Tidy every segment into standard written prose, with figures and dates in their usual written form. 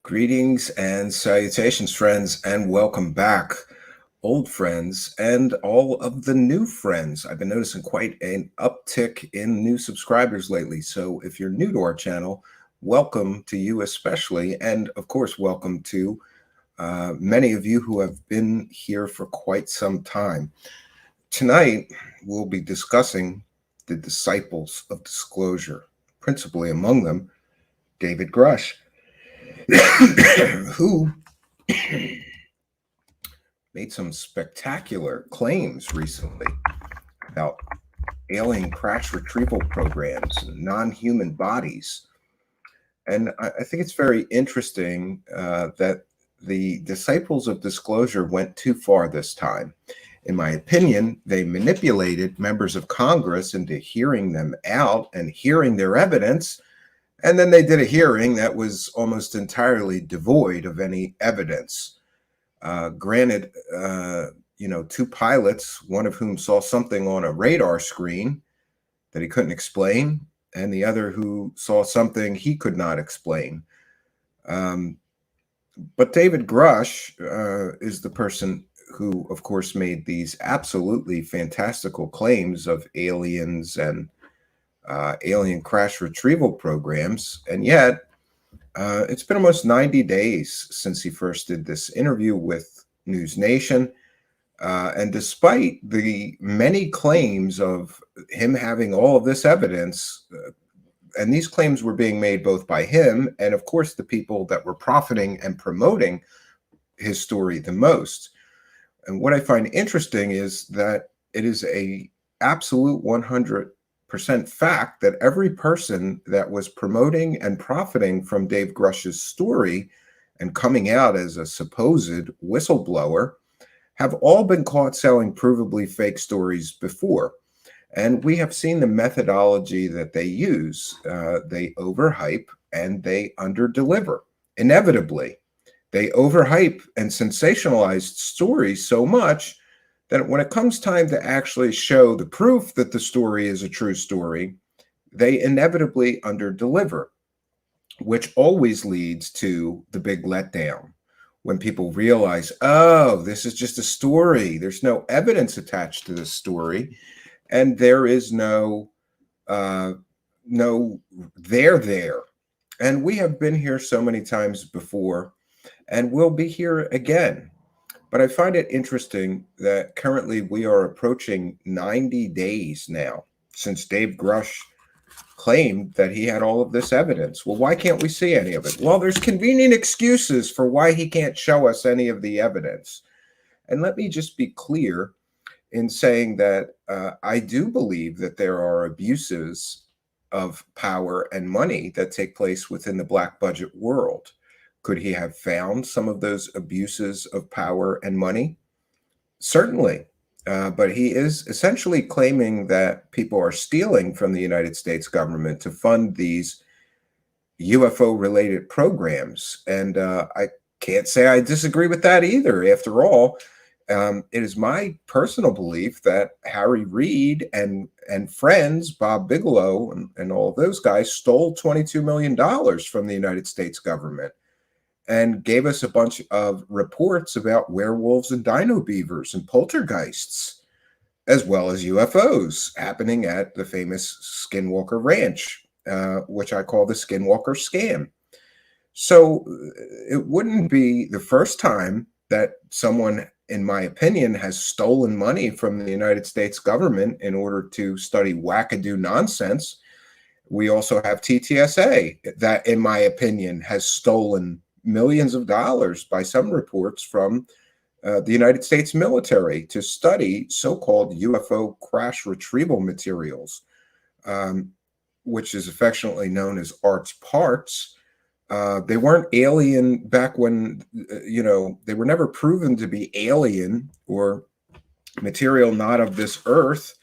Greetings and salutations, friends, and welcome back, old friends and all of the new friends. I've been noticing quite an uptick in new subscribers lately. So if you're new to our channel, welcome to you especially. And of course, welcome to many of you who have been here for quite some time. Tonight, we'll be discussing the disciples of disclosure, principally among them, David Grusch, who made some spectacular claims recently about alien crash retrieval programs and non-human bodies. And I think it's very interesting that the disciples of disclosure went too far this time. In my opinion, they manipulated members of Congress into hearing them out and hearing their evidence. And then they did a hearing that was almost entirely devoid of any evidence. Granted, two pilots, one of whom saw something on a radar screen that he couldn't explain, and the other who saw something he could not explain. But David Grusch is the person who, of course, made these absolutely fantastical claims of aliens and alien crash retrieval programs. And yet, it's been almost 90 days since he first did this interview with News Nation. And despite the many claims of him having all of this evidence, and these claims were being made both by him and, of course, the people that were profiting and promoting his story the most. And what I find interesting is that it is a absolute 100% fact that every person that was promoting and profiting from Dave Grusch's story and coming out as a supposed whistleblower have all been caught selling provably fake stories before. And we have seen the methodology that they use. They overhype and they underdeliver. Inevitably, they overhype and sensationalize stories so much that when it comes time to actually show the proof that the story is a true story, they inevitably underdeliver, which always leads to the big letdown when people realize, oh, this is just a story. There's no evidence attached to this story, and there is no there. And we have been here so many times before, and we'll be here again. But I find it interesting that currently we are approaching 90 days now since Dave Grusch claimed that he had all of this evidence. Well, why can't we see any of it? Well, there's convenient excuses for why he can't show us any of the evidence. And let me just be clear in saying that I do believe that there are abuses of power and money that take place within the black budget world. Could he have found some of those abuses of power and money? Certainly. But he is essentially claiming that people are stealing from the United States government to fund these UFO-related programs. And I can't say I disagree with that either. After all, it is my personal belief that Harry Reid and friends, Bob Bigelow and all of those guys, stole $22 million from the United States government and gave us a bunch of reports about werewolves and dino beavers and poltergeists, as well as UFOs happening at the famous Skinwalker Ranch, which I call the Skinwalker scam. So it wouldn't be the first time that someone, in my opinion, has stolen money from the United States government in order to study wackadoo nonsense. We also have TTSA that, in my opinion, has stolen millions of dollars by some reports from the United States military to study so-called UFO crash retrieval materials, which is affectionately known as ARTS parts. They weren't alien back when, they were never proven to be alien or material not of this earth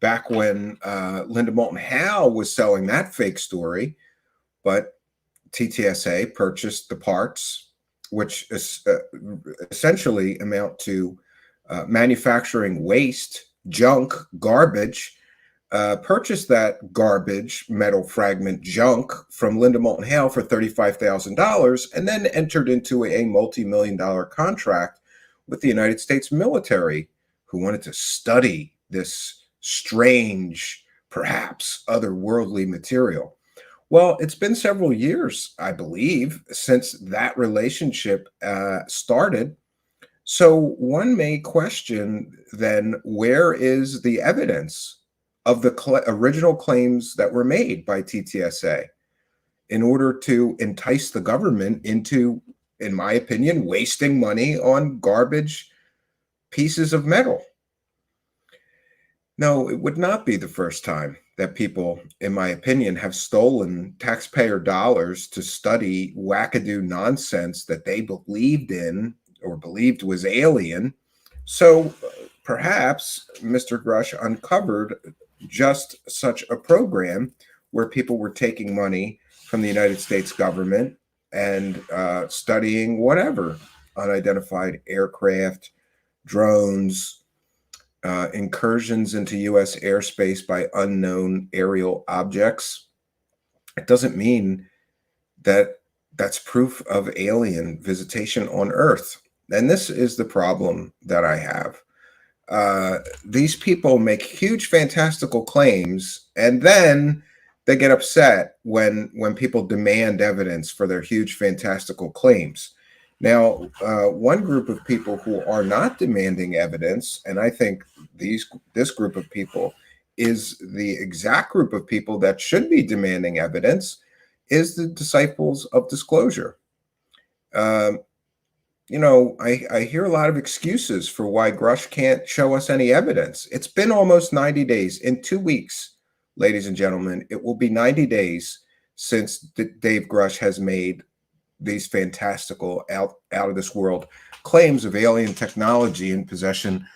back when Linda Moulton Howe was selling that fake story. But TTSA purchased the parts, which essentially amount to manufacturing waste, junk, garbage, purchased that garbage metal fragment junk from Linda Moulton Hale for $35,000 and then entered into a multi-million-dollar contract with the United States military, who wanted to study this strange, perhaps otherworldly material. Well, it's been several years, I believe, since that relationship started. So one may question then, where is the evidence of the original claims that were made by TTSA in order to entice the government into, in my opinion, wasting money on garbage pieces of metal? No, it would not be the first time that people, in my opinion, have stolen taxpayer dollars to study wackadoo nonsense that they believed in or believed was alien. So perhaps Mr. Grusch uncovered just such a program where people were taking money from the United States government and studying whatever unidentified aircraft, drones, incursions into U.S. airspace by unknown aerial objects. It doesn't mean that that's proof of alien visitation on Earth. And this is the problem that I have. These people make huge fantastical claims, and then they get upset when people demand evidence for their huge fantastical claims. Now, one group of people who are not demanding evidence, and I think this group of people is the exact group of people that should be demanding evidence, is the disciples of disclosure. Um, I hear a lot of excuses for why Grusch can't show us any evidence. It's been almost 90 days. In 2 weeks, ladies and gentlemen, it will be 90 days since Dave Grusch has made these fantastical, out of this world claims of alien technology in possession,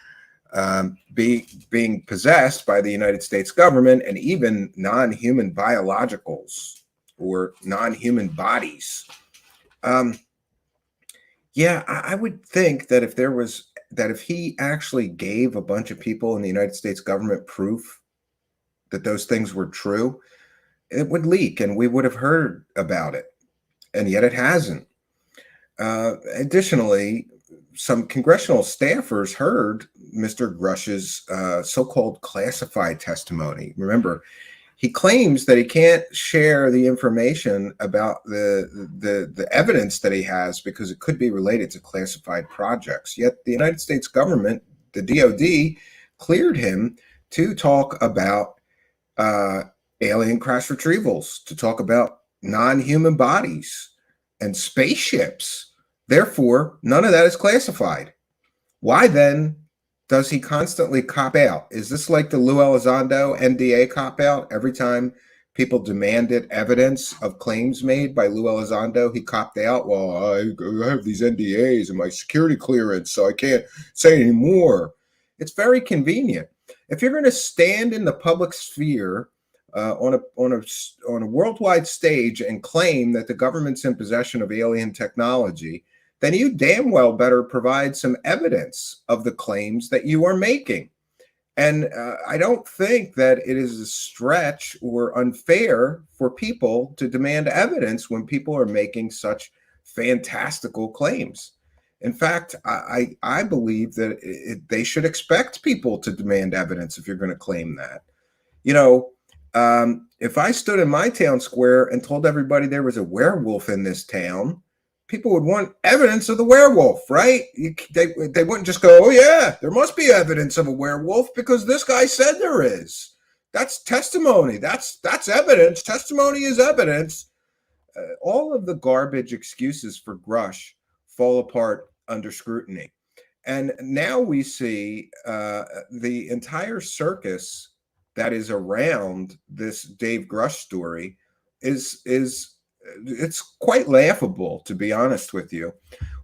being possessed by the United States government, and even non-human biologicals or non-human bodies. Yeah, I would think that if he actually gave a bunch of people in the United States government proof that those things were true, it would leak and we would have heard about it. And yet it hasn't. Additionally, some congressional staffers heard Mr. Grusch's so-called classified testimony. Remember, he claims that he can't share the information about the evidence that he has because it could be related to classified projects. Yet the United States government, the DoD, cleared him to talk about alien crash retrievals, to talk about non-human bodies and spaceships. Therefore, none of that is classified. Why then does he constantly cop out? Is this like the Lou Elizondo NDA cop out? Every time people demanded evidence of claims made by Lou Elizondo, he copped out. Well, I have these NDAs and my security clearance, so I can't say anymore. It's very convenient. If you're going to stand in the public sphere on a worldwide stage and claim that the government's in possession of alien technology, then you damn well better provide some evidence of the claims that you are making. And I don't think that it is a stretch or unfair for people to demand evidence when people are making such fantastical claims. In fact, I believe that they should expect people to demand evidence if you're going to claim that. You know, if I stood in my town square and told everybody there was a werewolf in this town, people would want evidence of the werewolf, right? They wouldn't just go, oh, yeah, there must be evidence of a werewolf because this guy said there is. That's testimony. That's evidence. Testimony is evidence. All of the garbage excuses for Grusch fall apart under scrutiny. And now we see the entire circus that is around this Dave Grusch story is it's quite laughable, to be honest with you.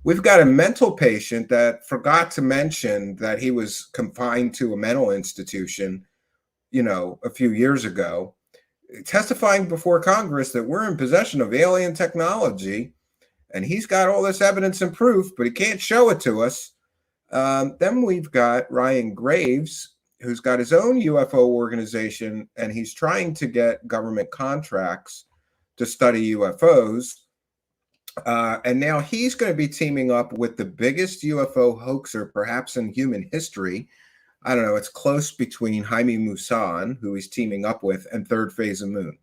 We've got a mental patient that forgot to mention that he was confined to a mental institution, a few years ago, testifying before Congress that we're in possession of alien technology, and he's got all this evidence and proof, but he can't show it to us. Then we've got Ryan Graves, who's got his own UFO organization, and he's trying to get government contracts to study UFOs. And now he's going to be teaming up with the biggest UFO hoaxer, perhaps in human history. I don't know. It's close between Jaime Maussan, who he's teaming up with, and Third Phase of Moon.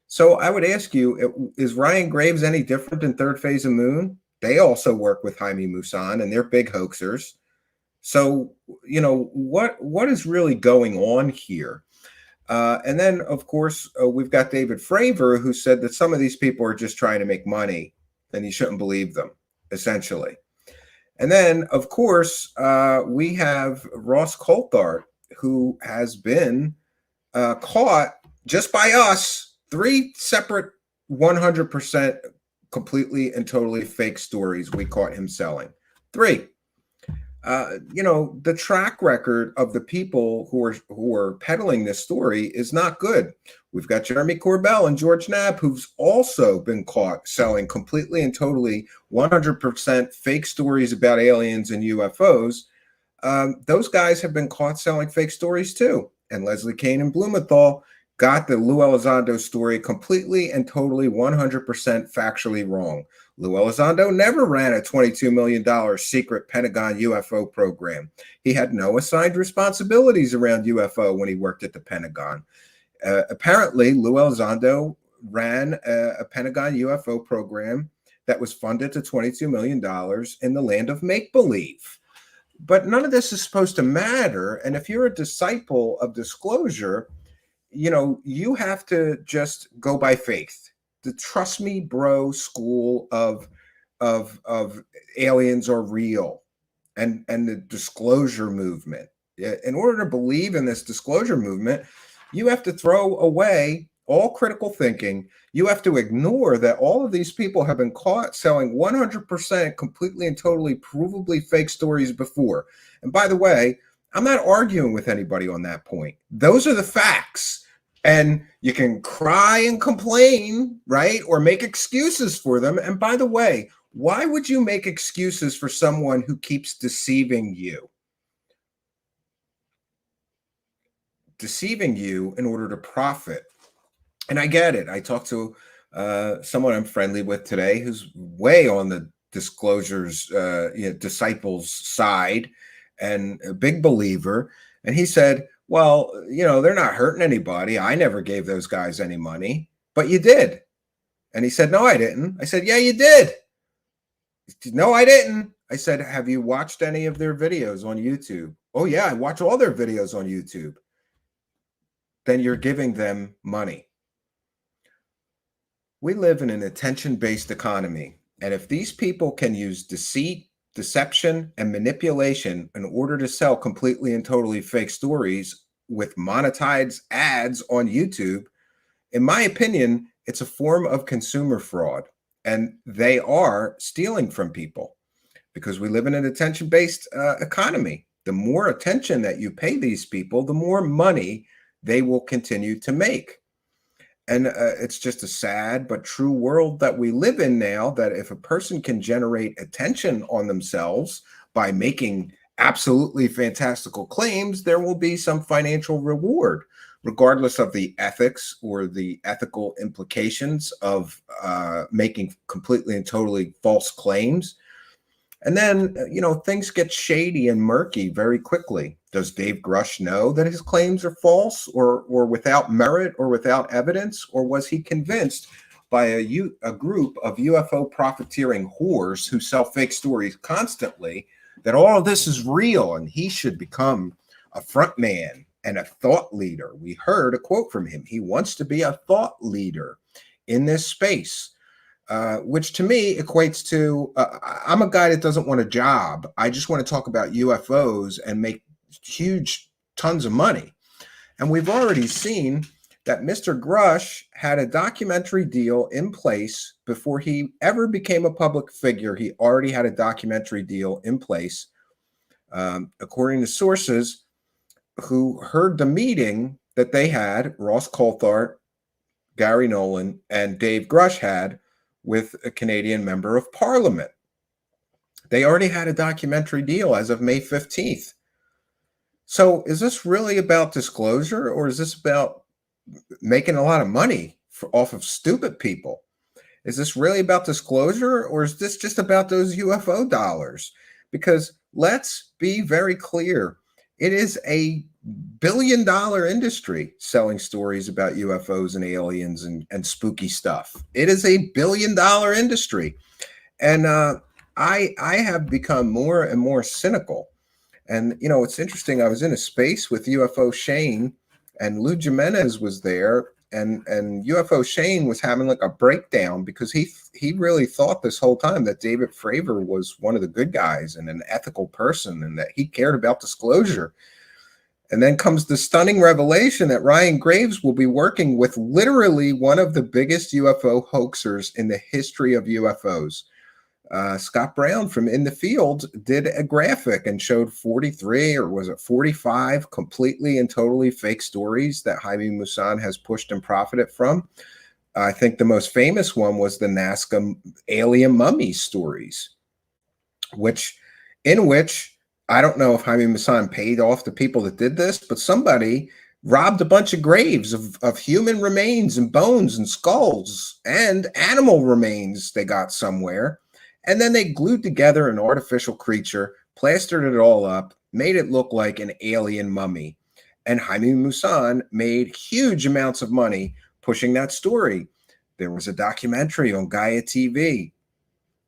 So I would ask you, is Ryan Graves any different than Third Phase of Moon? They also work with Jaime Maussan, and they're big hoaxers. So, what is really going on here? And then, of course, we've got David Fravor, who said that some of these people are just trying to make money and you shouldn't believe them, essentially. And then, of course, we have Ross Coulthart, who has been caught just by us, 3 separate 100% completely and totally fake stories we caught him selling. 3. The track record of the people who are peddling this story is not good. We've got Jeremy Corbell and George Knapp, who's also been caught selling completely and totally 100% fake stories about aliens and UFOs. Those guys have been caught selling fake stories too. And Leslie Kane and Blumenthal got the Lou Elizondo story completely and totally 100% factually wrong. Lou Elizondo never ran a $22 million secret Pentagon UFO program. He had no assigned responsibilities around UFO when he worked at the Pentagon. Apparently, Lou Elizondo ran a Pentagon UFO program that was funded to $22 million in the land of make-believe. But none of this is supposed to matter. And if you're a disciple of disclosure, you have to just go by faith. The trust me, bro school of aliens are real, and the disclosure movement. In order to believe in this disclosure movement, you have to throw away all critical thinking. You have to ignore that all of these people have been caught selling 100% completely and totally provably fake stories before. And by the way, I'm not arguing with anybody on that point. Those are the facts. And you can cry and complain, right? Or make excuses for them. And by the way, why would you make excuses for someone who keeps deceiving you? Deceiving you in order to profit. And I get it. I talked to someone I'm friendly with today who's way on the disclosures, disciples side and a big believer. And he said, well, they're not hurting anybody. I never gave those guys any money, but you did. And he said, no, I didn't. I said, yeah, you did. No, I didn't. I said, have you watched any of their videos on YouTube? Oh, yeah, I watch all their videos on YouTube. Then you're giving them money. We live in an attention-based economy. And if these people can use deceit, deception, and manipulation in order to sell completely and totally fake stories with monetized ads on YouTube, in my opinion, it's a form of consumer fraud. And they are stealing from people because we live in an attention-based economy. The more attention that you pay these people, the more money they will continue to make. And it's just a sad but true world that we live in now, that if a person can generate attention on themselves by making absolutely fantastical claims, there will be some financial reward, regardless of the ethics or the ethical implications of making completely and totally false claims. And then, things get shady and murky very quickly. Does Dave Grusch know that his claims are false or without merit or without evidence? Or was he convinced by a group of UFO profiteering whores who sell fake stories constantly that all of this is real and he should become a front man and a thought leader? We heard a quote from him. He wants to be a thought leader in this space. Which to me equates to, I'm a guy that doesn't want a job. I just want to talk about UFOs and make huge tons of money. And we've already seen that Mr. Grusch had a documentary deal in place before he ever became a public figure. He already had a documentary deal in place. According to sources who heard the meeting that they had, Ross Coulthart, Gary Nolan, and Dave Grusch had with a Canadian member of parliament. They already had a documentary deal as of May 15th. So is this really about disclosure, or is this about making a lot of money off of stupid people? Is this really about disclosure, or is this just about those UFO dollars? Because let's be very clear, it is a billion-dollar industry selling stories about UFOs and aliens and spooky stuff. It is a billion-dollar industry. And I have become more and more cynical. And it's interesting. I was in a space with UFO Shane, and Lou Jimenez was there, and UFO Shane was having like a breakdown because he really thought this whole time that David Fravor was one of the good guys and an ethical person, and that he cared about disclosure. And then comes the stunning revelation that Ryan Graves will be working with literally one of the biggest UFO hoaxers in the history of UFOs. Scott Brown from In the Field did a graphic and showed 43, or was it 45, completely and totally fake stories that Jaime Maussan has pushed and profited from. I think the most famous one was the Nazca alien mummy stories, in which I don't know if Jaime Maussan paid off the people that did this, but somebody robbed a bunch of graves of human remains and bones and skulls and animal remains they got somewhere. And then they glued together an artificial creature, plastered it all up, made it look like an alien mummy. And Jaime Maussan made huge amounts of money pushing that story. There was a documentary on Gaia TV.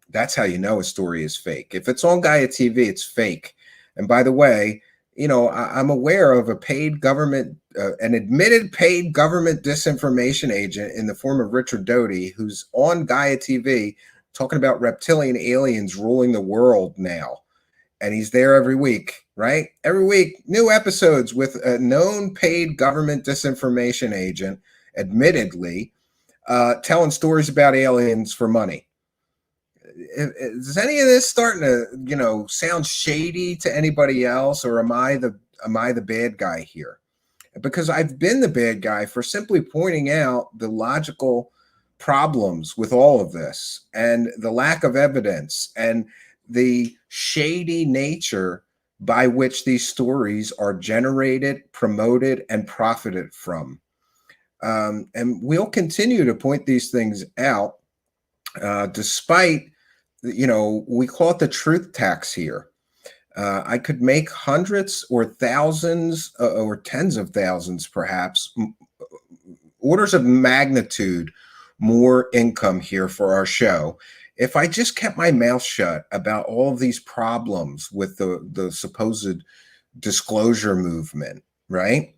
That's how you know a story is fake. If it's on Gaia TV, it's fake. And by the way, I'm aware of a paid government, an admitted paid government disinformation agent in the form of Richard Doty, who's on Gaia TV talking about reptilian aliens ruling the world now. And he's there every week, right? Every week, new episodes with a known paid government disinformation agent, admittedly, telling stories about aliens for money. Is any of this starting to, sound shady to anybody else, or am I the bad guy here? Because I've been the bad guy for simply pointing out the logical problems with all of this, and the lack of evidence, and the shady nature by which these stories are generated, promoted, and profited from. And we'll continue to point these things out, despite, we call it the truth tax here. I could make hundreds or thousands, or tens of thousands, perhaps, orders of magnitude more income here for our show if I just kept my mouth shut about all of these problems with the supposed disclosure movement, right?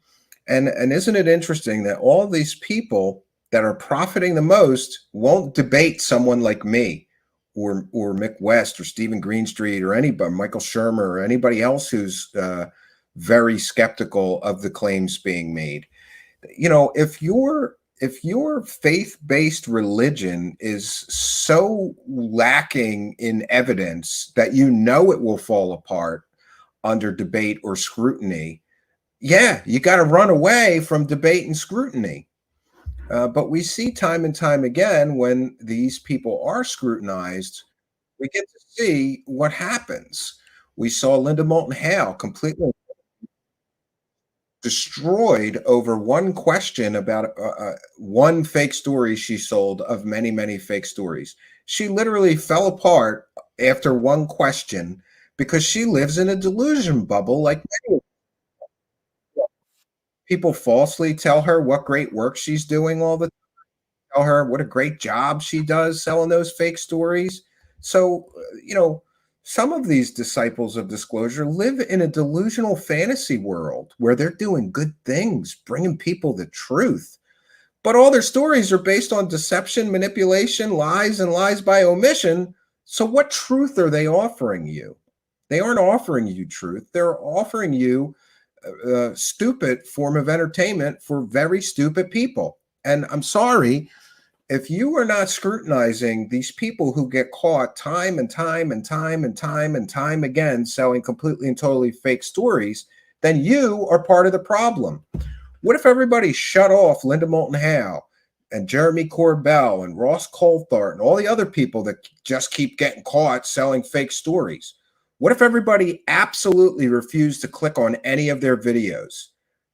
And isn't it interesting that all these people that are profiting the most won't debate someone like me, or Mick West, or Stephen Greenstreet, or anybody, Michael Shermer, or anybody else who's very skeptical of the claims being made? If your faith-based religion is so lacking in evidence that it will fall apart under debate or scrutiny, yeah, you got to run away from debate and scrutiny. But we see time and time again, when these people are scrutinized, we get to see what happens. We saw Linda Moulton Howe completely destroyed over one question about one fake story she sold of many, many fake stories. She literally fell apart after one question because she lives in a delusion bubble. Like many people falsely tell her what great work she's doing all the time, tell her what a great job she does selling those fake stories. So, some of these disciples of disclosure live in a delusional fantasy world where they're doing good things, bringing people the truth. But all their stories are based on deception, manipulation, lies, and lies by omission. So, what truth are they offering you? They aren't offering you truth. They're offering you a stupid form of entertainment for very stupid people. And I'm sorry, if you are not scrutinizing these people who get caught time and time and time and time and time again selling completely and totally fake stories, then you are part of the problem. What if everybody shut off Linda Moulton Howe and Jeremy Corbell and Ross Coulthart and all the other people that just keep getting caught selling fake stories? What if everybody absolutely refused to click on any of their videos?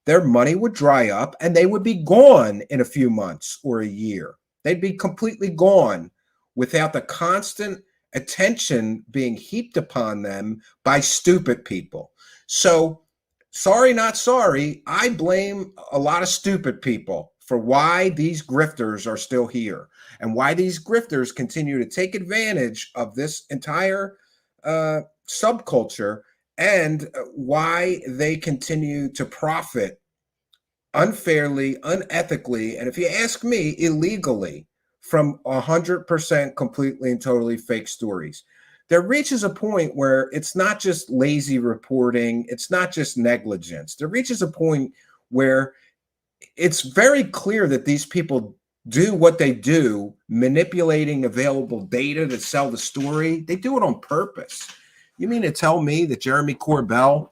Their money would dry up and they would be gone in a few months or a year. They'd be completely gone without the constant attention being heaped upon them by stupid people. So, sorry, not sorry. I blame a lot of stupid people for why these grifters are still here and why these grifters continue to take advantage of this entire subculture, and why they continue to profit unfairly, unethically, and if you ask me, illegally from 100% completely and totally fake stories. There reaches a point where it's not just lazy reporting, it's not just negligence. There reaches a point where it's very clear that these people do what they do, manipulating available data to sell the story. They do it on purpose. You mean to tell me that Jeremy Corbell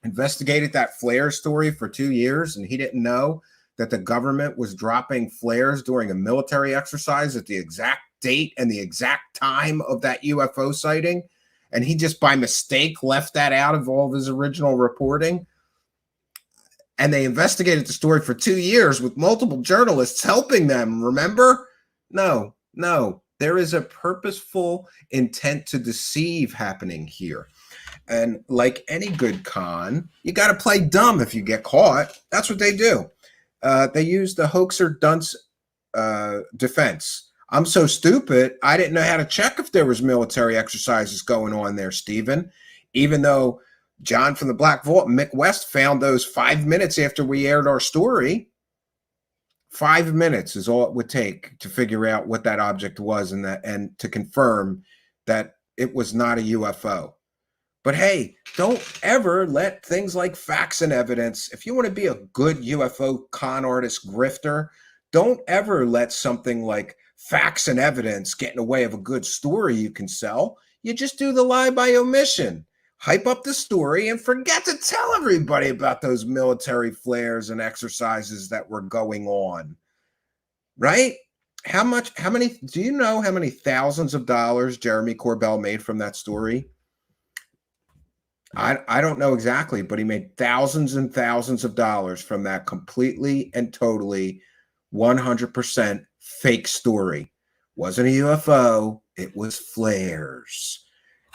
investigated that flare story for 2 years and he didn't know that the government was dropping flares during a military exercise at the exact date and the exact time of that UFO sighting? And he just by mistake left that out of all of his original reporting? And they investigated the story for 2 years with multiple journalists helping them, remember? No. There is a purposeful intent to deceive happening here. And like any good con, you got to play dumb if you get caught. That's what they do. They use the hoaxer dunce defense. I'm so stupid, I didn't know how to check if there was military exercises going on there, Stephen. Even though John from the Black Vault and Mick West found those 5 minutes after we aired our story. 5 minutes is all it would take to figure out what that object was and to confirm that it was not a UFO. But hey, don't ever let things like facts and evidence, if you want to be a good UFO con artist grifter, don't ever let something like facts and evidence get in the way of a good story you can sell. You just do the lie by omission. Hype up the story and forget to tell everybody about those military flares and exercises that were going on. Right? Do you know how many thousands of dollars Jeremy Corbell made from that story? I don't know exactly, but he made thousands and thousands of dollars from that completely and totally 100% fake story. Wasn't a UFO, it was flares.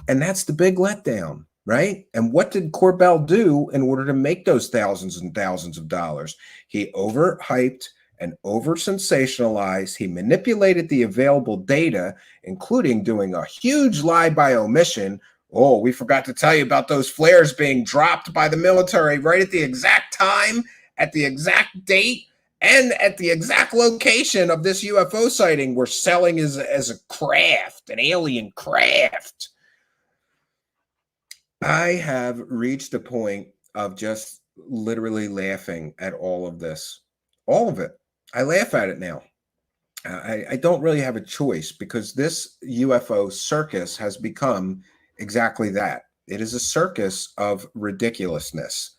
And that's the big letdown, right? And what did Corbell do in order to make those thousands and thousands of dollars? He overhyped and over-sensationalized. He manipulated the available data, including doing a huge lie by omission. Oh, we forgot to tell you about those flares being dropped by the military right at the exact time, at the exact date, and at the exact location of this UFO sighting we're selling as a craft, an alien craft. I have reached a point of just literally laughing at all of this. All of it. I laugh at it now. I don't really have a choice because this UFO circus has become exactly that. It is a circus of ridiculousness.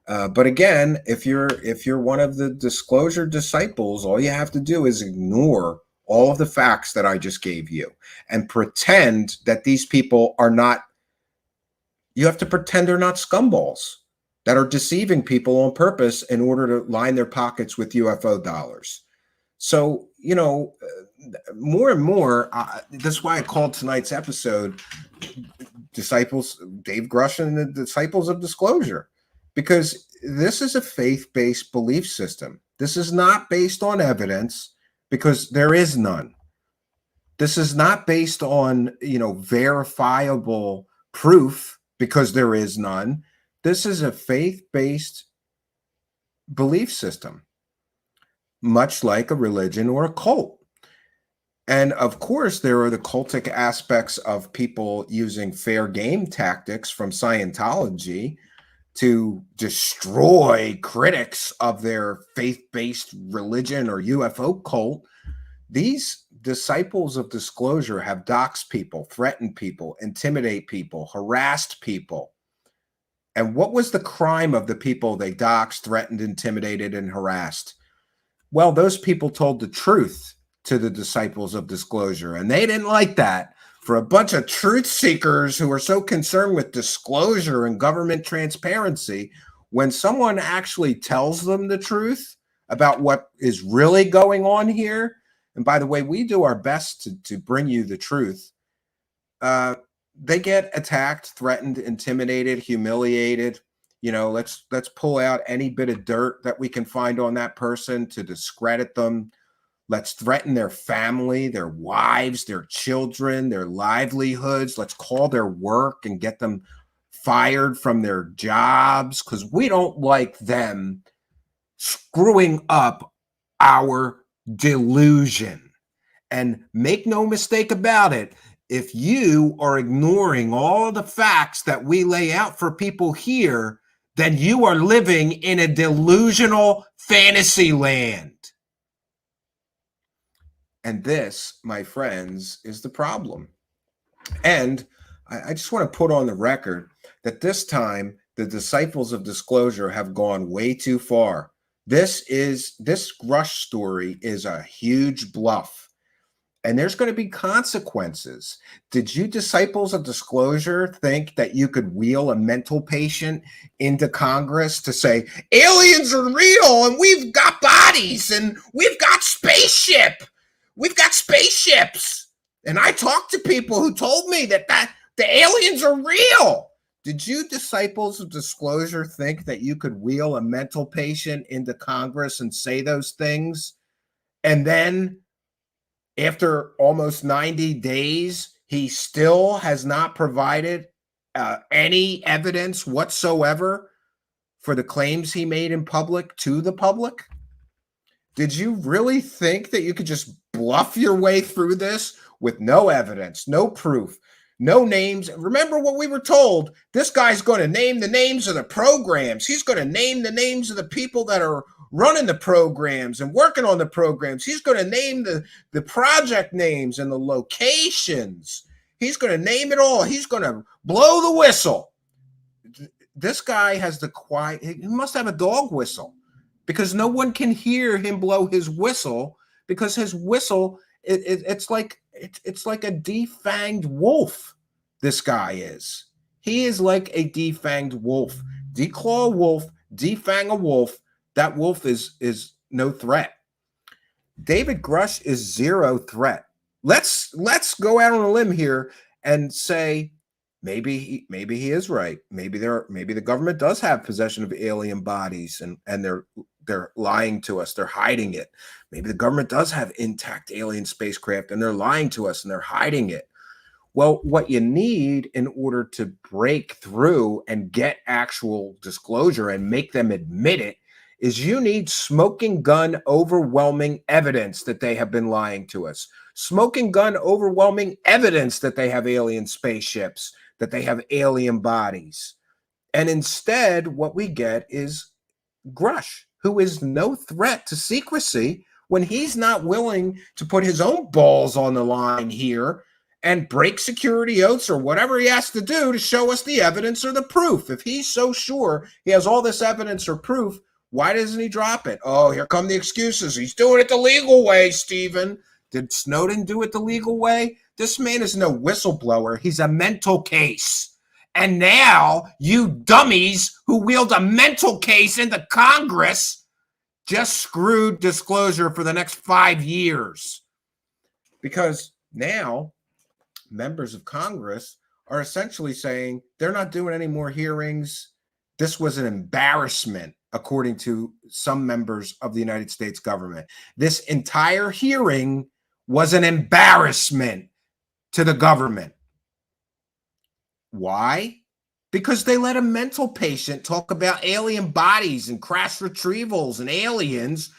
But again, if you're one of the disclosure disciples, all you have to do is ignore all of the facts that I just gave you and pretend that these people are not. You have to pretend they're not scumballs that are deceiving people on purpose in order to line their pockets with UFO dollars. So, more and more, that's why I called tonight's episode Disciples, Dave Grusch and the Disciples of Disclosure, because this is a faith-based belief system. This is not based on evidence because there is none. This is not based on, verifiable proof because there is none. This is a faith-based belief system, much like a religion or a cult. And of course, there are the cultic aspects of people using fair game tactics from Scientology to destroy critics of their faith-based religion or UFO cult. These disciples of disclosure have doxed people, threatened people, intimidate people, harassed people. And what was the crime of the people they doxed, threatened, intimidated, and harassed? Well, those people told the truth to the disciples of disclosure, and they didn't like that. for a bunch of truth seekers who are so concerned with disclosure and government transparency, when someone actually tells them the truth about what is really going on here, and by the way, we do our best to bring you the truth, they get attacked, threatened, intimidated, humiliated. Let's pull out any bit of dirt that we can find on that person to discredit them. Let's threaten their family, their wives, their children, their livelihoods. Let's call their work and get them fired from their jobs because we don't like them screwing up our delusion. And make no mistake about it, if you are ignoring all the facts that we lay out for people here, then you are living in a delusional fantasy land. And this, my friends, is the problem. And I just want to put on the record that this time the disciples of disclosure have gone way too far. This Grusch story is a huge bluff. And there's going to be consequences. Did you disciples of disclosure think that you could wheel a mental patient into Congress to say, aliens are real and we've got bodies and we've got spaceships? And I talked to people who told me that the aliens are real. Did you disciples of disclosure think that you could wheel a mental patient into Congress and say those things? And then after almost 90 days, he still has not provided any evidence whatsoever for the claims he made in public to the public? Did you really think that you could just bluff your way through this with no evidence, no proof, no names? Remember what we were told. This guy's going to name the names of the programs. He's going to name the names of the people that are running the programs and working on the programs. He's going to name the project names and the locations. He's going to name it all. He's going to blow the whistle. This guy has he must have a dog whistle, because no one can hear him blow his whistle, because his whistle, it's like a defanged wolf. This guy is. He is like a defanged wolf. Declaw a wolf, defang a wolf. That wolf is no threat. David Grusch is zero threat. Let's go out on a limb here and say maybe he is right. Maybe the government does have possession of alien bodies and they're lying to us. They're hiding it. Maybe the government does have intact alien spacecraft and they're lying to us and they're hiding it. Well, what you need in order to break through and get actual disclosure and make them admit it is you need smoking gun overwhelming evidence that they have been lying to us. Smoking gun overwhelming evidence that they have alien spaceships, that they have alien bodies. And instead, what we get is Grusch, who is no threat to secrecy when he's not willing to put his own balls on the line here and break security oaths or whatever he has to do to show us the evidence or the proof. If he's so sure he has all this evidence or proof, why doesn't he drop it? Oh, here come the excuses. He's doing it the legal way, Stephen. Did Snowden do it the legal way? This man is no whistleblower. He's a mental case. And now you dummies who wheeled a mental case into Congress just screwed disclosure for the next 5 years. Because now members of Congress are essentially saying they're not doing any more hearings. This was an embarrassment, according to some members of the United States government. This entire hearing was an embarrassment to the government. Why? Because they let a mental patient talk about alien bodies and crash retrievals and aliens,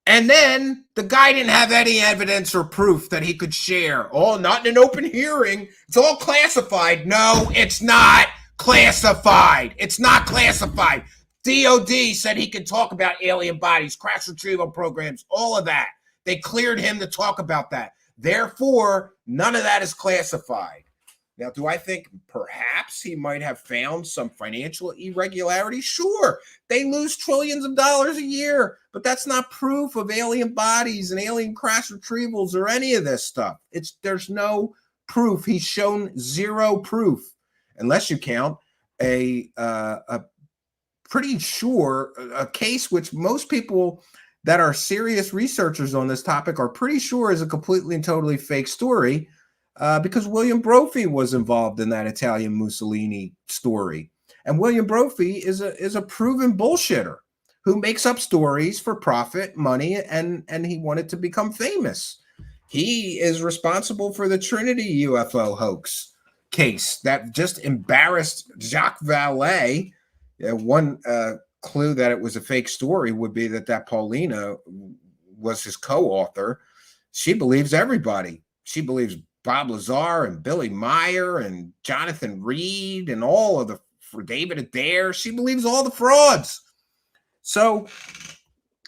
and then the guy didn't have any evidence or proof that he could share. Oh, not in an open hearing. It's all classified. No, it's not classified. It's not classified. DOD said he could talk about alien bodies, crash retrieval programs, all of that. They cleared him to talk about that. Therefore, none of that is classified. Now, do I think perhaps he might have found some financial irregularity? Sure. They lose trillions of dollars a year, but that's not proof of alien bodies and alien crash retrievals or any of this stuff. There's no proof. He's shown zero proof, unless you count a pretty sure a case which most people that are serious researchers on this topic are pretty sure is a completely and totally fake story, because William Brophy was involved in that Italian Mussolini story. And William Brophy is a proven bullshitter who makes up stories for profit, money, and he wanted to become famous. He is responsible for the Trinity UFO hoax case that just embarrassed Jacques Vallée. One clue that it was a fake story would be that Paulina was his co-author. She believes everybody. She believes Bob Lazar and Billy Meyer and Jonathan Reed and all of the for David Adair. She believes all the frauds. So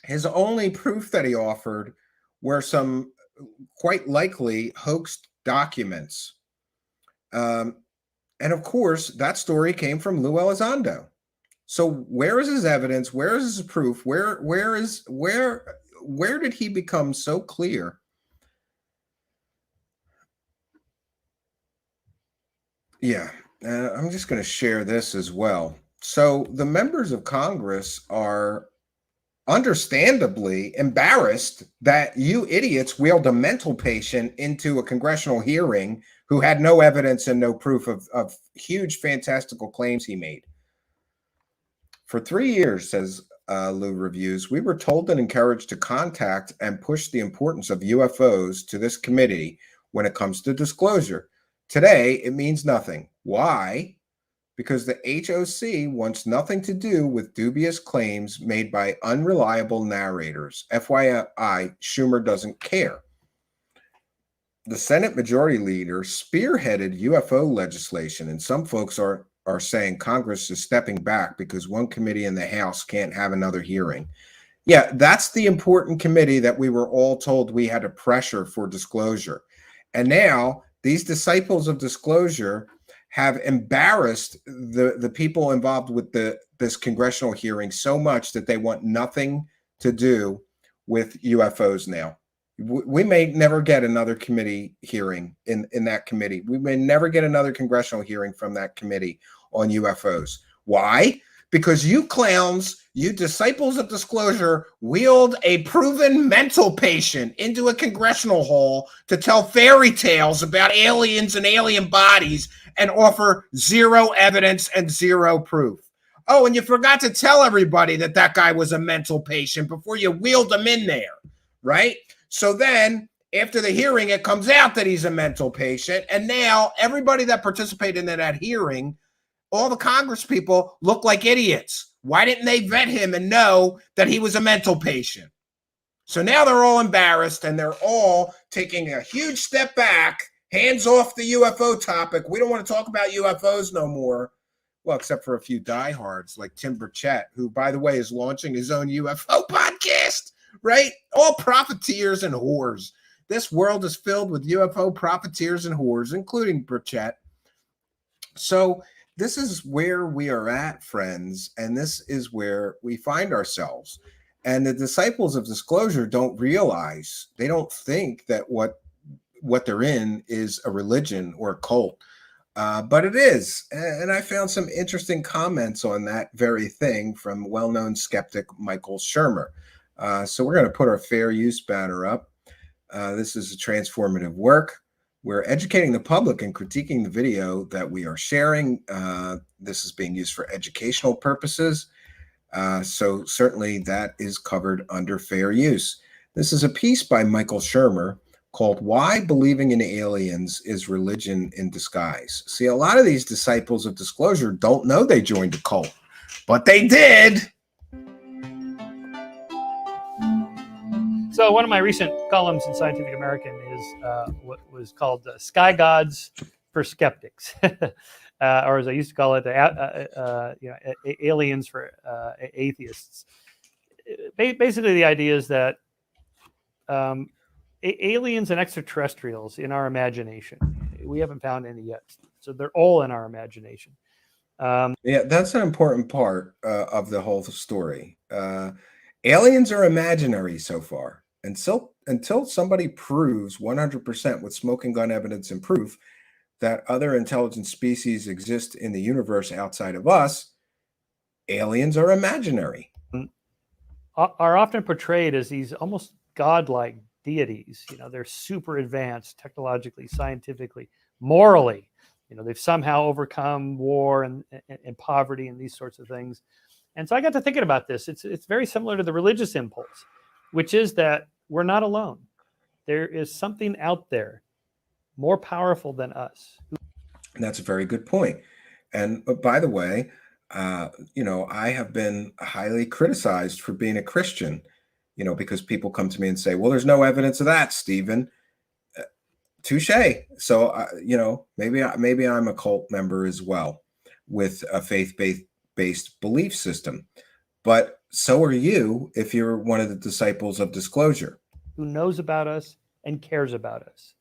his only proof that he offered were some quite likely hoaxed documents. And of course, that story came from Lou Elizondo. So where is his evidence? Where is his proof? Where did he become so clear? Yeah, I'm just going to share this as well. So the members of Congress are understandably embarrassed that you idiots wheeled a mental patient into a congressional hearing who had no evidence and no proof of huge fantastical claims he made. For 3 years, says Lou reviews, we were told and encouraged to contact and push the importance of UFOs to this committee when it comes to disclosure. Today, it means nothing. Why? Because the HOC wants nothing to do with dubious claims made by unreliable narrators. FYI, Schumer doesn't care. The Senate Majority Leader spearheaded UFO legislation, and some folks are saying Congress is stepping back because one committee in the House can't have another hearing. Yeah, that's the important committee that we were all told we had to pressure for disclosure. And now these disciples of disclosure have embarrassed the people involved with this congressional hearing so much that they want nothing to do with UFOs now. We may never get another committee hearing in that committee. We may never get another congressional hearing from that committee on UFOs. Why? Because you clowns, you disciples of disclosure, wheeled a proven mental patient into a congressional hall to tell fairy tales about aliens and alien bodies and offer zero evidence and zero proof. Oh, and you forgot to tell everybody that guy was a mental patient before you wheeled him in there, right? So then after the hearing, it comes out that he's a mental patient. And now everybody that participated in that hearing, all the Congress people look like idiots. Why didn't they vet him and know that he was a mental patient? So now they're all embarrassed and they're all taking a huge step back, hands off the UFO topic. We don't want to talk about UFOs no more. Well, except for a few diehards like Tim Burchett, who, by the way, is launching his own UFO podcast, right? All profiteers and whores. This world is filled with UFO profiteers and whores, including Burchett. So this is where we are at, friends, and this is where we find ourselves. And the disciples of disclosure don't realize, they don't think that what they're in is a religion or a cult. But it is. And I found some interesting comments on that very thing from well-known skeptic Michael Shermer. So we're going to put our fair use banner up. This is a transformative work. We're educating the public and critiquing the video that we are sharing. This is being used for educational purposes. So certainly that is covered under fair use. This is a piece by Michael Shermer called Why Believing in Aliens is Religion in Disguise. See, a lot of these disciples of disclosure don't know they joined a cult, but they did. So one of my recent columns in Scientific American is what was called Sky Gods for Skeptics, or as I used to call it, aliens for atheists. Basically, the idea is that aliens and extraterrestrials in our imagination. We haven't found any yet, so they're all in our imagination. Yeah, that's an important part of the whole story. Aliens are imaginary so far. Until somebody proves 100% with smoking gun evidence and proof that other intelligent species exist in the universe outside of us, aliens are imaginary. Are often portrayed as these almost godlike deities. They're super advanced technologically, scientifically, morally. They've somehow overcome war and poverty and these sorts of things. And so I got to thinking about this. It's very similar to the religious impulse, which is that we're not alone. There is something out there more powerful than us. And that's a very good point. And by the way, I have been highly criticized for being a Christian, because people come to me and say, well, there's no evidence of that, Stephen. Touche. So, maybe I'm a cult member as well with a faith-based belief system. But so are you if you're one of the disciples of disclosure. Who knows about us and cares about us,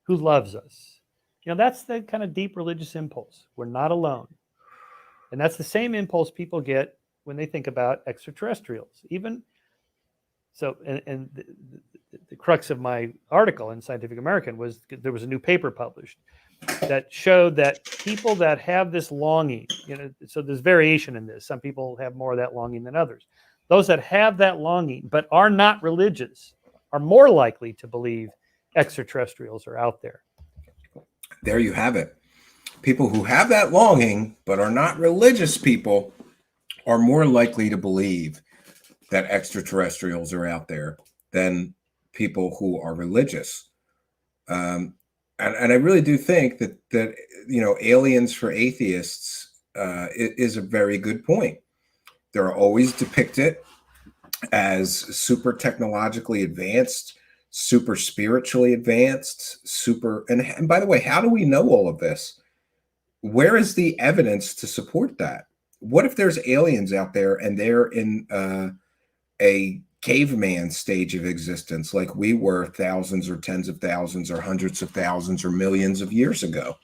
who loves us. That's the kind of deep religious impulse. We're not alone. And that's the same impulse people get when they think about extraterrestrials. Even so, and the crux of my article in Scientific American was there was a new paper published that showed that people that have this longing, so there's variation in this. Some people have more of that longing than others. Those that have that longing but are not religious are more likely to believe extraterrestrials are out there. There you have it. People who have that longing but are not religious people are more likely to believe that extraterrestrials are out there than people who are religious. And I really do think that aliens for atheists is a very good point. They're always depicted as super technologically advanced, super spiritually advanced, and by the way, how do we know all of this? Where is the evidence to support that? What if there's aliens out there and they're in a caveman stage of existence like we were thousands or tens of thousands or hundreds of thousands or millions of years ago?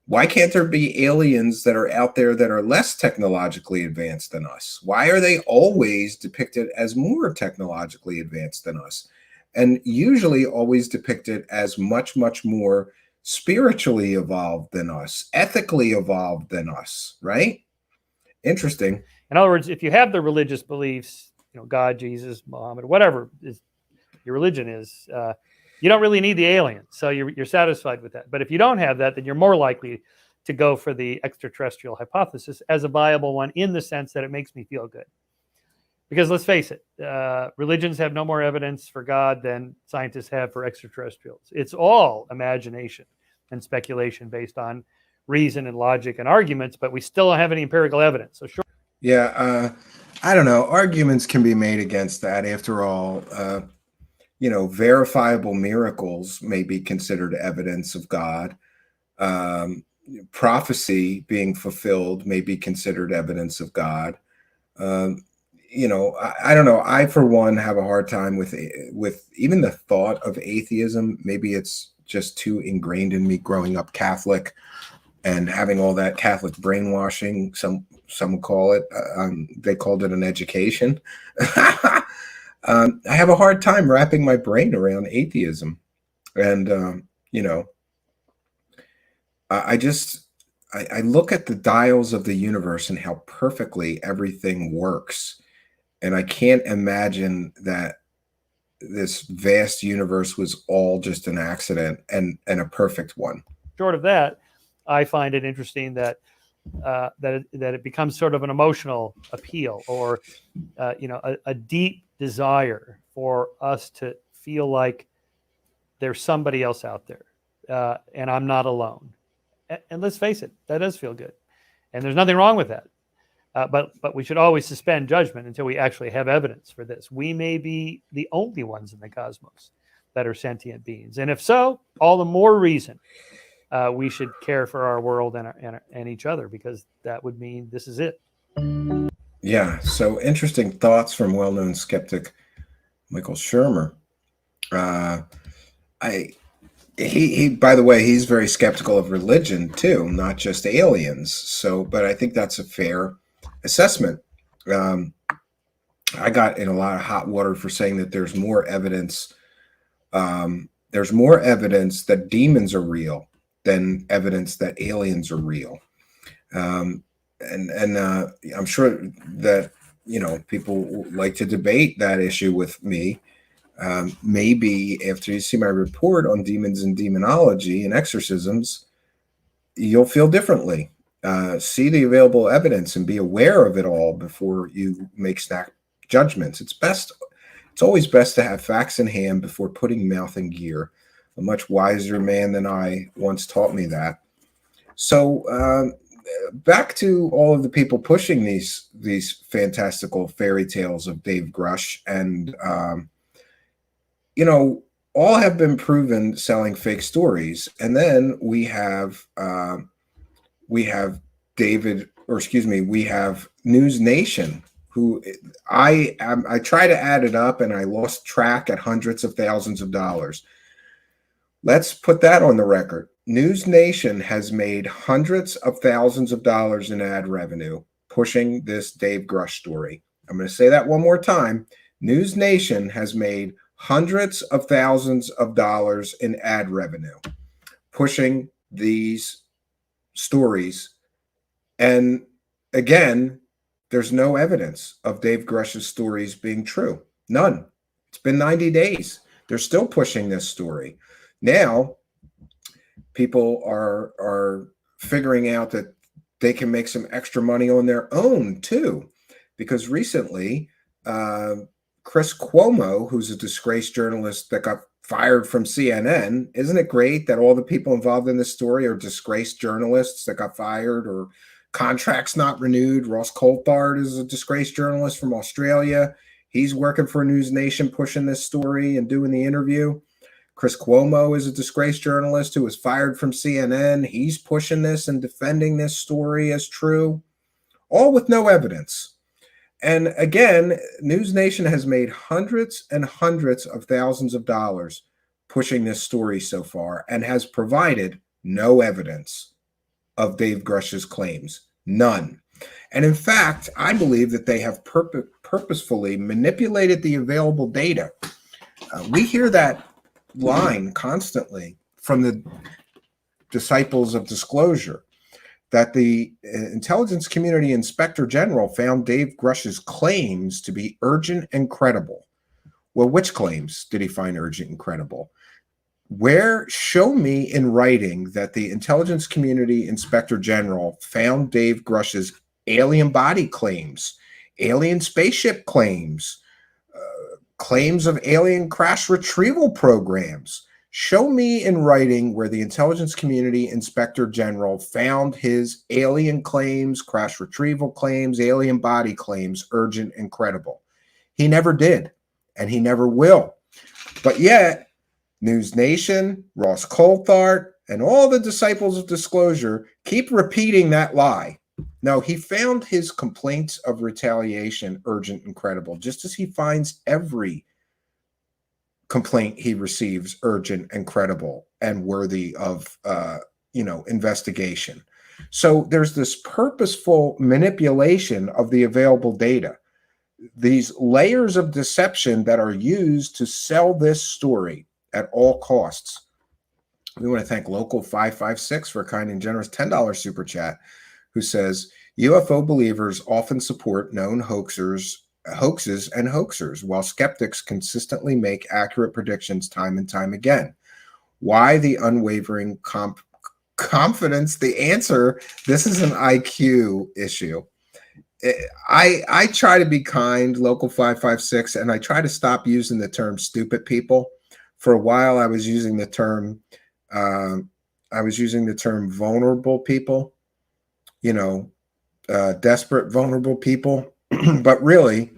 Why can't there be aliens that are out there that are less technologically advanced than us? Why are they always depicted as more technologically advanced than us? And usually always depicted as much, much more spiritually evolved than us, ethically evolved than us, right? Interesting. In other words, if you have the religious beliefs, God, Jesus, Muhammad, whatever your religion is, you don't really need the aliens. So you're satisfied with that. But if you don't have that, then you're more likely to go for the extraterrestrial hypothesis as a viable one in the sense that it makes me feel good. Because let's face it, religions have no more evidence for God than scientists have for extraterrestrials. It's all imagination and speculation based on reason and logic and arguments, but we still don't have any empirical evidence. So sure. Yeah, I don't know. Arguments can be made against that. After all, verifiable miracles may be considered evidence of God. Prophecy being fulfilled may be considered evidence of God. I don't know. I, for one, have a hard time with even the thought of atheism. Maybe it's just too ingrained in me growing up Catholic and having all that Catholic brainwashing. Some call it. They called it an education. I have a hard time wrapping my brain around atheism, and I look at the dials of the universe and how perfectly everything works. And I can't imagine that this vast universe was all just an accident and a perfect one. Short of that, I find it interesting that it becomes sort of an emotional appeal or a deep desire for us to feel like there's somebody else out there and I'm not alone. And let's face it, that does feel good. And there's nothing wrong with that. But we should always suspend judgment until we actually have evidence for this. We may be the only ones in the cosmos that are sentient beings. And if so, all the more reason we should care for our world and each other, because that would mean this is it. Yeah. So interesting thoughts from well-known skeptic Michael Shermer. He, by the way, he's very skeptical of religion too, not just aliens. So, but I think that's a fair assessment. I got in a lot of hot water for saying that there's more evidence. There's more evidence that demons are real than evidence that aliens are real. And I'm sure that people like to debate that issue with me. Maybe after you see my report on demons and demonology and exorcisms, you'll feel differently. See the available evidence and be aware of it all before you make snap judgments. It's always best to have facts in hand before putting mouth in gear. A much wiser man than I once taught me that. So back to all of the people pushing these fantastical fairy tales of Dave Grusch, and all have been proven selling fake stories. And then we have we have News Nation, who I try to add it up and I lost track at hundreds of thousands of dollars. Let's put that on the record. News Nation has made hundreds of thousands of dollars in ad revenue pushing this Dave Grusch story. I'm going to say that one more time. News Nation has made hundreds of thousands of dollars in ad revenue pushing these stories. And again, there's no evidence of Dave Grusch's stories being true. None. It's been 90 days. They're still pushing this story. Now, people are figuring out that they can make some extra money on their own too, because recently, Chris Cuomo, who's a disgraced journalist that got fired from CNN, isn't it great that all the people involved in this story are disgraced journalists that got fired or contracts not renewed? Ross Coulthard is a disgraced journalist from Australia. He's working for News Nation pushing this story and doing the interview. Chris Cuomo is a disgraced journalist who was fired from CNN. He's pushing this and defending this story as true, all with no evidence. And again, News Nation has made hundreds and hundreds of thousands of dollars pushing this story so far and has provided no evidence of Dave Grusch's claims. None. And in fact, I believe that they have purposefully manipulated the available data. We hear that line constantly from the disciples of disclosure, that the intelligence community inspector general found Dave Grusch's claims to be urgent and credible. Well, which claims did he find urgent and credible? Show me in writing that the intelligence community inspector general found Dave Grusch's alien body claims, alien spaceship claims, claims of alien crash retrieval programs. Show me in writing where the intelligence community inspector general found his alien claims, crash retrieval claims, alien body claims urgent and credible. He never did, and he never will. But yet, News Nation, Ross Coulthard, and all the disciples of disclosure keep repeating that lie. No, he found his complaints of retaliation urgent and credible, just as he finds every complaint he receives urgent and credible and worthy of investigation. So there's this purposeful manipulation of the available data, these layers of deception that are used to sell this story at all costs. We want to thank Local 556 for a kind and generous $10 super chat, who says, UFO believers often support known hoaxes and hoaxers, while skeptics consistently make accurate predictions time and time again. Why the unwavering confidence? The answer, this is an IQ issue. I try to be kind, Local 556, and I try to stop using the term stupid people. For a while, I was using the term vulnerable people, desperate, vulnerable people. But really,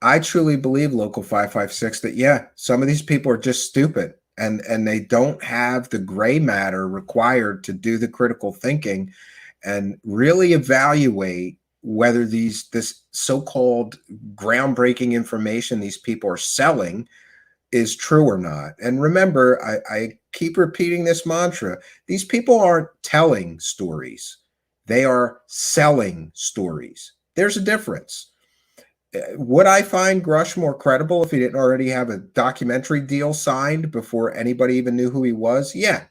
I truly believe, Local 556, that, yeah, some of these people are just stupid and they don't have the gray matter required to do the critical thinking and really evaluate whether this so-called groundbreaking information these people are selling is true or not. And remember, I keep repeating this mantra. These people aren't telling stories. They are selling stories. There's a difference. Would I find Grusch more credible if he didn't already have a documentary deal signed before anybody even knew who he was? Yeah.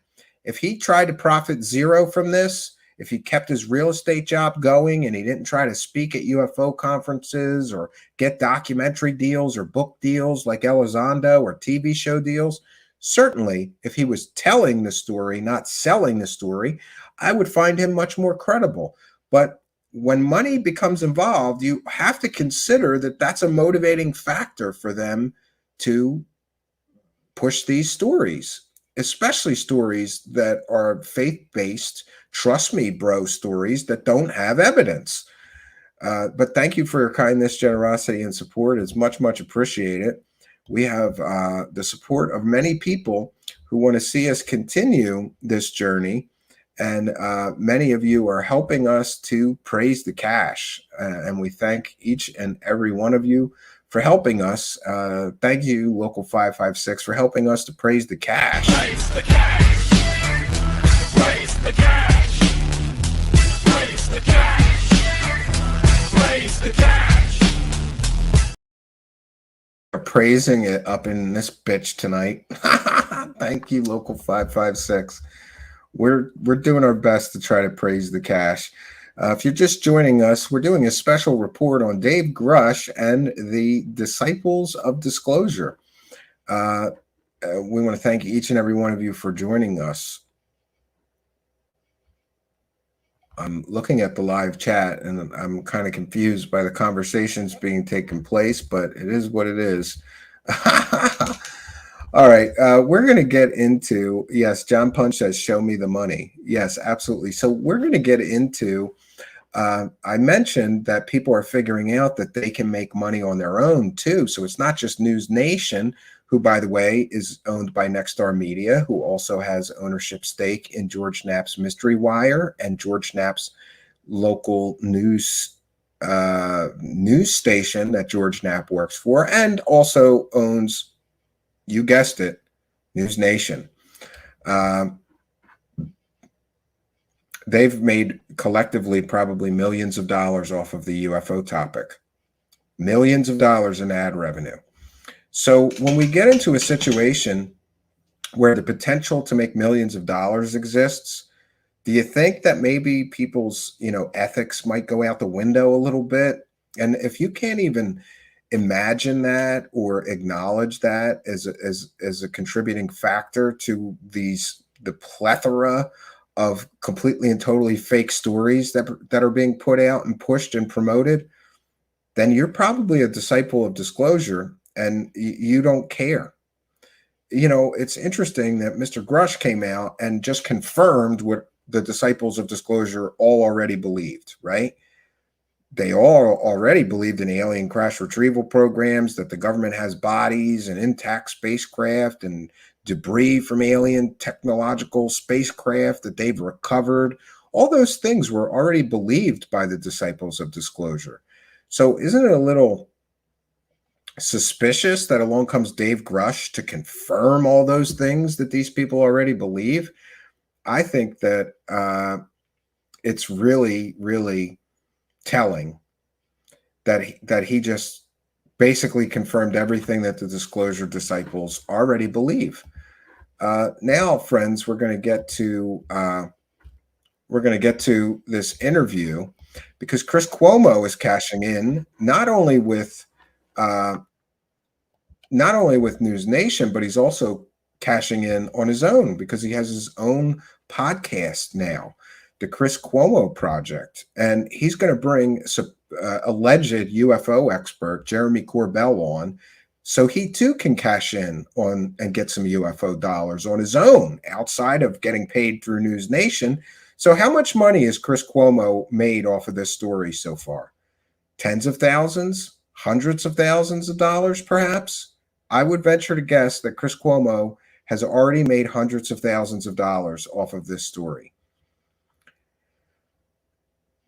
If he tried to profit zero from this, if he kept his real estate job going and he didn't try to speak at UFO conferences or get documentary deals or book deals like Elizondo or TV show deals, certainly if he was telling the story, not selling the story, I would find him much more credible. But when money becomes involved, you have to consider that that's a motivating factor for them to push these stories, especially stories that are faith-based, trust me, bro, stories that don't have evidence. But thank you for your kindness, generosity, and support. It's much, much appreciated. We have the support of many people who want to see us continue this journey. And many of you are helping us to praise the cash. And we thank each and every one of you for helping us. Thank you, Local 556, for helping us to praise the cash. Praise the cash. Praise the cash. Praise the cash. Praise the cash. We're praising it up in this bitch tonight. Thank you, Local 556. We're doing our best to try to praise the cash. If you're just joining us, we're doing a special report on Dave Grusch and the Disciples of Disclosure. We want to thank each and every one of you for joining us. I'm looking at the live chat and I'm kind of confused by the conversations being taken place, but it is what it is. All right, we're going to get into, yes, John Punch says, show me the money. Yes, absolutely. So we're going to get into, I mentioned that people are figuring out that they can make money on their own too. So it's not just News Nation, who, by the way, is owned by Nexstar Media, who also has ownership stake in George Knapp's Mystery Wire and George Knapp's local news station that George Knapp works for, and also owns, you guessed it, News Nation. They've made collectively probably millions of dollars off of the UFO topic. Millions of dollars in ad revenue. So when we get into a situation where the potential to make millions of dollars exists, do you think that maybe people's, ethics might go out the window a little bit? And if you can't even imagine that or acknowledge that as a contributing factor to the plethora of completely and totally fake stories that are being put out and pushed and promoted, then you're probably a disciple of disclosure and you don't care. It's interesting that Mr. Grusch came out and just confirmed what the disciples of disclosure all already believed, right? They all already believed in alien crash retrieval programs, that the government has bodies and intact spacecraft and debris from alien technological spacecraft that they've recovered. All those things were already believed by the disciples of disclosure. So isn't it a little suspicious that along comes Dave Grusch to confirm all those things that these people already believe? I think that it's really, really telling that he just basically confirmed everything that the disclosure disciples already believe. Now, friends, we're going to get to this interview because Chris Cuomo is cashing in not only with News Nation, but he's also cashing in on his own because he has his own podcast now, the Chris Cuomo Project, and he's going to bring alleged UFO expert Jeremy Corbell on, so he too can cash in on and get some UFO dollars on his own outside of getting paid through News Nation. So how much money has Chris Cuomo made off of this story so far? Tens of thousands, hundreds of thousands of dollars, perhaps? I would venture to guess that Chris Cuomo has already made hundreds of thousands of dollars off of this story.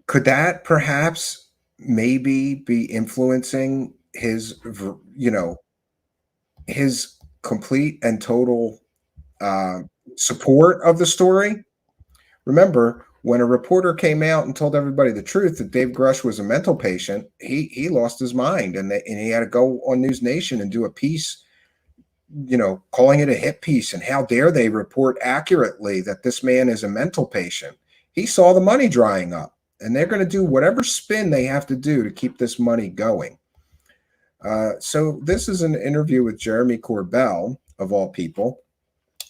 Could that perhaps maybe be influencing his complete and total support of the story? Remember, when a reporter came out and told everybody the truth that Dave Grusch was a mental patient, he lost his mind, and he had to go on News Nation and do a piece calling it a hit piece, and how dare they report accurately that this man is a mental patient. He saw the money drying up, and they're going to do whatever spin they have to do to keep this money going. So this is an interview with Jeremy Corbell, of all people.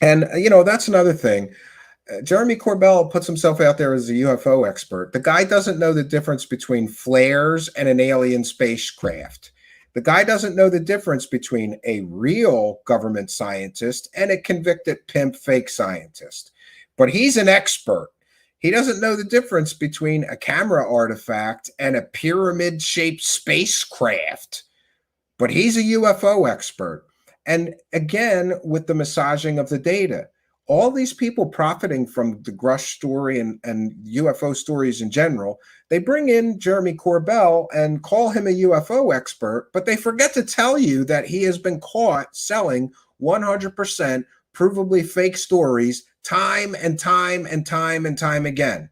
And, that's another thing. Jeremy Corbell puts himself out there as a UFO expert. The guy doesn't know the difference between flares and an alien spacecraft. The guy doesn't know the difference between a real government scientist and a convicted pimp fake scientist. But he's an expert. He doesn't know the difference between a camera artifact and a pyramid-shaped spacecraft. But he's a UFO expert. And again, with the massaging of the data, all these people profiting from the Grusch story and UFO stories in general, they bring in Jeremy Corbell and call him a UFO expert, but they forget to tell you that he has been caught selling 100% provably fake stories time and time and time and time again.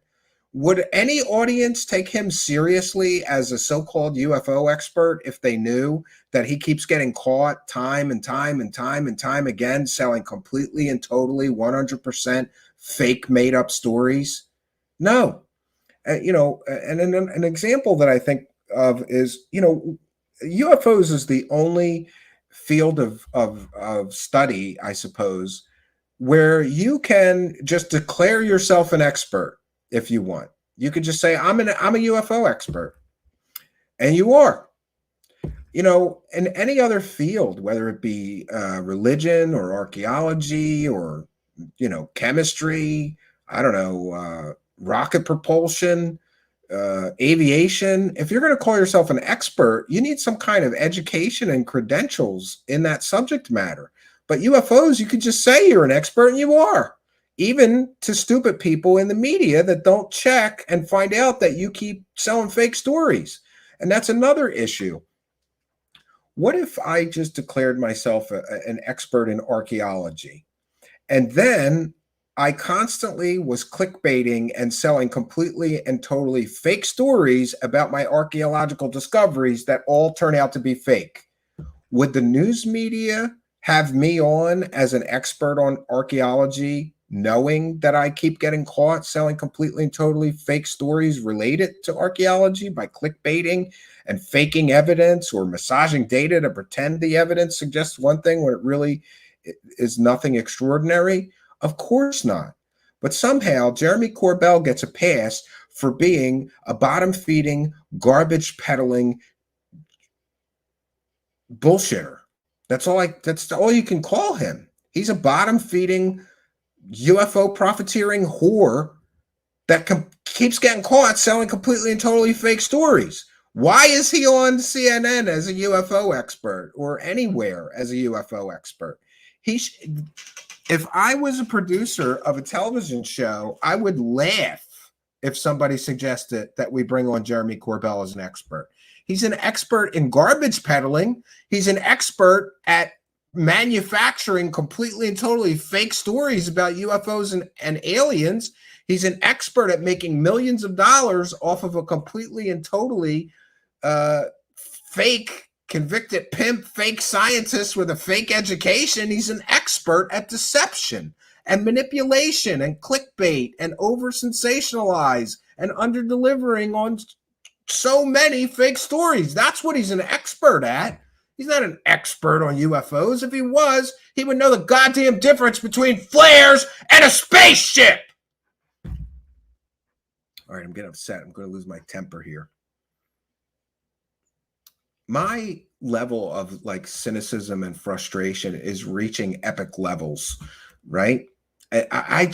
Would any audience take him seriously as a so-called UFO expert if they knew that he keeps getting caught time and time and time and time again selling completely and totally 100% fake made-up stories? No. And an example that I think of is, UFOs is the only field of study, I suppose, where you can just declare yourself an expert. If you want, you could just say, I'm a UFO expert. And you are. In any other field, whether it be religion or archaeology or, chemistry, I don't know, rocket propulsion, aviation, if you're going to call yourself an expert, you need some kind of education and credentials in that subject matter. But UFOs, you could just say you're an expert, and you are. Even to stupid people in the media that don't check and find out that you keep selling fake stories. And that's another issue. What if I just declared myself an expert in archaeology, and then I constantly was clickbaiting and selling completely and totally fake stories about my archaeological discoveries that all turn out to be fake? Would the news media have me on as an expert on archaeology, knowing that I keep getting caught selling completely and totally fake stories related to archaeology by clickbaiting and faking evidence or massaging data to pretend the evidence suggests one thing when it really is nothing extraordinary? Of course not. But somehow Jeremy Corbell gets a pass for being a bottom-feeding, garbage-peddling bullshitter. That's all you can call him. He's a bottom-feeding, UFO profiteering whore that keeps getting caught selling completely and totally fake stories. Why is he on CNN as a UFO expert or anywhere as a UFO expert? If I was a producer of a television show, I would laugh if somebody suggested that we bring on Jeremy Corbell as an expert. He's an expert in garbage peddling. He's an expert at manufacturing completely and totally fake stories about UFOs and aliens. He's an expert at making millions of dollars off of a completely and totally fake convicted pimp, fake scientist with a fake education. He's an expert at deception and manipulation and clickbait and over sensationalize and under delivering on so many fake stories. That's what he's an expert at. He's not an expert on UFOs. If he was, he would know the goddamn difference between flares and a spaceship. All right, I'm getting upset. I'm going to lose my temper here. My level of cynicism and frustration is reaching epic levels, right? I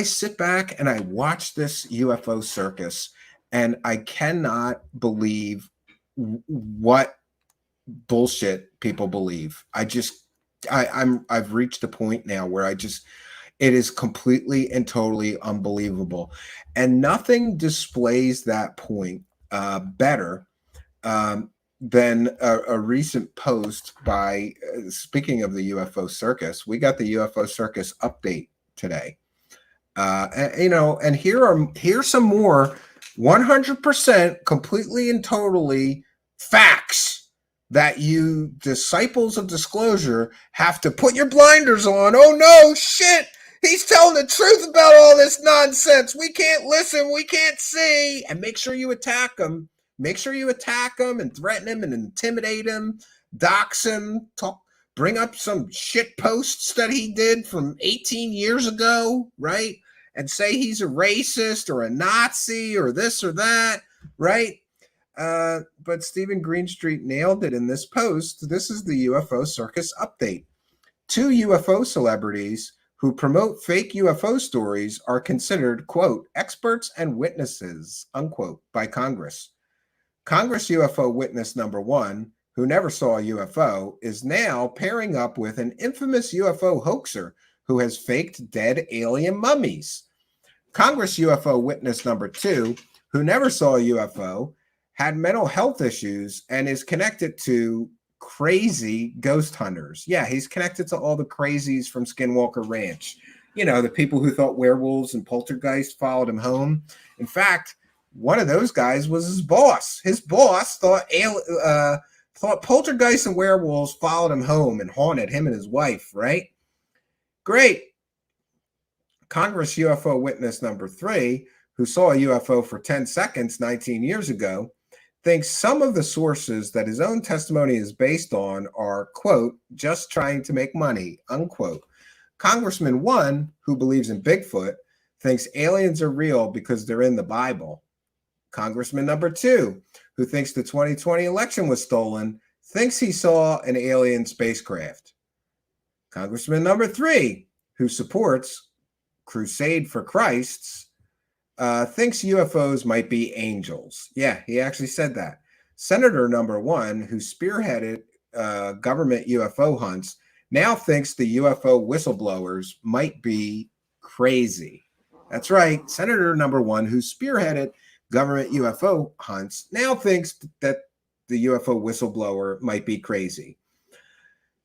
sit back and I watch this UFO circus, and I cannot believe what bullshit people believe. I've reached a point now where it is completely and totally unbelievable, and nothing displays that point better than a recent post by, speaking of the UFO circus, we got the UFO circus update today. And here's some more 100% completely and totally facts that you disciples of disclosure have to put your blinders on. Oh no, shit! He's telling the truth about all this nonsense. We can't listen. We can't see. And make sure you attack him. Make sure you attack him and threaten him and intimidate him, dox him, bring up some shit posts that he did from 18 years ago, right? And say he's a racist or a Nazi or this or that, right? But Stephen Greenstreet nailed it in this post. This is the UFO circus update. 2 UFO celebrities who promote fake UFO stories are considered, quote, experts and witnesses, unquote, by Congress. Congress UFO witness number 1, who never saw a UFO, is now pairing up with an infamous UFO hoaxer who has faked dead alien mummies. Congress UFO witness number 2, who never saw a UFO, had mental health issues and is connected to crazy ghost hunters. Yeah, he's connected to all the crazies from Skinwalker Ranch. You know, the people who thought werewolves and poltergeists followed him home. In fact, one of those guys was his boss. His boss thought poltergeists and werewolves followed him home and haunted him and his wife, right? Great. Congress UFO witness number 3, who saw a UFO for 10 seconds 19 years ago, thinks some of the sources that his own testimony is based on are, quote, just trying to make money, unquote. Congressman 1, who believes in Bigfoot, thinks aliens are real because they're in the Bible. Congressman number 2, who thinks the 2020 election was stolen, thinks he saw an alien spacecraft. Congressman number 3, who supports Crusade for Christ's, thinks UFOs might be angels. Yeah, he actually said that. Senator number 1, who spearheaded government UFO hunts, now thinks the UFO whistleblowers might be crazy. That's right. Senator number 1, who spearheaded government UFO hunts, now thinks that the UFO whistleblower might be crazy.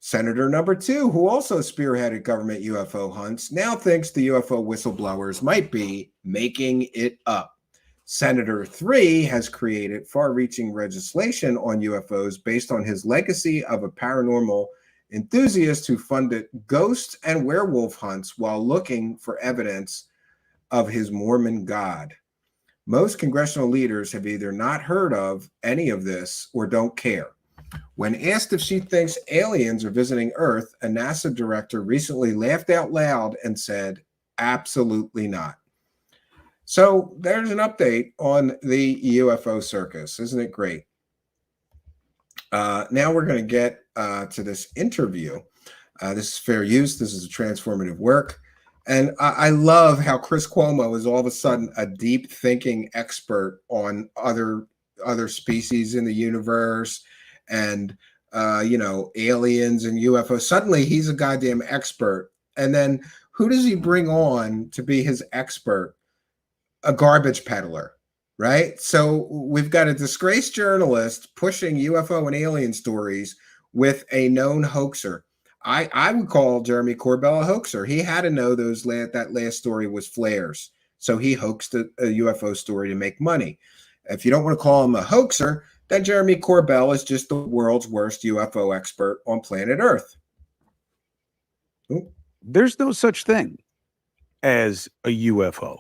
Senator number 2, who also spearheaded government UFO hunts, now thinks the UFO whistleblowers might be making it up. Senator 3 has created far-reaching legislation on UFOs based on his legacy of a paranormal enthusiast who funded ghost and werewolf hunts while looking for evidence of his Mormon God. Most congressional leaders have either not heard of any of this or don't care. When asked if she thinks aliens are visiting Earth, a NASA director recently laughed out loud and said, absolutely not. So there's an update on the UFO circus. Isn't it great? Now we're going to get to this interview. This is fair use. This is a transformative work. And I love how Chris Cuomo is all of a sudden a deep thinking expert on other species in the universe and aliens and UFOs. Suddenly he's a goddamn expert. And then who does he bring on to be his expert? A garbage peddler, right? So we've got a disgraced journalist pushing UFO and alien stories with a known hoaxer. I would call Jeremy Corbell a hoaxer. He had to know that last story was flares. So he hoaxed a UFO story to make money. If you don't want to call him a hoaxer, then Jeremy Corbell is just the world's worst UFO expert on planet Earth. Ooh. There's no such thing as a UFO.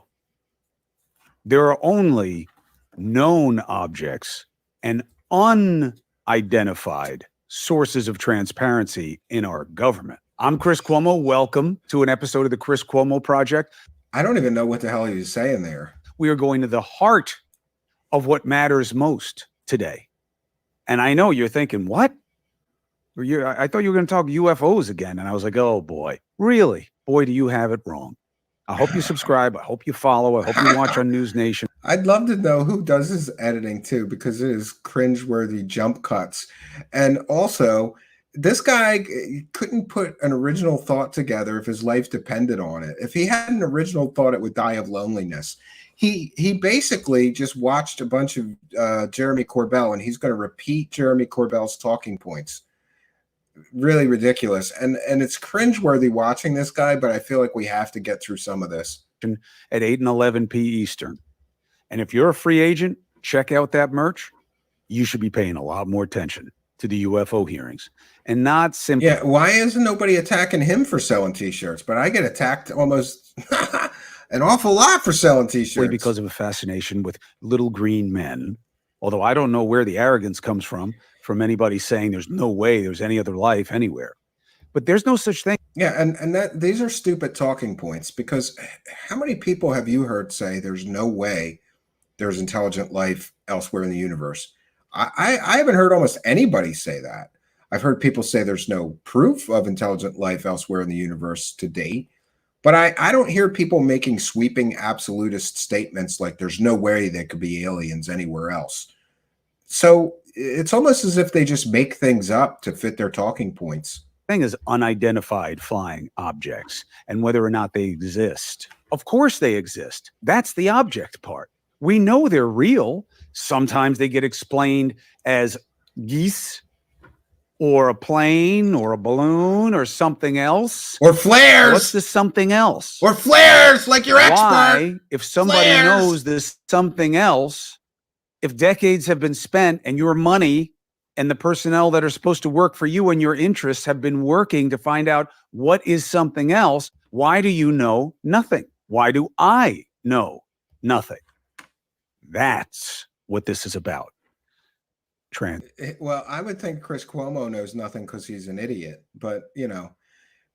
There are only known objects and unidentified sources of transparency in our government. I'm Chris Cuomo. Welcome to an episode of the Chris Cuomo Project. I don't even know what the hell he was saying there. We are going to the heart of what matters most today. And I know you're thinking, what? I thought you were going to talk UFOs again. And I was like, oh boy, really? Boy, do you have it wrong. I hope you subscribe. I hope you follow. I hope you watch on News Nation. I'd love to know who does his editing too, because it is cringeworthy jump cuts. And also, this guy couldn't put an original thought together if his life depended on it. If he had an original thought, it would die of loneliness. He basically just watched a bunch of Jeremy Corbell, and he's going to repeat Jeremy Corbell's talking points. Really ridiculous. And it's cringeworthy watching this guy, but I feel like we have to get through some of this. At 8 and 11 p. Eastern. And if you're a free agent, check out that merch. You should be paying a lot more attention to the UFO hearings, and not simply Yeah, why isn't nobody attacking him for selling T-shirts? But I get attacked almost an awful lot for selling T-shirts because of a fascination with little green men. Although I don't know where the arrogance comes from anybody saying there's no way there's any other life anywhere. But there's no such thing. Yeah, and that these are stupid talking points, because how many people have you heard say there's no way there's intelligent life elsewhere in the universe? I haven't heard almost anybody say that. I've heard people say there's no proof of intelligent life elsewhere in the universe to date, but I don't hear people making sweeping absolutist statements like there's no way there could be aliens anywhere else. So it's almost as if they just make things up to fit their talking points. Thing is unidentified flying objects and whether or not they exist. Of course they exist. That's the object part. We know they're real. Sometimes they get explained as geese or a plane or a balloon or something else. Or flares. What's the something else? Or flares, like your expert. Why, if somebody Flares. knows this something else, if decades have been spent and your money and the personnel that are supposed to work for you and your interests have been working to find out what is something else, why do you know nothing? Why do I know nothing? That's what this is about. Well, I would think Chris Cuomo knows nothing because he's an idiot. But, you know,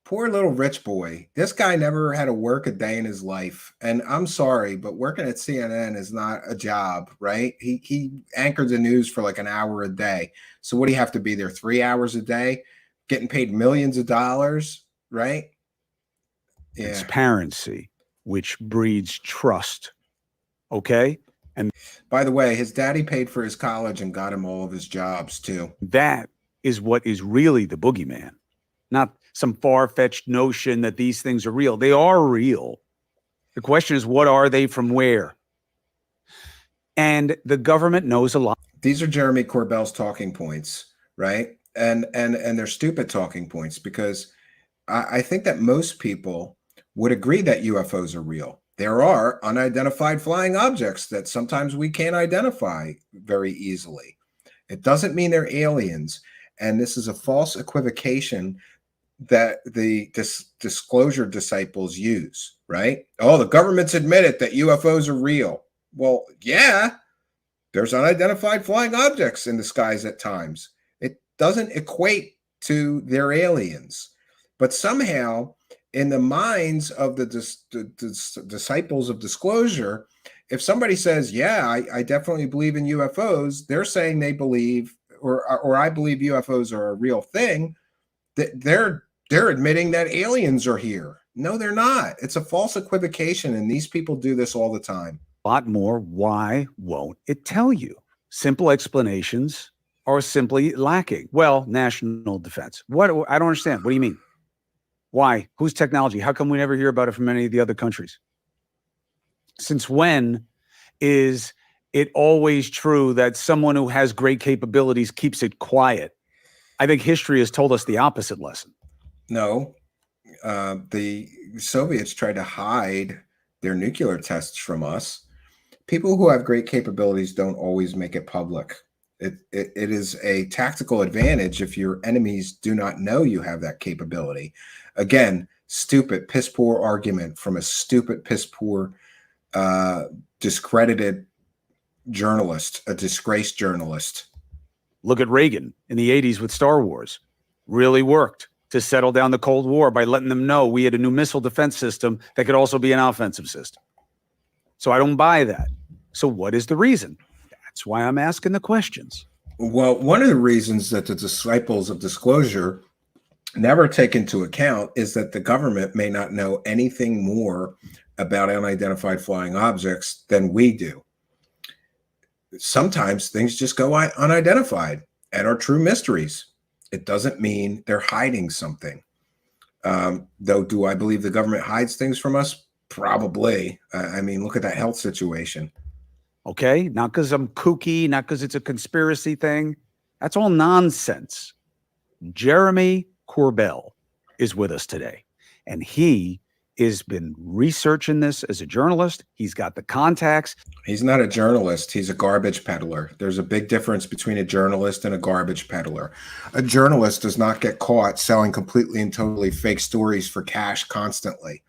poor little rich boy. This guy never had to work a day in his life. And I'm sorry, but working at CNN is not a job, right? He anchored the news for like an hour a day. So what do you have to be there 3 hours a day, getting paid millions of dollars, right? Yeah. Transparency, which breeds trust. Okay? And by the way, his daddy paid for his college and got him all of his jobs too. that is what is really the boogeyman, not some far-fetched notion that these things are real. They are real. The question is, what are they from where? And the government knows a lot. These are Jeremy Corbell's talking points, right? And they're stupid talking points, because I think that most people would agree that UFOs are real. There are unidentified flying objects that sometimes we can't identify very easily. It doesn't mean they're aliens. And this is a false equivocation that the disclosure disciples use, right? Oh, the government's admitted that UFOs are real. Well, yeah, there's unidentified flying objects in the skies at times. It doesn't equate to they're aliens. But somehow, in the minds of the disciples of disclosure, if somebody says, yeah, I definitely believe in UFOs, they're saying they believe, or I believe UFOs are a real thing, that they're admitting that aliens are here. No, they're not. It's a false equivocation, and these people do this all the time. A lot more. Why won't it tell you? Simple explanations are simply lacking. Well, national defense. What? I don't understand. What do you mean? Why? Whose technology? How come we never hear about it from any of the other countries? Since when is it always true that someone who has great capabilities keeps it quiet? I think history has told us the opposite lesson. No, the Soviets tried to hide their nuclear tests from us. People who have great capabilities don't always make it public. It is a tactical advantage if your enemies do not know you have that capability. Again, stupid, piss poor argument from a stupid, piss poor, discredited journalist, a disgraced journalist. Look at Reagan in the 80s with Star Wars. Really worked to settle down the Cold War by letting them know we had a new missile defense system that could also be an offensive system. So I don't buy that. So what is the reason? That's why I'm asking the questions. Well, one of the reasons that the disciples of disclosure never take into account is that the government may not know anything more about unidentified flying objects than we do. Sometimes things just go unidentified and are true mysteries. It doesn't mean they're hiding something. Though, do I believe the government hides things from us? Probably. I mean, look at that health situation. Okay, not because I'm kooky, not because it's a conspiracy thing. That's all nonsense. Jeremy Corbell is with us today, and he has been researching this as a journalist. He's got the contacts. He's not a journalist. He's a garbage peddler. There's a big difference between a journalist and a garbage peddler. A journalist does not get caught selling completely and totally fake stories for cash constantly.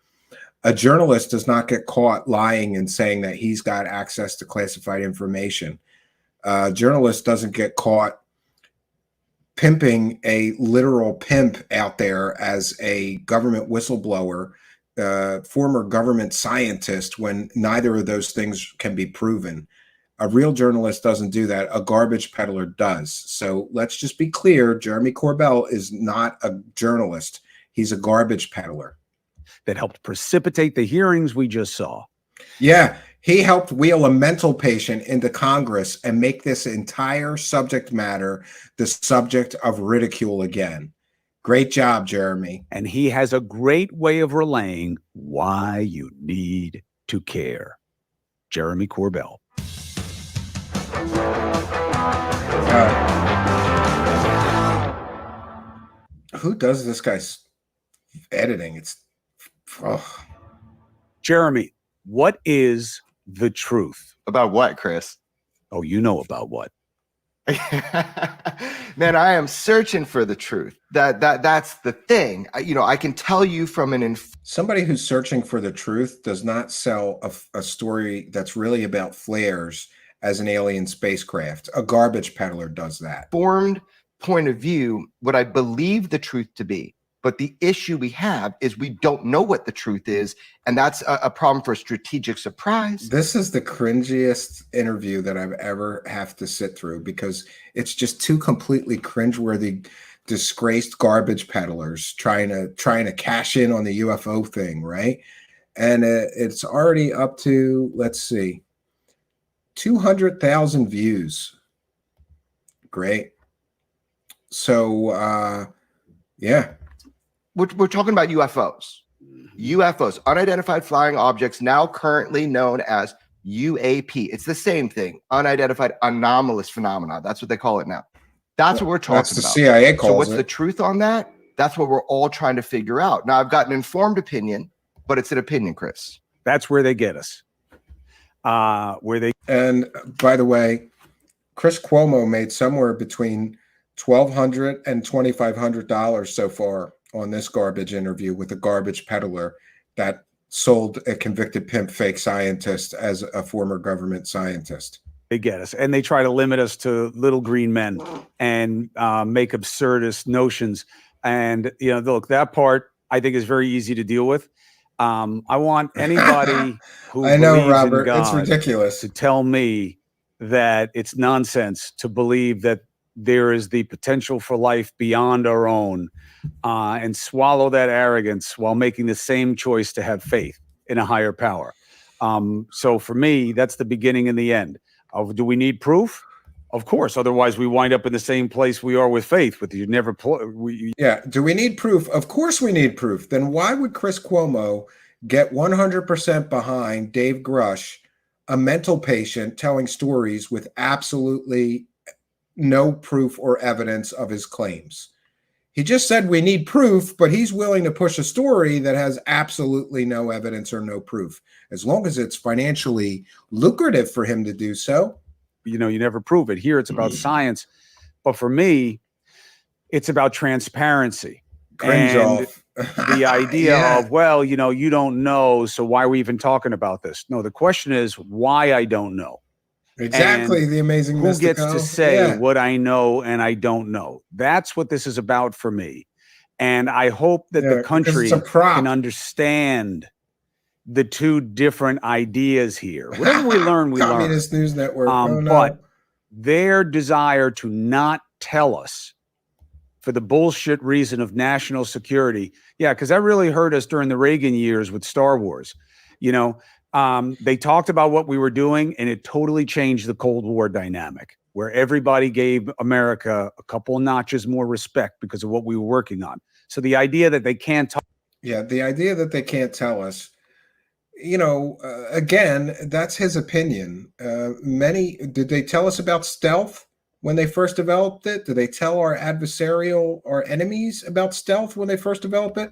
A journalist does not get caught lying and saying that he's got access to classified information. A journalist doesn't get caught pimping a literal pimp out there as a government whistleblower, former government scientist, when neither of those things can be proven. A real journalist doesn't do that. A garbage peddler does. So let's just be clear. Jeremy Corbell is not a journalist. He's a garbage peddler. That helped precipitate the hearings we just saw. Yeah, he helped wheel a mental patient into Congress and make this entire subject matter the subject of ridicule again. Great job, Jeremy. And he has a great way of relaying why you need to care. Jeremy Corbell. Who does this guy's editing? It's Jeremy, what is the truth? About what, Chris? Oh, you know about what? Man, I am searching for the truth. That's the thing. I can tell you from somebody who's searching for the truth does not sell a story that's really about flares as an alien spacecraft. A garbage peddler does that. informed point of view, what I believe the truth to be. But the issue we have is we don't know what the truth is, and that's a problem for strategic surprise. This is the cringiest interview that I've ever have to sit through, because it's just two completely cringeworthy, disgraced garbage peddlers trying to cash in on the UFO thing, right? And it's already up to, let's see, 200,000 views. Great. So, yeah. We're talking about UFOs. UFOs, unidentified flying objects, now currently known as UAP. It's the same thing, unidentified anomalous phenomena. That's what they call it now. That's what we're talking That's the about. CIA calls So what's it. the truth on that? That's what we're all trying to figure out. Now, I've got an informed opinion, but it's an opinion, Chris. That's where they get us. And by the way, Chris Cuomo made somewhere between $1,200 and $2,500 so far on this garbage interview with a garbage peddler that sold a convicted pimp fake scientist as a former government scientist. They get us, and they try to limit us to little green men and make absurdist notions. And look, that part I think is very easy to deal with. I want anybody who I know, believes Robert, in God it's ridiculous to tell me that it's nonsense to believe that there is the potential for life beyond our own, and swallow that arrogance while making the same choice to have faith in a higher power. So for me, that's the beginning and the end. Do we need proof? Of course. Otherwise, we wind up in the same place we are with faith. With you never. Yeah. Do we need proof? Of course we need proof. Then why would Chris Cuomo get 100% behind Dave Grusch, a mental patient, telling stories with absolutely no proof or evidence of his claims? He just said we need proof, but he's willing to push a story that has absolutely no evidence or no proof, as long as it's financially lucrative for him to do so. You never prove it. Here, it's about science. But for me, it's about transparency. Cringe and off. The idea Yeah. of, well, you don't know, so why are we even talking about this? No, the question is why I don't know. Exactly. And the amazing who gets Mystico. to say Yeah. what I know and I don't know. That's what this is about for me. And I hope that Yeah, the because country it's a prop. can understand the two different ideas here. Whatever we learn, we learn. Communist News Network. Oh, no. But their desire to not tell us for the bullshit reason of national security. Yeah, because that really hurt us during the Reagan years with Star Wars. They talked about what we were doing, and it totally changed the Cold War dynamic, where everybody gave America a couple of notches more respect because of what we were working on. So the idea that they can't talk. Yeah, the idea that they can't tell us, again, that's his opinion. Did they tell us about stealth when they first developed it? Did they tell our enemies about stealth when they first developed it?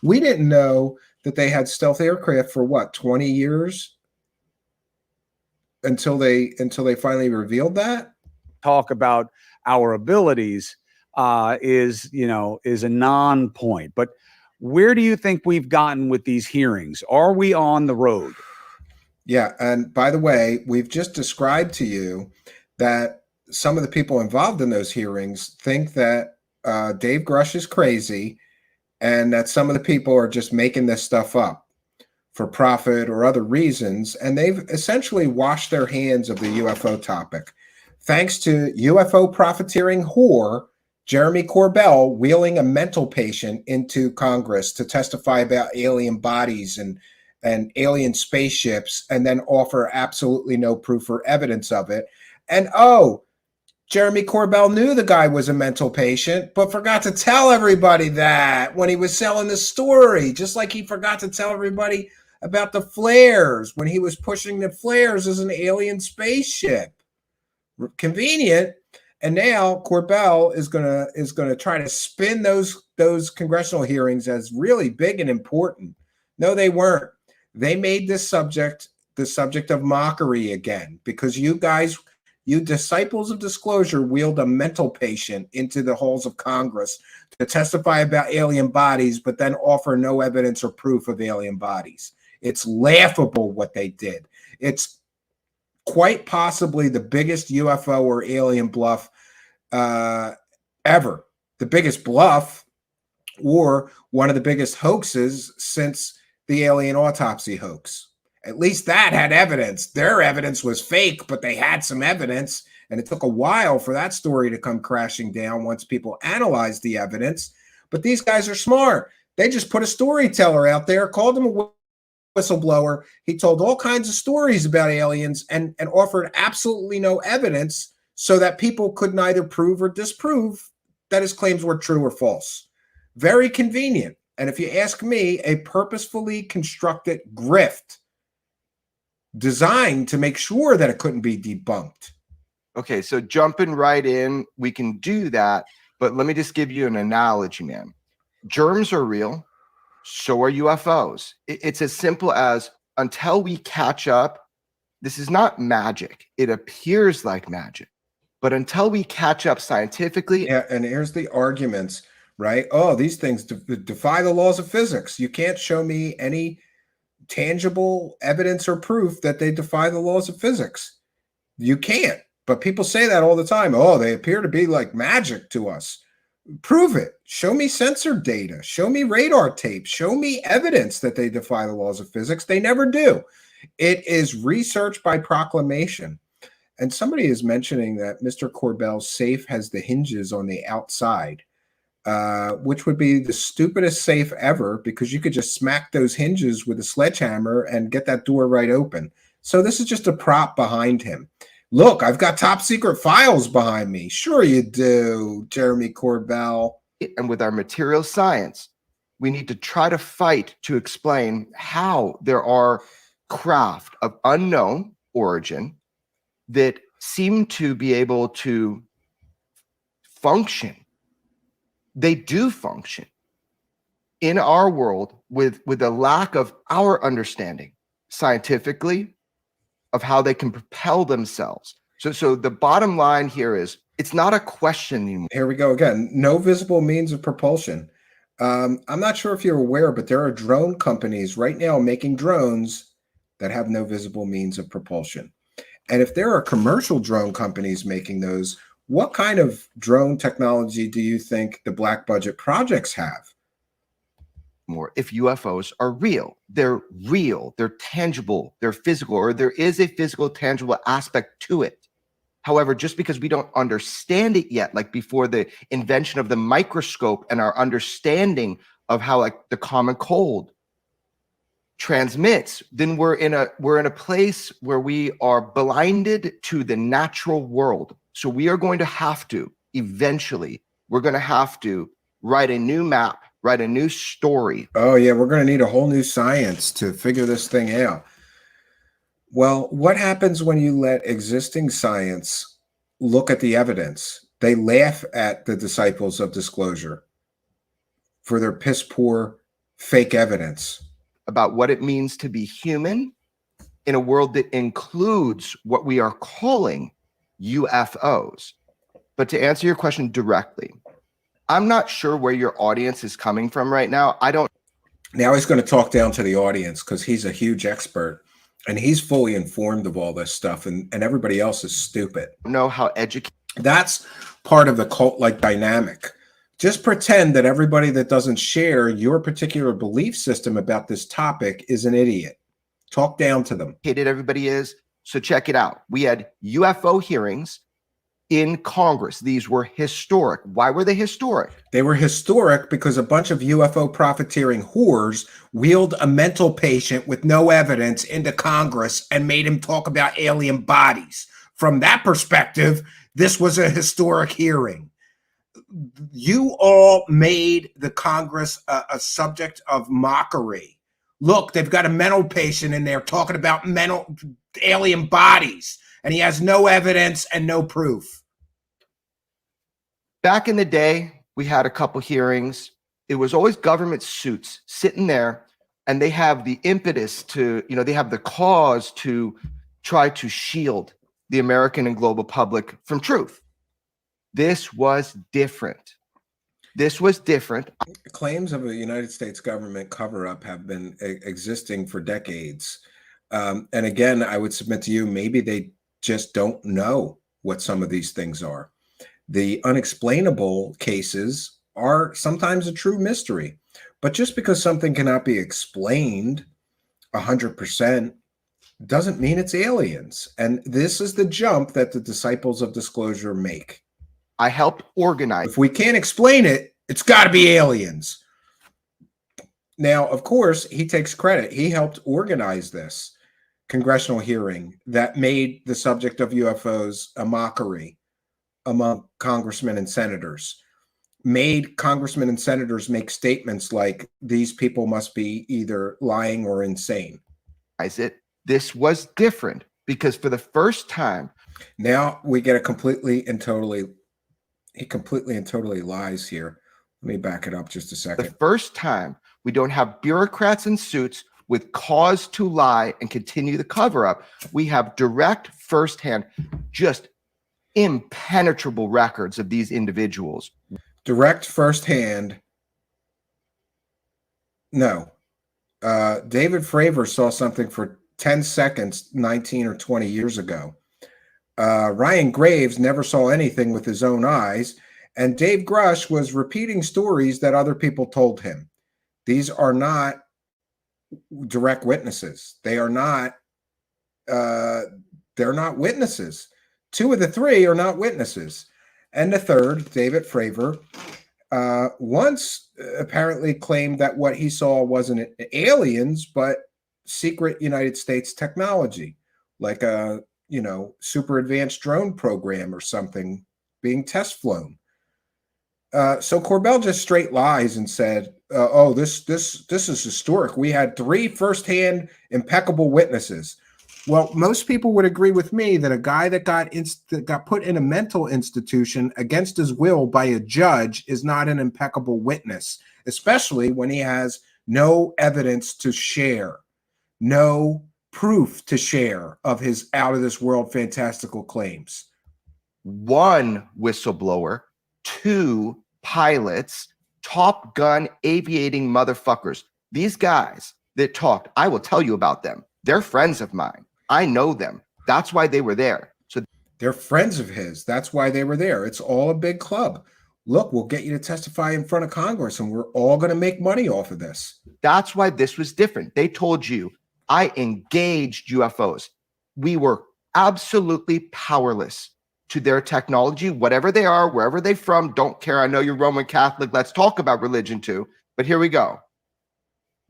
We didn't know that they had stealth aircraft for what, 20 years until they finally revealed that? Talk about our abilities is a non-point. But where do you think we've gotten with these hearings? Are we on the road? Yeah, and by the way, we've just described to you that some of the people involved in those hearings think that Dave Grusch is crazy, and that some of the people are just making this stuff up for profit or other reasons, and they've essentially washed their hands of the UFO topic, thanks to UFO profiteering whore Jeremy Corbell wheeling a mental patient into Congress to testify about alien bodies and alien spaceships, and then offer absolutely no proof or evidence of it. And Jeremy Corbell knew the guy was a mental patient, but forgot to tell everybody that when he was selling the story, just like he forgot to tell everybody about the flares when he was pushing the flares as an alien spaceship. Convenient. And now Corbell is gonna try to spin those congressional hearings as really big and important. No, they weren't. They made this subject the subject of mockery again, because you guys, you disciples of disclosure, wheeled a mental patient into the halls of Congress to testify about alien bodies, but then offer no evidence or proof of alien bodies. It's laughable what they did. It's quite possibly the biggest UFO or alien bluff ever. The biggest bluff, or one of the biggest hoaxes since the alien autopsy hoax. At least that had evidence. Their evidence was fake, but they had some evidence, and it took a while for that story to come crashing down once people analyzed the evidence. But these guys are smart. They just put a storyteller out there, called him a whistleblower. He told all kinds of stories about aliens and offered absolutely no evidence, so that people could neither prove or disprove that his claims were true or false. Very convenient. And if you ask me, a purposefully constructed grift designed to make sure that it couldn't be debunked. Okay, so jumping right in, we can do that, but let me just give you an analogy, man. Germs are real, so are UFOs. It's as simple as, until we catch up, this is not magic. It appears like magic, but until we catch up scientifically. Yeah, and here's the arguments, right? Oh, these things defy the laws of physics. You can't show me any tangible evidence or proof that they defy the laws of physics. You can't. But people say that all the time. Oh, they appear to be like magic to us. Prove it. Show me sensor data. Show me radar tape. Show me evidence that they defy the laws of physics. They never do. It is research by proclamation. And somebody is mentioning that Mr. Corbell's safe has the hinges on the outside, which would be the stupidest safe ever, because you could just smack those hinges with a sledgehammer and get that door right open. So this is just a prop behind him. Look, I've got top secret files behind me. Sure you do, Jeremy Corbell. And with our material science, we need to try to fight to explain how there are craft of unknown origin that seem to be able to function. They do function in our world with a lack of our understanding scientifically of how they can propel themselves. So the bottom line here is, it's not a question anymore. Here we go again. No visible means of propulsion. I'm not sure if you're aware, but there are drone companies right now making drones that have no visible means of propulsion. And if there are commercial drone companies making those, what kind of drone technology do you think the black budget projects have? More if UFOs are real, they're tangible, they're physical, or there is a physical, tangible aspect to it. However, just because we don't understand it yet, like before the invention of the microscope and our understanding of how, like, the common cold transmits, then we're in a place where we are blinded to the natural world. So we are going to have to eventually, we're going to have to write a new map, write a new story. Oh yeah, we're going to need a whole new science to figure this thing out. Well, what happens when you let existing science look at the evidence? They laugh at the disciples of disclosure for their piss poor fake evidence. about what it means to be human in a world that includes what we are calling UFOs. But to answer your question directly, I'm not sure where your audience is coming from right now. I don't Now he's going to talk down to the audience because he's a huge expert and he's fully informed of all this stuff, and everybody else is stupid. know how educated. That's part of the cult-like dynamic. Just pretend that everybody that doesn't share your particular belief system about this topic is an idiot. Talk down to them. Everybody is. So check it out. We had UFO hearings in Congress. These were historic. Why were they historic? They were historic because a bunch of UFO profiteering whores wheeled a mental patient with no evidence into Congress and made him talk about alien bodies. From that perspective, this was a historic hearing. You all made the Congress a subject of mockery. Look, they've got a mental patient in there talking about mental alien bodies, and he has no evidence and no proof. Back in the day, we had a couple hearings. It was always government suits sitting there, and they have the impetus to, they have the cause to try to shield the American and global public from truth. This was different. This was different. Claims of a United States government cover-up have been existing for decades. And again, I would submit to you, maybe they just don't know what some of these things are. The unexplainable cases are sometimes a true mystery. But just because something cannot be explained 100% doesn't mean it's aliens. And this is the jump that the disciples of disclosure make. I helped organize. If we can't explain it, it's got to be aliens. Now, of course, he takes credit. He helped organize this congressional hearing that made the subject of UFOs a mockery among congressmen and senators, made congressmen and senators make statements like these people must be either lying or insane. This was different because for the first time. Now we get a completely and totally lies here. Let me back it up just a second. The first time we don't have bureaucrats in suits with cause to lie and continue the cover up. We have direct firsthand, just impenetrable records of these individuals. Direct firsthand. No. David Fravor saw something for 10 seconds 19 or 20 years ago. Ryan Graves never saw anything with his own eyes, and Dave Grusch was repeating stories that other people told him. These are not direct witnesses. They are not. They're not witnesses. Two of the three are not witnesses, and the third, David Fravor, once apparently claimed that what he saw wasn't aliens, but secret United States technology, like a super advanced drone program or something being test flown. So Corbell just straight lies and said, "Oh, this is historic. We had 3 firsthand impeccable witnesses." Well, most people would agree with me that a guy that got put in a mental institution against his will by a judge is not an impeccable witness, especially when he has no evidence to share, no proof to share of his out of this world fantastical claims. 1 whistleblower, 2 pilots, Top Gun aviating motherfuckers. These guys that talked, I will tell you about them. They're friends of mine. I know them. That's why they were there. So they're friends of his. That's why they were there. It's all a big club. Look, we'll get you to testify in front of Congress and we're all going to make money off of this. That's why this was different. They told you, I engaged UFOs. We were absolutely powerless to their technology, whatever they are, wherever they're from. Don't care. I know you're Roman Catholic. Let's talk about religion too. But here we go.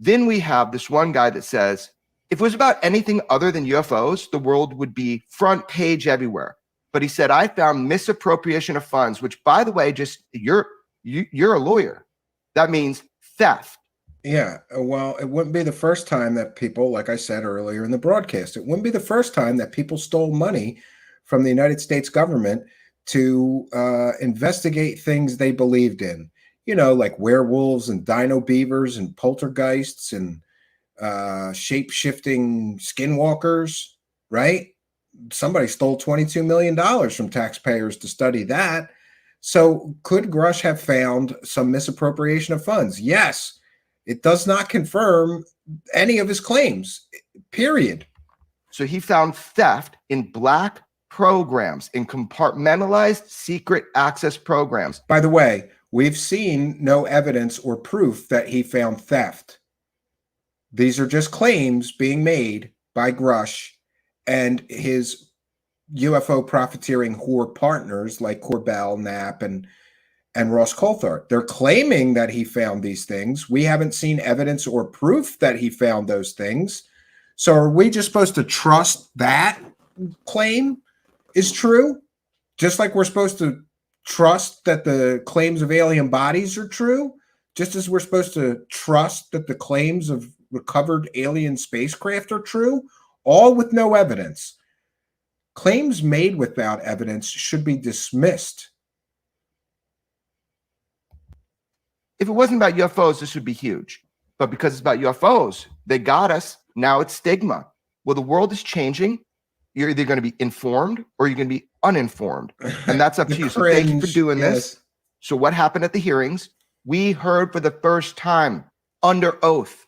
Then we have this one guy that says, if it was about anything other than UFOs, the world would be front page everywhere. But he said, I found misappropriation of funds, which, by the way, just you're a lawyer. That means theft. Yeah, well, it wouldn't be the first time that people, like I said earlier in the broadcast, it wouldn't be the first time that people stole money from the United States government to investigate things they believed in, like werewolves and dino beavers and poltergeists and shape-shifting skinwalkers, right? Somebody stole $22 million from taxpayers to study that. So could Grusch have found some misappropriation of funds? Yes. It does not confirm any of his claims, period. So he found theft in black programs, in compartmentalized secret access programs. By the way, we've seen no evidence or proof that he found theft. These are just claims being made by Grusch and his UFO profiteering whore partners like Corbell, Knapp, and Ross Coulthard. They're claiming that he found these things. We haven't seen evidence or proof that he found those things. So are we just supposed to trust that claim is true? Just like we're supposed to trust that the claims of alien bodies are true? Just as we're supposed to trust that the claims of recovered alien spacecraft are true? All with no evidence. Claims made without evidence should be dismissed. If it wasn't about UFOs, this would be huge. But because it's about UFOs, they got us. Now it's stigma. Well, the world is changing. You're either going to be informed or you're going to be uninformed. And that's up to you. So thank you for doing this. So what happened at the hearings? We heard for the first time under oath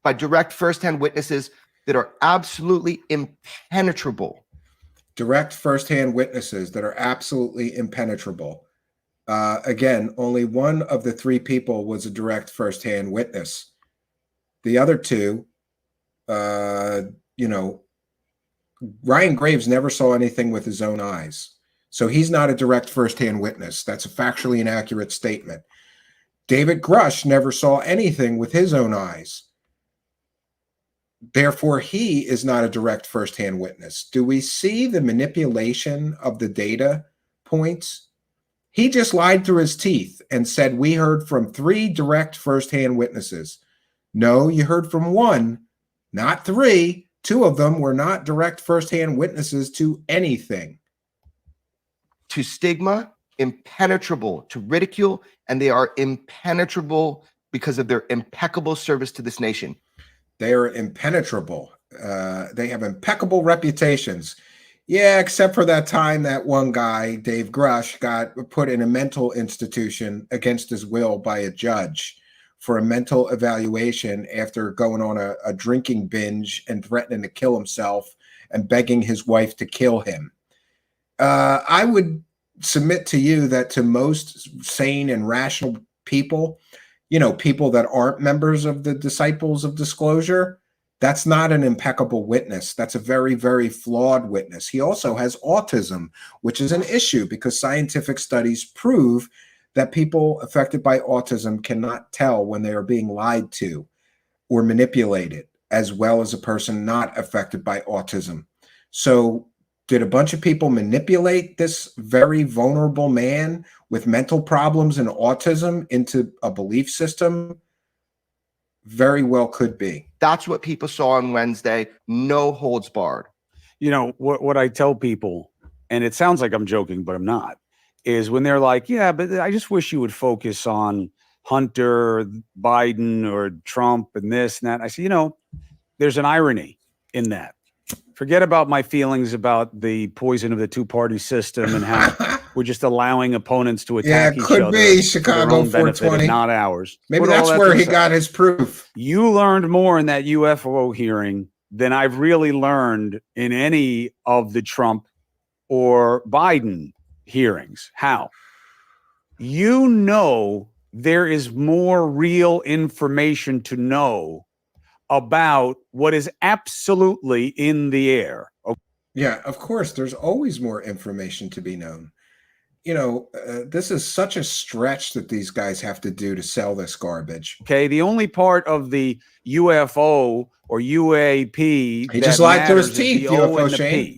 by direct firsthand witnesses that are absolutely impenetrable. Direct firsthand witnesses that are absolutely impenetrable. Again, only one of the three people was a direct firsthand witness. The other two, Ryan Graves never saw anything with his own eyes. So he's not a direct firsthand witness. That's a factually inaccurate statement. David Grusch never saw anything with his own eyes. Therefore, he is not a direct firsthand witness. Do we see the manipulation of the data points? He just lied through his teeth and said, we heard from 3 direct firsthand witnesses. No, you heard from 1, not 3. 2 of them were not direct firsthand witnesses to anything. To stigma, impenetrable, to ridicule, and they are impenetrable because of their impeccable service to this nation. They are impenetrable. They have impeccable reputations. Yeah, except for that time that one guy, Dave Grusch, got put in a mental institution against his will by a judge for a mental evaluation after going on a drinking binge and threatening to kill himself and begging his wife to kill him. I would submit to you that to most sane and rational people, people that aren't members of the Disciples of Disclosure, that's not an impeccable witness. That's a very, very flawed witness. He also has autism, which is an issue because scientific studies prove that people affected by autism cannot tell when they are being lied to or manipulated, as well as a person not affected by autism. So did a bunch of people manipulate this very vulnerable man with mental problems and autism into a belief system? Very well could be. That's what people saw on Wednesday. No holds barred. What I tell people, and it sounds like I'm joking, but I'm not, is when they're like, yeah, but I just wish you would focus on Hunter, Biden, or Trump and this and that. I say, there's an irony in that. Forget about my feelings about the poison of the two-party system and how we're just allowing opponents to attack each other. Yeah, could be Chicago 420, not ours. Maybe that's where he got his proof. You learned more in that UFO hearing than I've really learned in any of the Trump or Biden hearings. How? There is more real information to know about what is absolutely in the air. Okay. Yeah, of course, there's always more information to be known. This is such a stretch that these guys have to do to sell this garbage. Okay, the only part of the UFO or UAP he just lied through his teeth, UFO Shane.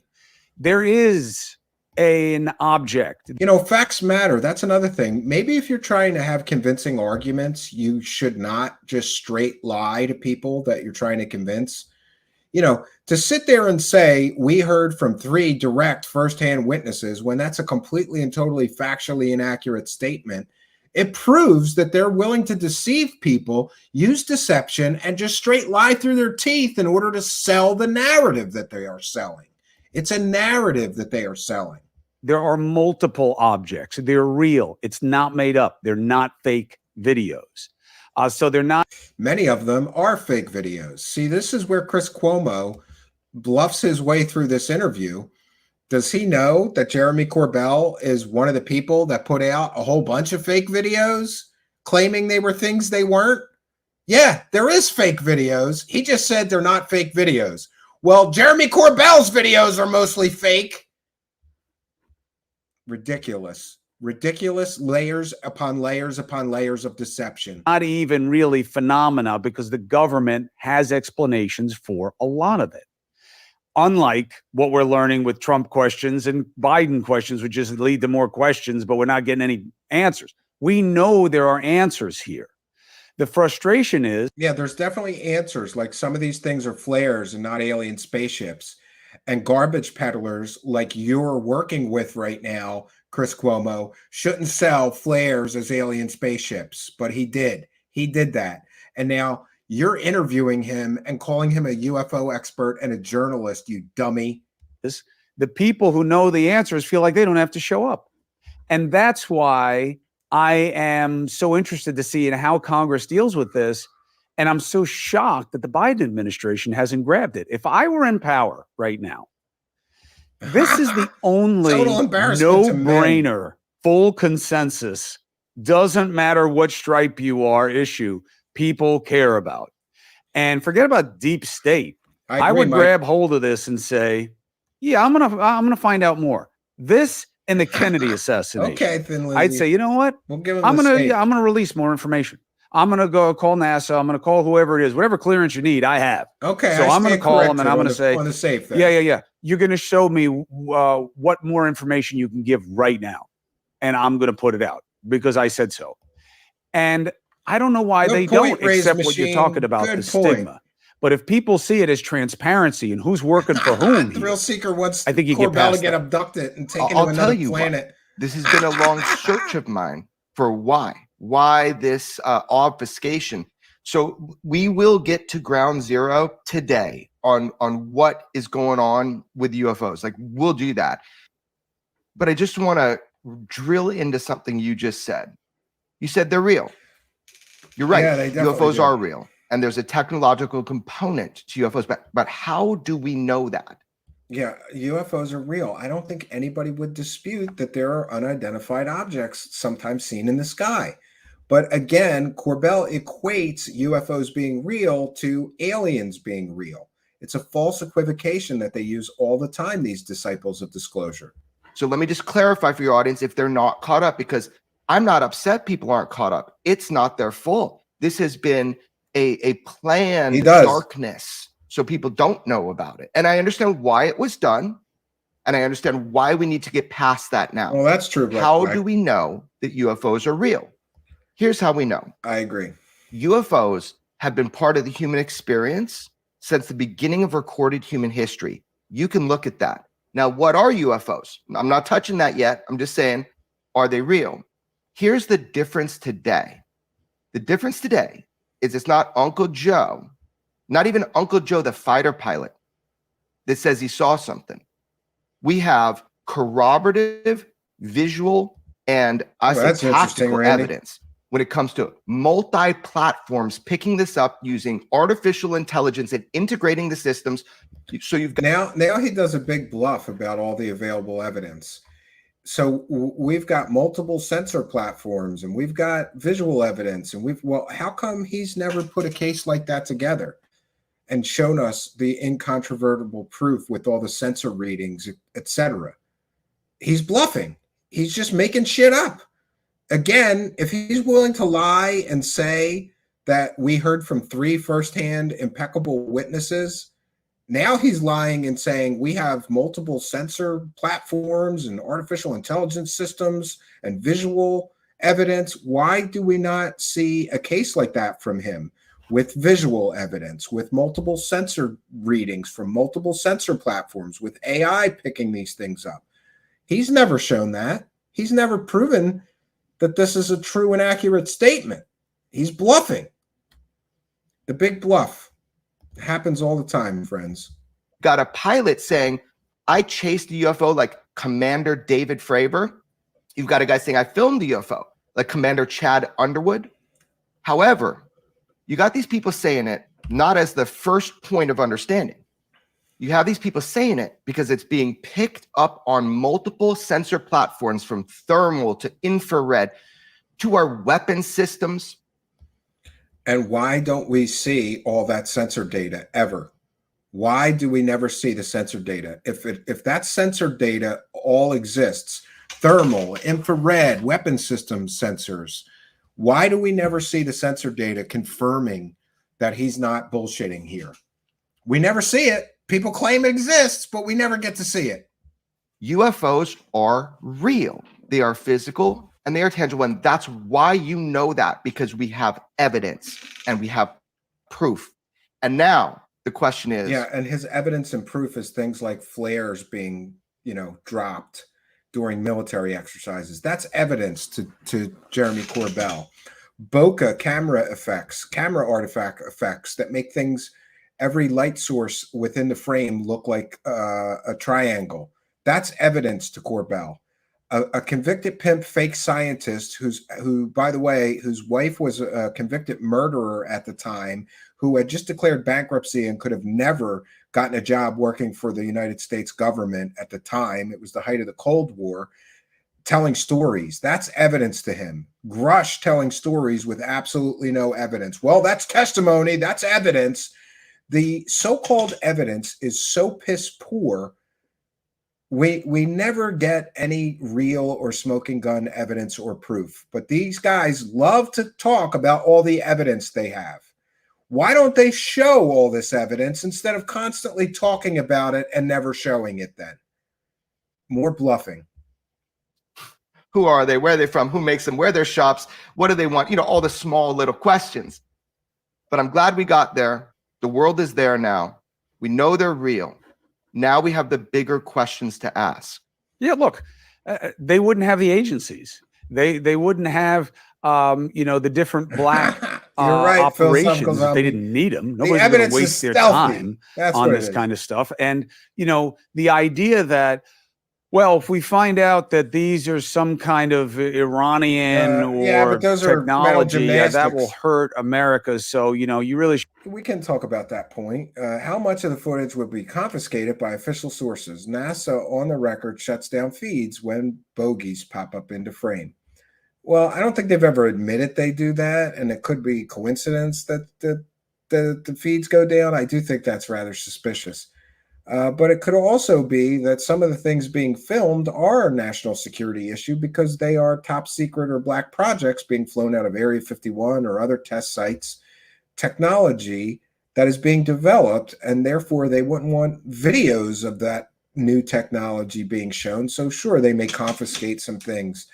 There is an object. Facts matter. That's another thing. Maybe if you're trying to have convincing arguments, you should not just straight lie to people that you're trying to convince. To sit there and say, we heard from 3 direct firsthand witnesses when that's a completely and totally factually inaccurate statement It proves that they're willing to deceive people, use deception, and just straight lie through their teeth in order to sell the narrative that they are selling. It's a narrative that they are selling. There are multiple objects. They're real. It's not made up. They're not fake videos. So they're not. Many of them are fake videos. See, this is where Chris Cuomo bluffs his way through this interview. Does he know that Jeremy Corbell is one of the people that put out a whole bunch of fake videos claiming they were things they weren't? Yeah, there is fake videos. He just said they're not fake videos. Well, Jeremy Corbell's videos are mostly fake. Ridiculous. Ridiculous layers upon layers upon layers of deception. Not even really phenomena, because the government has explanations for a lot of it. Unlike what we're learning with Trump questions and Biden questions, which just lead to more questions, but we're not getting any answers. We know there are answers here. The frustration is, yeah, there's definitely answers. Like some of these things are flares and not alien spaceships. And garbage peddlers like you're working with right now, Chris Cuomo, shouldn't sell flares as alien spaceships, but he did. He did that. And now you're interviewing him and calling him a UFO expert and a journalist, you dummy. the people who know the answers feel like they don't have to show up. And that's why I am so interested to see in how Congress deals with this. And I'm so shocked that the Biden administration hasn't grabbed it. If I were in power right now, this is the only no-brainer, full consensus, doesn't matter what stripe you are issue people care about. And forget about deep state. I would grab hold of this and say, yeah, I'm gonna find out more. This and the Kennedy assassination. Okay, then I'd say, you know what? We'll give him I'm gonna release more information. I'm gonna go call NASA. I'm gonna call whoever it is, whatever clearance you need. I have. Okay, so I'm gonna call them and I'm gonna say, on the safe thing. Yeah. You're gonna show me what more information you can give right now, and I'm gonna put it out because I said so. And I don't know why they don't accept what you're talking about, the stigma. But if people see it as transparency and who's working for whom, Thrill Seeker wants I think you Corbell to get abducted and taken to another planet. This has been a long search of mine for why this obfuscation. So we will get to ground zero today on what is going on with UFOs. Like, we'll do that. But I just want to drill into something you just said. You said they're real. You're right. Yeah, UFOs are real. And there's a technological component to UFOs. But how do we know that? Yeah, UFOs are real. I don't think anybody would dispute that there are unidentified objects sometimes seen in the sky. But again, Corbell equates UFOs being real to aliens being real. It's a false equivocation that they use all the time, these disciples of disclosure. So let me just clarify for your audience if they're not caught up, because I'm not upset people aren't caught up. It's not their fault. This has been a planned darkness, so people don't know about it. And I understand why it was done, and I understand why we need to get past that now. Well, that's true. How do we know that UFOs are real? Here's how we know. I agree. UFOs have been part of the human experience since the beginning of recorded human history. You can look at that. Now, what are UFOs? I'm not touching that yet. I'm just saying, are they real? Here's the difference today. The difference today is it's not Uncle Joe, not even Uncle Joe, the fighter pilot, that says he saw something. We have corroborative, visual, and tactical evidence when it comes to multi-platforms picking this up using artificial intelligence and integrating the systems. So you've got now he does a big bluff about all the available evidence. So we've got multiple sensor platforms and we've got visual evidence, and how come he's never put a case like that together and shown us the incontrovertible proof with all the sensor readings, etc.? He's bluffing. He's just making shit up. Again, if he's willing to lie and say that we heard from 3 firsthand impeccable witnesses, now he's lying and saying we have multiple sensor platforms and artificial intelligence systems and visual evidence. Why do we not see a case like that from him with visual evidence, with multiple sensor readings from multiple sensor platforms, with AI picking these things up? He's never shown that. He's never proven that this is a true and accurate statement. He's bluffing. The big bluff happens all the time, friends. Got a pilot saying, I chased the UFO like Commander David Fravor. You've got a guy saying, I filmed the UFO like Commander Chad Underwood. However, you got these people saying it not as the first point of understanding. You have these people saying it because it's being picked up on multiple sensor platforms, from thermal to infrared to our weapon systems. And why don't we see all that sensor data ever? Why do we never see the sensor data? If that sensor data all exists, thermal, infrared, weapon system sensors, why do we never see the sensor data confirming that he's not bullshitting here? We never see it. People claim it exists, but we never get to see it. UFOs are real. They are physical and they are tangible. And that's why you know that, because we have evidence and we have proof. And now the question is, yeah, and his evidence and proof is things like flares being, dropped during military exercises. That's evidence to Jeremy Corbell. Bokeh camera artifact effects that make things, every light source within the frame, look like a triangle. That's evidence to Corbell. A convicted pimp fake scientist who, by the way, whose wife was a convicted murderer at the time, who had just declared bankruptcy and could have never gotten a job working for the United States government at the time. It was the height of the Cold War, telling stories. That's evidence to him. Grusch telling stories with absolutely no evidence. Well, that's testimony. That's evidence. The so-called evidence is so piss poor, we never get any real or smoking gun evidence or proof. But these guys love to talk about all the evidence they have. Why don't they show all this evidence instead of constantly talking about it and never showing it then? More bluffing. who are they? Where are they from? Who makes them? Where are their shops? What do they want? All the small little questions. But I'm glad we got there. The world is there now. We know they're real. Now we have the bigger questions to ask. Yeah, look, they wouldn't have the agencies. They wouldn't have the different black operations if they didn't need them. Nobody's going to waste their time on this kind of stuff. And the idea that, well, if we find out that these are some kind of Iranian or technology, that will hurt America. So, you really we can talk about that point. How much of the footage would be confiscated by official sources? NASA, on the record, shuts down feeds when bogeys pop up into frame. Well, I don't think they've ever admitted they do that, and it could be coincidence that the feeds go down. I do think that's rather suspicious. But it could also be that some of the things being filmed are a national security issue because they are top secret or black projects being flown out of Area 51 or other test sites, technology that is being developed, and therefore they wouldn't want videos of that new technology being shown. So sure, they may confiscate some things.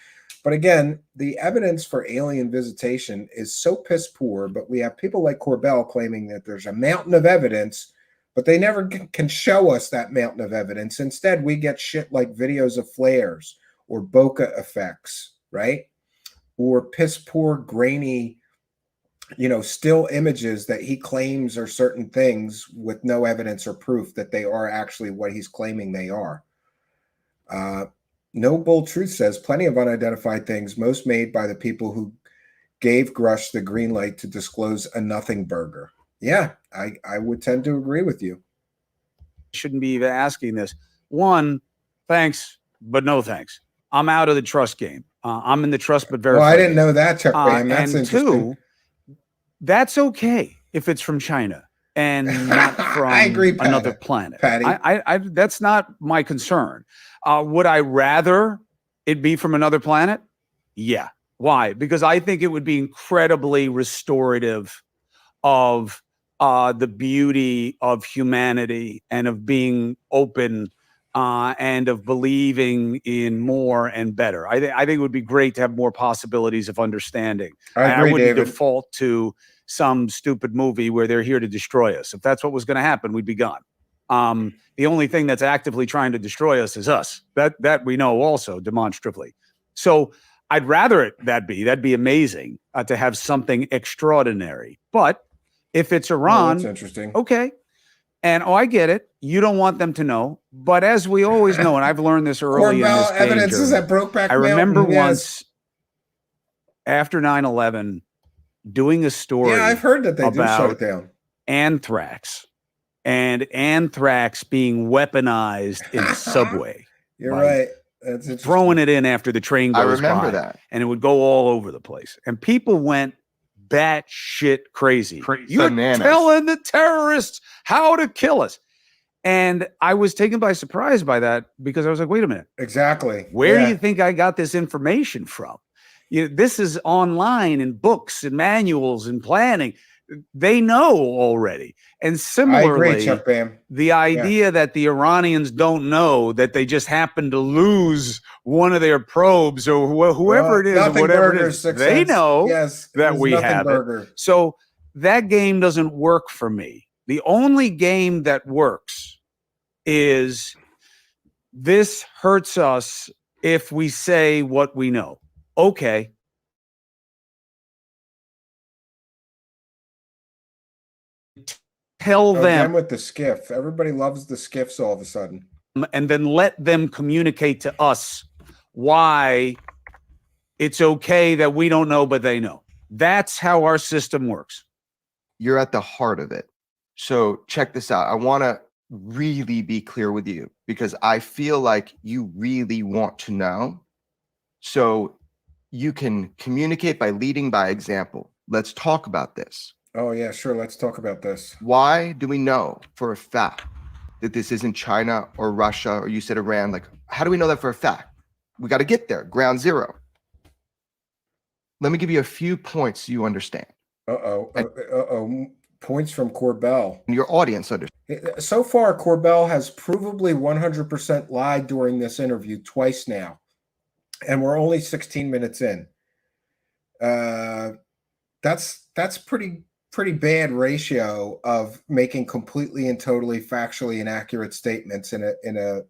But again, the evidence for alien visitation is so piss poor, but we have people like Corbell claiming that there's a mountain of evidence, but they never can show us that mountain of evidence. Instead, we get shit like videos of flares or bokeh effects, right? Or piss poor, grainy, still images that he claims are certain things with no evidence or proof that they are actually what he's claiming they are. No Bull Truth says plenty of unidentified things, most made by the people who gave Grusch the green light to disclose a nothing burger. Yeah, I would tend to agree with you. Shouldn't be even asking this. One, thanks, but no thanks. I'm out of the trust game. I'm in the trust but verify. Well, I didn't know that, Chuck Graham. That's interesting. Two, that's okay if it's from China and not from I agree, another planet. Patty. I that's not my concern. Would I rather it be from another planet? Yeah. Why? Because I think it would be incredibly restorative of the beauty of humanity and of being open and of believing in more and better. I think it would be great to have more possibilities of understanding. I agree, wouldn't David. default to some stupid movie where they're here to destroy us. If that's what was going to happen, we'd be gone. The only thing that's actively trying to destroy us is us. That we know also demonstrably. So I'd rather that'd be amazing to have something extraordinary. But if it's Oh, Iran, that's interesting. okay. And I get it. You don't want them to know. But as we always know, and I've learned this early in this Corbell evidence is journey, at Brokeback I remember Mountain, yes. once after 9/11 doing a story Yeah, I've heard that they do shut about it down. anthrax and anthrax being weaponized in Subway. You're by right. That's interesting. throwing it in after the train I goes remember by, that. and it would go all over the place. And people went batshit crazy. You're Bananas. telling the terrorists how to kill us. And I was taken by surprise by that because I was like, wait a minute. Exactly. Where Yeah. do you think I got this information from? This is online in books and manuals and planning. They know already. And I similarly, agree, Chuck Bam. the idea that the Iranians don't know that they just happen to lose one of their probes or whoever it is, or Nothing whatever it Burger, is, 6 they cents. know Yes, it that was we Nothing have it. Burger. So that game doesn't work for me. The only game that works is this hurts us if we say what we know. Okay. Tell Again them with the skiff. Everybody loves the skiffs all of a sudden. and then let them communicate to us why it's okay that we don't know, but they know. That's how our system works. You're at the heart of it. So check this out. I want to really be clear with you because I feel like you really want to know. So you can communicate by leading by example. Let's talk about this. Oh, yeah, sure. Let's talk about this. Why do we know for a fact that this isn't China or Russia, or you said Iran? Like, how do we know that for a fact? We got to get there, ground zero. Let me give you a few points so you understand. Uh-oh. Points from Corbell. And your audience understands. So far, Corbell has provably 100% lied during this interview twice now. And we're only 16 minutes in. That's pretty bad ratio of making completely and totally factually inaccurate statements in a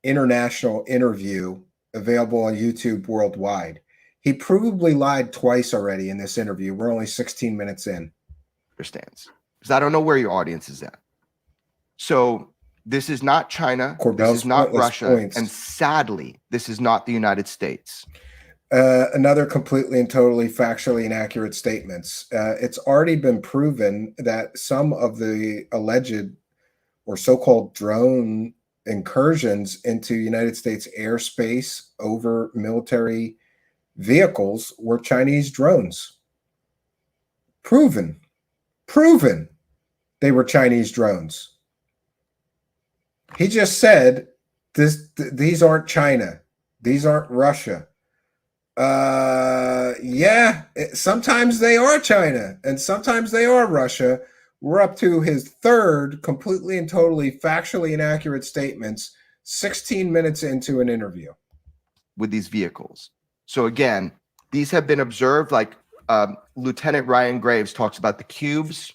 international interview available on YouTube worldwide. He provably lied twice already in this interview. We're only 16 minutes in. Understands. Because I don't know where your audience is at. So this is not China. Corbell's this is not pointless Russia. points. And sadly, this is not the United States. Another completely and totally factually inaccurate statements. It's already been proven that some of the alleged or so-called drone incursions into United States airspace over military vehicles were Chinese drones. Proven they were Chinese drones. He just said these aren't China. These aren't Russia. Sometimes they are China and sometimes they are Russia. We're up to his third completely and totally factually inaccurate statements 16 minutes into an interview With these vehicles. So again, these have been observed, like Lieutenant Ryan Graves talks about the cubes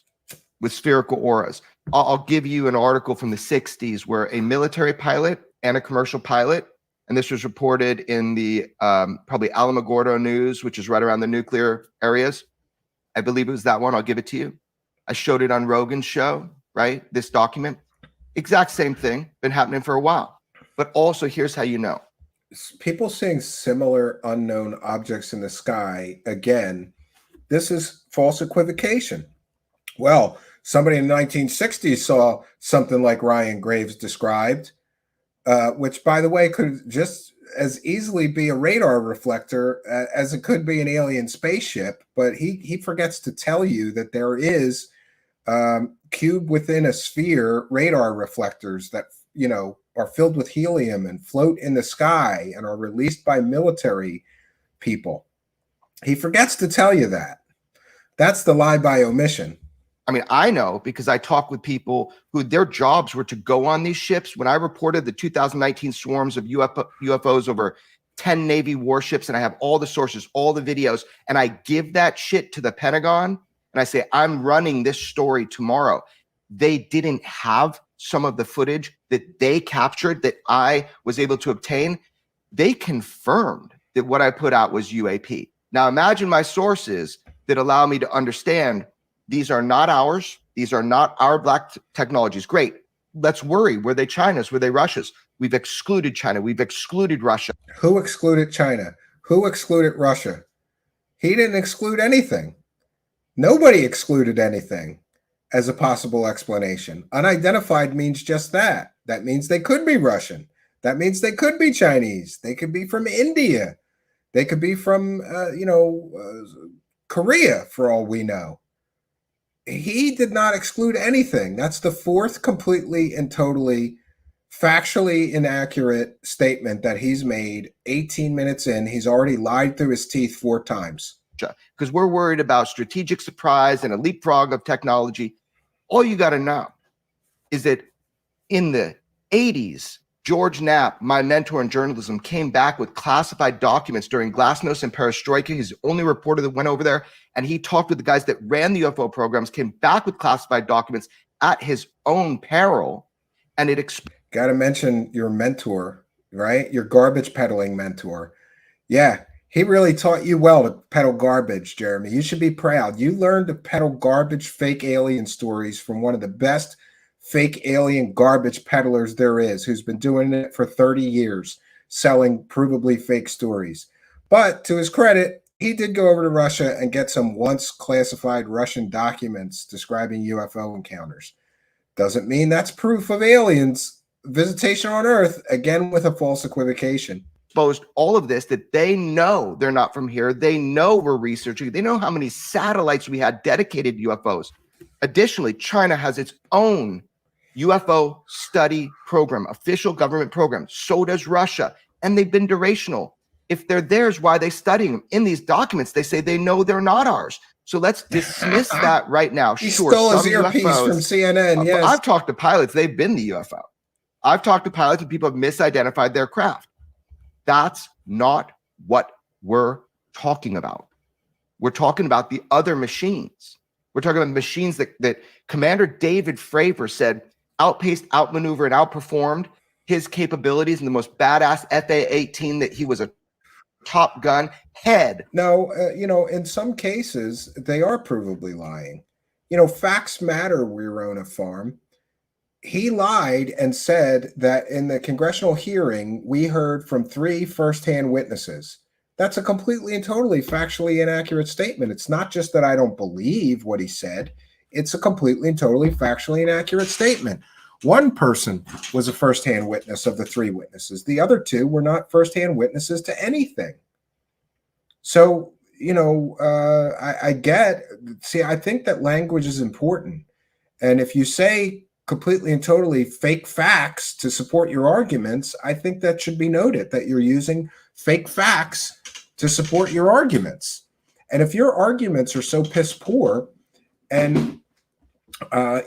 with spherical auras. I'll give you an article from the 60s where a military pilot and a commercial pilot, and this was reported in the probably Alamogordo News, which is right around the nuclear areas. I believe it was that one. I'll give it to you. I showed it on Rogan's show, right? This document. Exact same thing. Been happening for a while. But also, here's how you know. People seeing similar unknown objects in the sky, again, this is false equivocation. Well, somebody in the 1960s saw something like Ryan Graves described, which, by the way, could just as easily be a radar reflector as it could be an alien spaceship. But he forgets to tell you that there is cube within a sphere radar reflectors that, are filled with helium and float in the sky and are released by military people. He forgets to tell you that. That's the lie by omission. I mean, I know because I talk with people who their jobs were to go on these ships. When I reported the 2019 swarms of UFOs over 10 Navy warships, and I have all the sources, all the videos, and I give that shit to the Pentagon, and I say, I'm running this story tomorrow. They didn't have some of the footage that they captured that I was able to obtain. they confirmed that what I put out was UAP. Now imagine my sources that allow me to understand these are not ours. These are not our black technologies. Great. Let's worry. Were they China's? Were they Russia's? We've excluded China. We've excluded Russia. Who excluded China? Who excluded Russia? He didn't exclude anything. Nobody excluded anything as a possible explanation. Unidentified means just that. That means they could be Russian. That means they could be Chinese. They could be from India. They could be from, Korea, for all we know. He did not exclude anything. That's the fourth completely and totally factually inaccurate statement that he's made 18 minutes in. He's already lied through his teeth 4 times. Because we're worried about strategic surprise and a leapfrog of technology. All you got to know is that in the 80s, George Knapp, my mentor in journalism, came back with classified documents during Glasnost and Perestroika. He's the only reporter that went over there, and he talked with the guys that ran the UFO programs, came back with classified documents at his own peril, and it got to mention your mentor, right? Your garbage peddling mentor. Yeah, he really taught you well to peddle garbage, Jeremy. You should be proud. You learned to peddle garbage, fake alien stories from one of the best fake alien garbage peddlers there is, who's been doing it for 30 years, selling provably fake stories. But to his credit, he did go over to Russia and get some once classified Russian documents describing UFO encounters. Doesn't mean that's proof of aliens visitation on Earth, again with a false equivocation. Exposed all of this, that they know they're not from here. They know we're researching. They know how many satellites we had dedicated to UFOs. Additionally, China has its own UFO study program, official government program. So does Russia. And they've been durational. If they're theirs, why are they studying them? In these documents, they say they know they're not ours. So let's dismiss that right now. He stole his earpiece from CNN. Yes. I've talked to pilots. They've been the UFO. I've talked to pilots and people have misidentified their craft. That's not what we're talking about. We're talking about the other machines. We're talking about machines that Commander David Fravor said outpaced, outmaneuvered, and outperformed his capabilities in the most badass FA-18, that he was a Top Gun head. No, in some cases, they are provably lying. Facts matter, Wirona Farm. He lied and said that in the congressional hearing, we heard from 3 firsthand witnesses. That's a completely and totally factually inaccurate statement. It's not just that I don't believe what he said. It's a completely and totally factually inaccurate statement. One person was a firsthand witness of the 3 witnesses. The other 2 were not firsthand witnesses to anything. So, I think that language is important. And if you say completely and totally fake facts to support your arguments, I think that should be noted, that you're using fake facts to support your arguments. And if your arguments are so piss poor and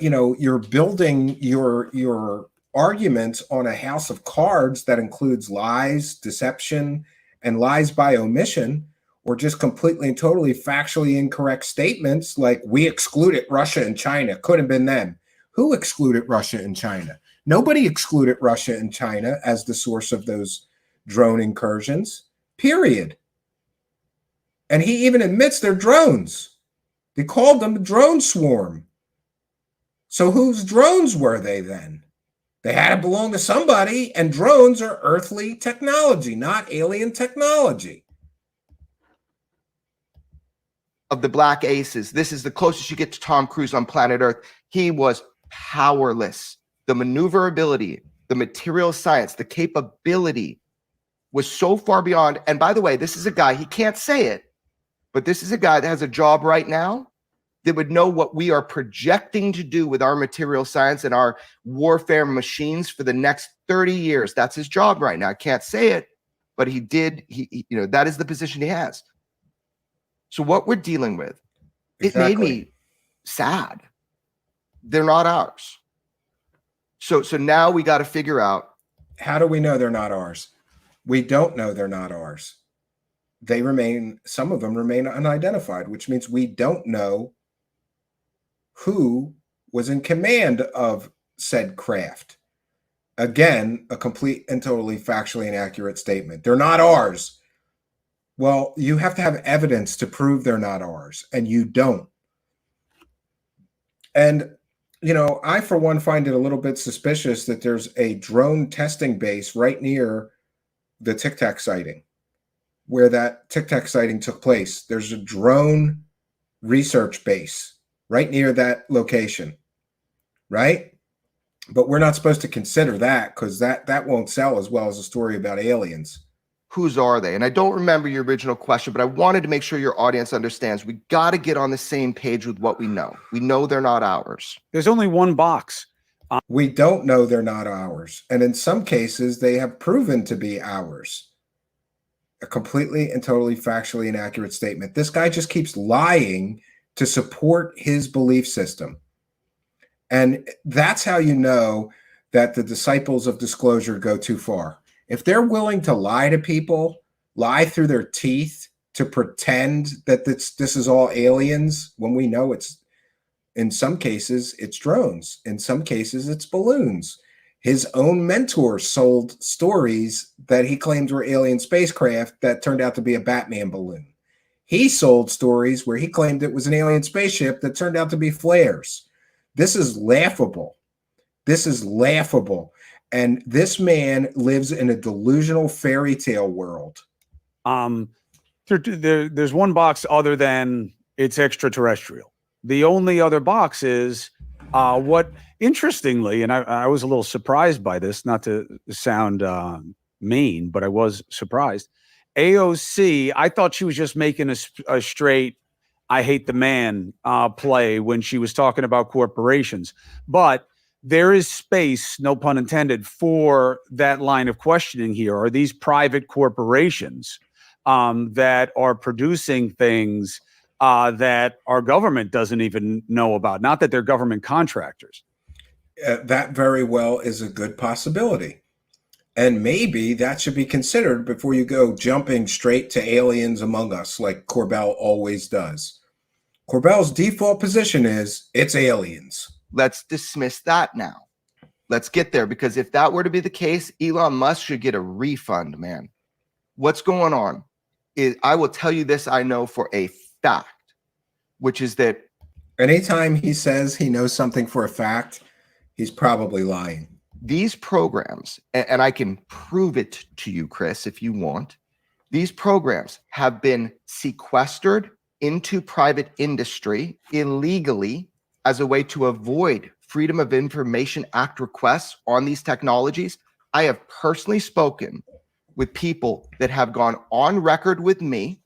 you're building your arguments on a house of cards that includes lies, deception, and lies by omission, or just completely and totally factually incorrect statements like we excluded Russia and China, could have been them. Who excluded Russia and China? Nobody excluded Russia and China as the source of those drone incursions, period. And he even admits they're drones. They called them a drone swarm. So whose drones were they then? They had to belong to somebody, and drones are earthly technology, not alien technology. Of the Black Aces, this is the closest you get to Tom Cruise on planet Earth. He was powerless. The maneuverability, the material science, the capability was so far beyond. And by the way, this is a guy, he can't say it, but this is a guy that has a job right now that would know what we are projecting to do with our material science and our warfare machines for the next 30 years. That's his job right now. I can't say it, but he did. That is the position he has. So what we're dealing with, It made me sad. They're not ours. So now we got to figure out. How do we know they're not ours? We don't know they're not ours. Some of them remain unidentified, which means we don't know who was in command of said craft. Again, a complete and totally factually inaccurate statement. They're not ours. Well, you have to have evidence to prove they're not ours, and you don't. And, I, for one, find it a little bit suspicious that there's a drone testing base right near the Tic Tac sighting, where that Tic Tac sighting took place. There's a drone research base right near that location, right? But we're not supposed to consider that because that won't sell as well as a story about aliens. Whose are they? And I don't remember your original question, but I wanted to make sure your audience understands we got to get on the same page with what we know. We know they're not ours. There's only one box. We don't know they're not ours. And in some cases, they have proven to be ours. A completely and totally factually inaccurate statement. This guy just keeps lying to support his belief system. And that's how you know that the disciples of disclosure go too far. If they're willing to lie to people, lie through their teeth to pretend that this is all aliens, when we know it's, in some cases, it's drones. In some cases, it's balloons. His own mentor sold stories that he claimed were alien spacecraft that turned out to be a Batman balloon. He sold stories where he claimed it was an alien spaceship that turned out to be flares. This is laughable. This is laughable. And this man lives in a delusional fairy tale world. There's one box other than it's extraterrestrial. The only other box is what, interestingly, and I was a little surprised by this, not to sound mean, but I was surprised. AOC, I thought she was just making a straight I hate the man play when she was talking about corporations. But there is space, no pun intended, for that line of questioning here. Are these private corporations that are producing things that our government doesn't even know about? Not that they're government contractors. That very well is a good possibility. And maybe that should be considered before you go jumping straight to aliens among us like Corbell always does. Corbell's default position is it's aliens. Let's dismiss that now. Let's get there, because if that were to be the case, Elon Musk should get a refund, man. What's going on is, I will tell you this, I know for a fact, which is that anytime he says he knows something for a fact, he's probably lying. These programs, and I can prove it to you, Chris, if you want, these programs have been sequestered into private industry illegally as a way to avoid Freedom of Information Act requests on these technologies. I have personally spoken with people that have gone on record with me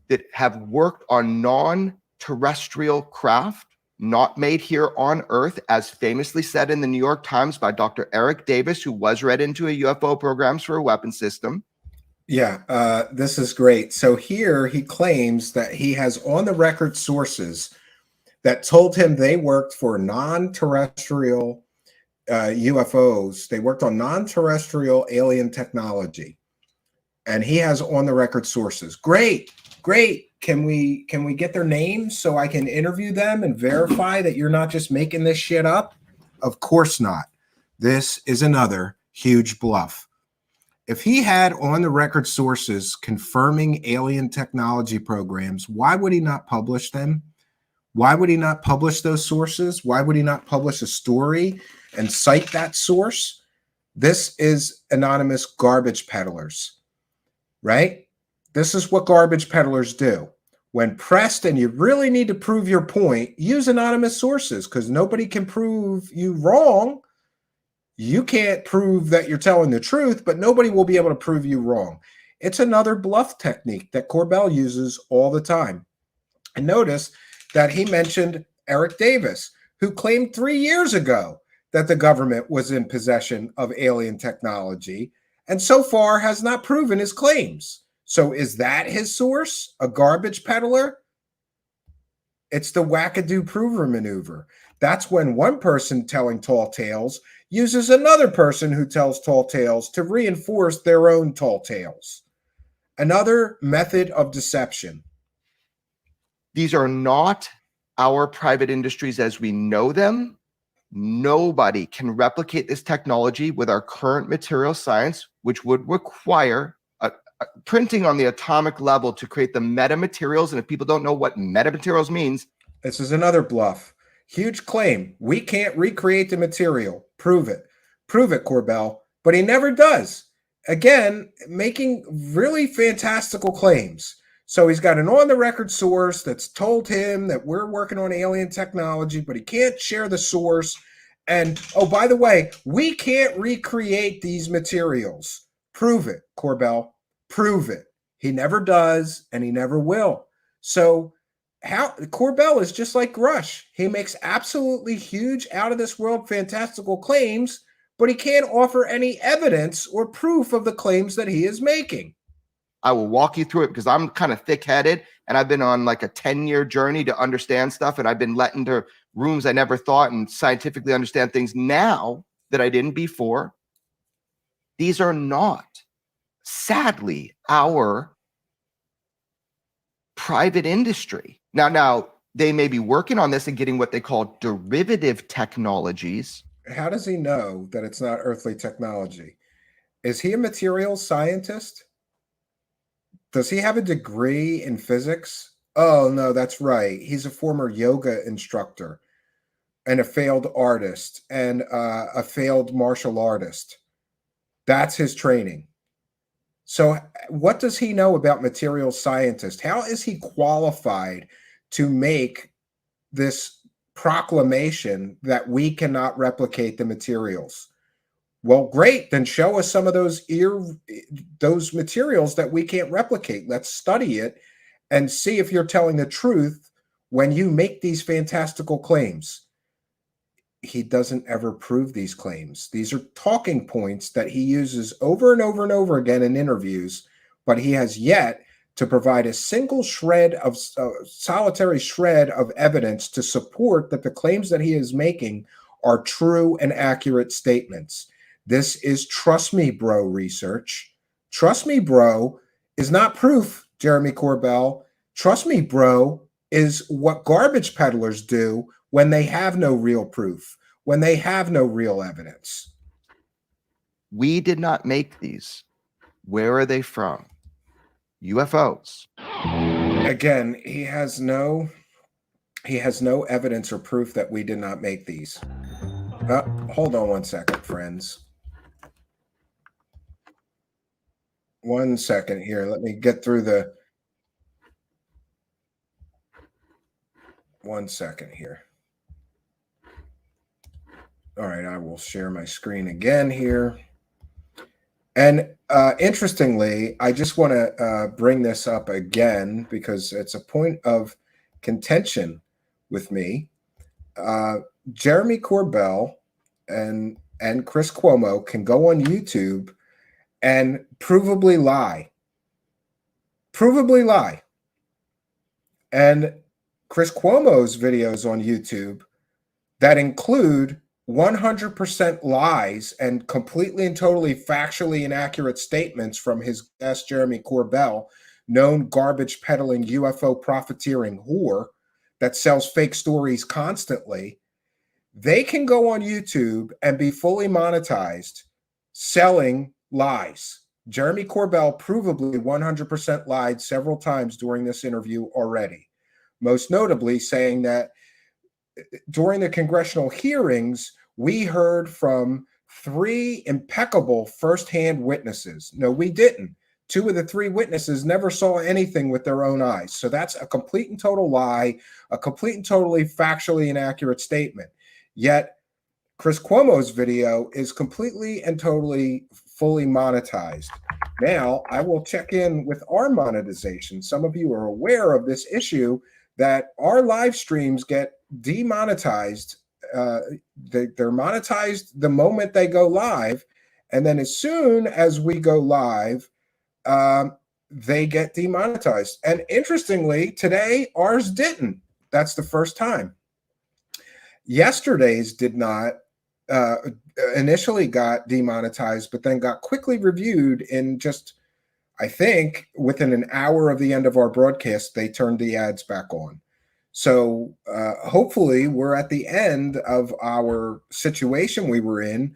that have worked on non-terrestrial craft, not made here on Earth, as famously said in the New York Times by Dr. Eric Davis, who was read into a UFO programs for a weapon system. Yeah, this is great. So here he claims that he has on the record sources that told him they worked for non-terrestrial UFOs. They worked on non-terrestrial alien technology. And he has on the record sources. Great, great. Can we get their names so I can interview them and verify that you're not just making this shit up? Of course not. This is another huge bluff. If he had on the record sources confirming alien technology programs, why would he not publish them? Why would he not publish those sources? Why would he not publish a story and cite that source? This is anonymous garbage peddlers, right? This is what garbage peddlers do. When pressed and you really need to prove your point, use anonymous sources because nobody can prove you wrong. You can't prove that you're telling the truth, but nobody will be able to prove you wrong. It's another bluff technique that Corbell uses all the time. And notice that he mentioned Eric Davis, who claimed 3 years ago that the government was in possession of alien technology, and so far has not proven his claims. So is that his source, a garbage peddler? It's the wackadoo prover maneuver. That's when one person telling tall tales uses another person who tells tall tales to reinforce their own tall tales. Another method of deception. These are not our private industries as we know them. Nobody can replicate this technology with our current material science, which would require printing on the atomic level to create the metamaterials. And if people don't know what metamaterials means, this is another bluff. Huge claim. We can't recreate the material. Prove it. Prove it, Corbell. But he never does. Again, making really fantastical claims. So he's got an on-the-record source that's told him that we're working on alien technology, but he can't share the source. And, oh, by the way, we can't recreate these materials. Prove it, Corbell. Prove it. He never does, and he never will. So how Corbell is just like Grusch. He makes absolutely huge, out-of-this-world, fantastical claims, but he can't offer any evidence or proof of the claims that he is making. I will walk you through it because I'm kind of thick-headed, and I've been on like a 10-year journey to understand stuff, and I've been let into rooms I never thought and scientifically understand things now that I didn't before. These are not, sadly, our private industry. Now they may be working on this and getting what they call derivative technologies. How does he know that it's not earthly technology? Is he a materials scientist? Does he have a degree in physics? Oh, no, that's right. He's a former yoga instructor and a failed artist and a failed martial artist. That's his training. So what does he know about materials scientists? How is he qualified to make this proclamation that we cannot replicate the materials? Well, great. Then show us some of those materials that we can't replicate. Let's study it and see if you're telling the truth when you make these fantastical claims. He doesn't ever prove these claims. These are talking points that he uses over and over and over again in interviews, but he has yet to provide a single shred of solitary shred of evidence to support that the claims that he is making are true and accurate statements. This is trust me, bro research. Trust me, bro is not proof, Jeremy Corbell. Trust me, bro is what garbage peddlers do when they have no real proof, when they have no real evidence. We did not make these. Where are they from? UFOs. Again, he has no evidence or proof that we did not make these. Hold on one second, friends. 1 second here. Let me get through the 1 second here. All right, I will share my screen again here. And interestingly, I just want to bring this up again because it's a point of contention with me. Jeremy Corbell and Chris Cuomo can go on YouTube and provably lie. And Chris Cuomo's videos on YouTube that include 100% lies and completely and totally factually inaccurate statements from his guest, Jeremy Corbell, known garbage peddling UFO profiteering whore that sells fake stories constantly. They can go on YouTube and be fully monetized selling lies. Jeremy Corbell provably 100% lied several times during this interview already, most notably saying that during the congressional hearings, we heard from 3 impeccable firsthand witnesses. No, we didn't. 2 of the 3 witnesses never saw anything with their own eyes. So that's a complete and total lie, a complete and totally factually inaccurate statement. Yet Chris Cuomo's video is completely and totally fully monetized. Now, I will check in with our monetization. Some of you are aware of this issue that our live streams get demonetized. They're monetized the moment they go live. And then as soon as we go live, they get demonetized. And interestingly, today, ours didn't. That's the first time. Yesterday's did not. Initially got demonetized, but then got quickly reviewed in just, I think, within an hour of the end of our broadcast, they turned the ads back on. So hopefully we're at the end of our situation we were in.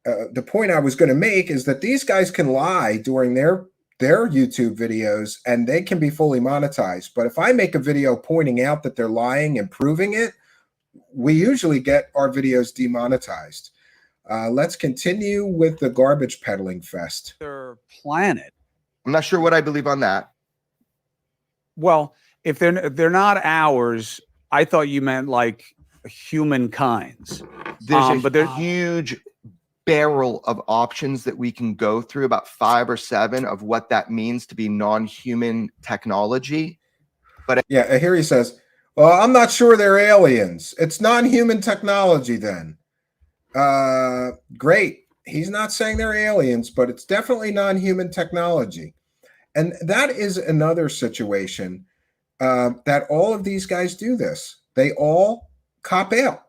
The point I was going to make is that these guys can lie during their YouTube videos and they can be fully monetized. But if I make a video pointing out that they're lying and proving it, we usually get our videos demonetized. Let's continue with the garbage peddling fest. Their planet. I'm not sure what I believe on that. Well, if they're not ours, I thought you meant like humankind's. There's but a huge barrel of options that we can go through, about 5 or 7 of what that means to be non-human technology. But yeah, here he says, well, I'm not sure they're aliens. It's non-human technology then. Great. He's not saying they're aliens, but it's definitely non-human technology. And that is another situation that all of these guys do this. They all cop out.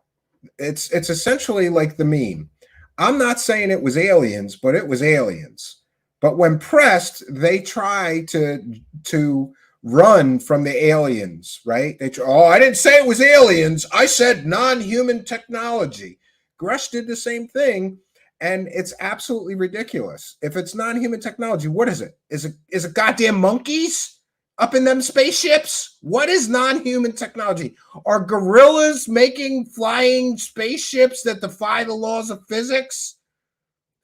It's essentially like the meme. I'm not saying it was aliens, but it was aliens. But when pressed, they try to run from the aliens, right? I didn't say it was aliens. I said non-human technology. Grusch did the same thing, and it's absolutely ridiculous. If it's non-human technology, what is it? Is it goddamn monkeys up in them spaceships? What is non-human technology? Are gorillas making flying spaceships that defy the laws of physics?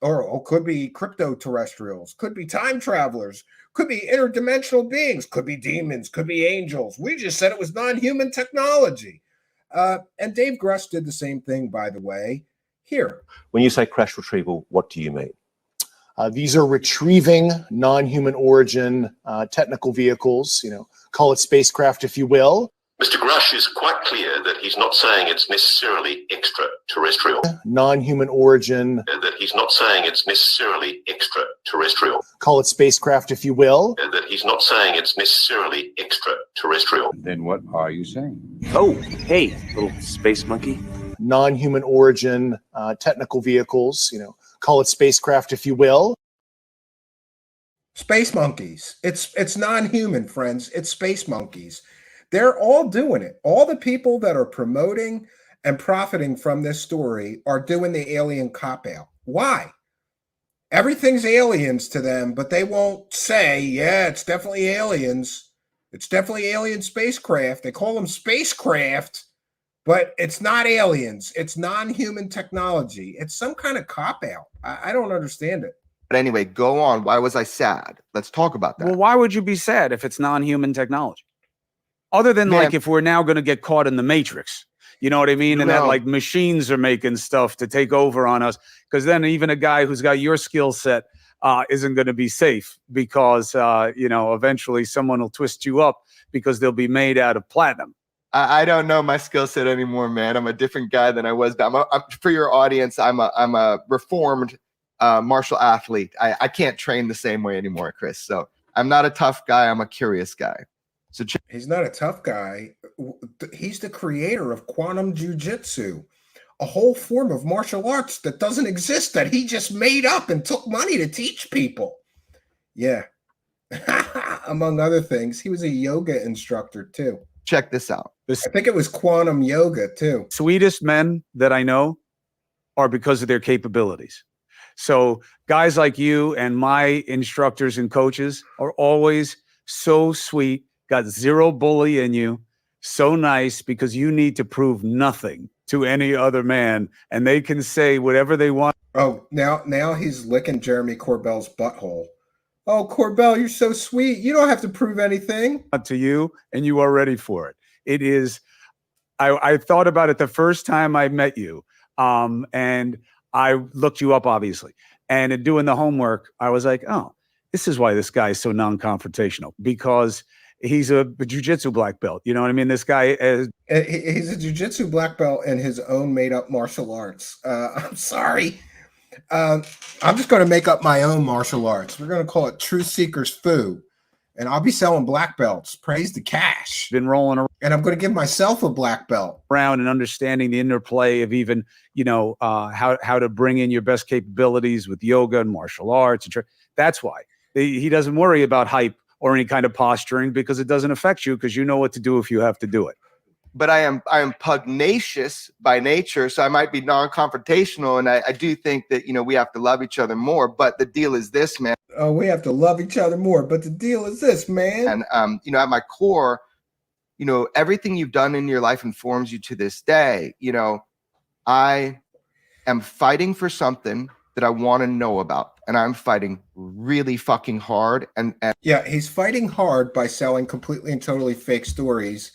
Or could be crypto-terrestrials, could be time travelers, could be interdimensional beings, could be demons, could be angels. We just said it was non-human technology. And Dave Grusch did the same thing, by the way, here. When you say crash retrieval, what do you mean? These are retrieving non-human origin technical vehicles, call it spacecraft if you will. Mr. Grusch is quite clear that he's not saying it's necessarily extraterrestrial. Non-human origin. That he's not saying it's necessarily extraterrestrial. Call it spacecraft if you will. That he's not saying it's necessarily extraterrestrial. Then what are you saying? Oh, hey, little space monkey. Non-human origin technical vehicles, call it spacecraft if you will. Space monkeys. It's non-human, friends. It's space monkeys. They're all doing it. All the people that are promoting and profiting from this story are doing the alien cop-out. Why? Everything's aliens to them, but they won't say, yeah, it's definitely aliens. It's definitely alien spacecraft. They call them spacecraft, but it's not aliens. It's non-human technology. It's some kind of cop-out. I don't understand it. But anyway, go on. Why was I sad? Let's talk about that. Well, why would you be sad if it's non-human technology? Other than like if we're now going to get caught in the Matrix, you know what I mean? And that like machines are making stuff to take over on us. Because then even a guy who's got your skill set isn't going to be safe because, eventually someone will twist you up because they'll be made out of platinum. I don't know my skill set anymore, man. I'm a different guy than I was. For your audience, I'm a reformed martial athlete. I can't train the same way anymore, Chris. So I'm not a tough guy. I'm a curious guy. So he's not a tough guy. He's the creator of quantum jujitsu, a whole form of martial arts that doesn't exist, that he just made up and took money to teach people. Yeah. Among other things, he was a yoga instructor too. Check this out. I think it was quantum yoga too. Sweetest men that I know are because of their capabilities. So guys like you and my instructors and coaches are always so sweet, got zero bully in you, so nice because you need to prove nothing to any other man and they can say whatever they want. Oh, now he's licking Jeremy Corbell's butthole. Oh, Corbell, you're so sweet. You don't have to prove anything. To you, and you are ready for it. It is, I thought about it the first time I met you, and I looked you up, obviously. And in doing the homework, I was like, oh, this is why this guy is so non-confrontational, because he's a jiu-jitsu black belt. You know what I mean? This guy is... He's a jiu-jitsu black belt in his own made-up martial arts. I'm sorry. I'm just going to make up my own martial arts. We're going to call it Truthseekers Fu. And I'll be selling black belts. Praise the cash. Been rolling around. And I'm going to give myself a black belt. Around and understanding the interplay of even, how to bring in your best capabilities with yoga and martial arts. That's why. He doesn't worry about hype or any kind of posturing because it doesn't affect you because you know what to do if you have to do it. but I am pugnacious by nature, so I might be non-confrontational, and I do think that we have to love each other more. But the deal is this, man. Oh, we have to love each other more, but the deal is this, man. And at my core, everything you've done in your life informs you to this day. I am fighting for something that I want to know about, and I'm fighting really fucking hard. And yeah, he's fighting hard by selling completely and totally fake stories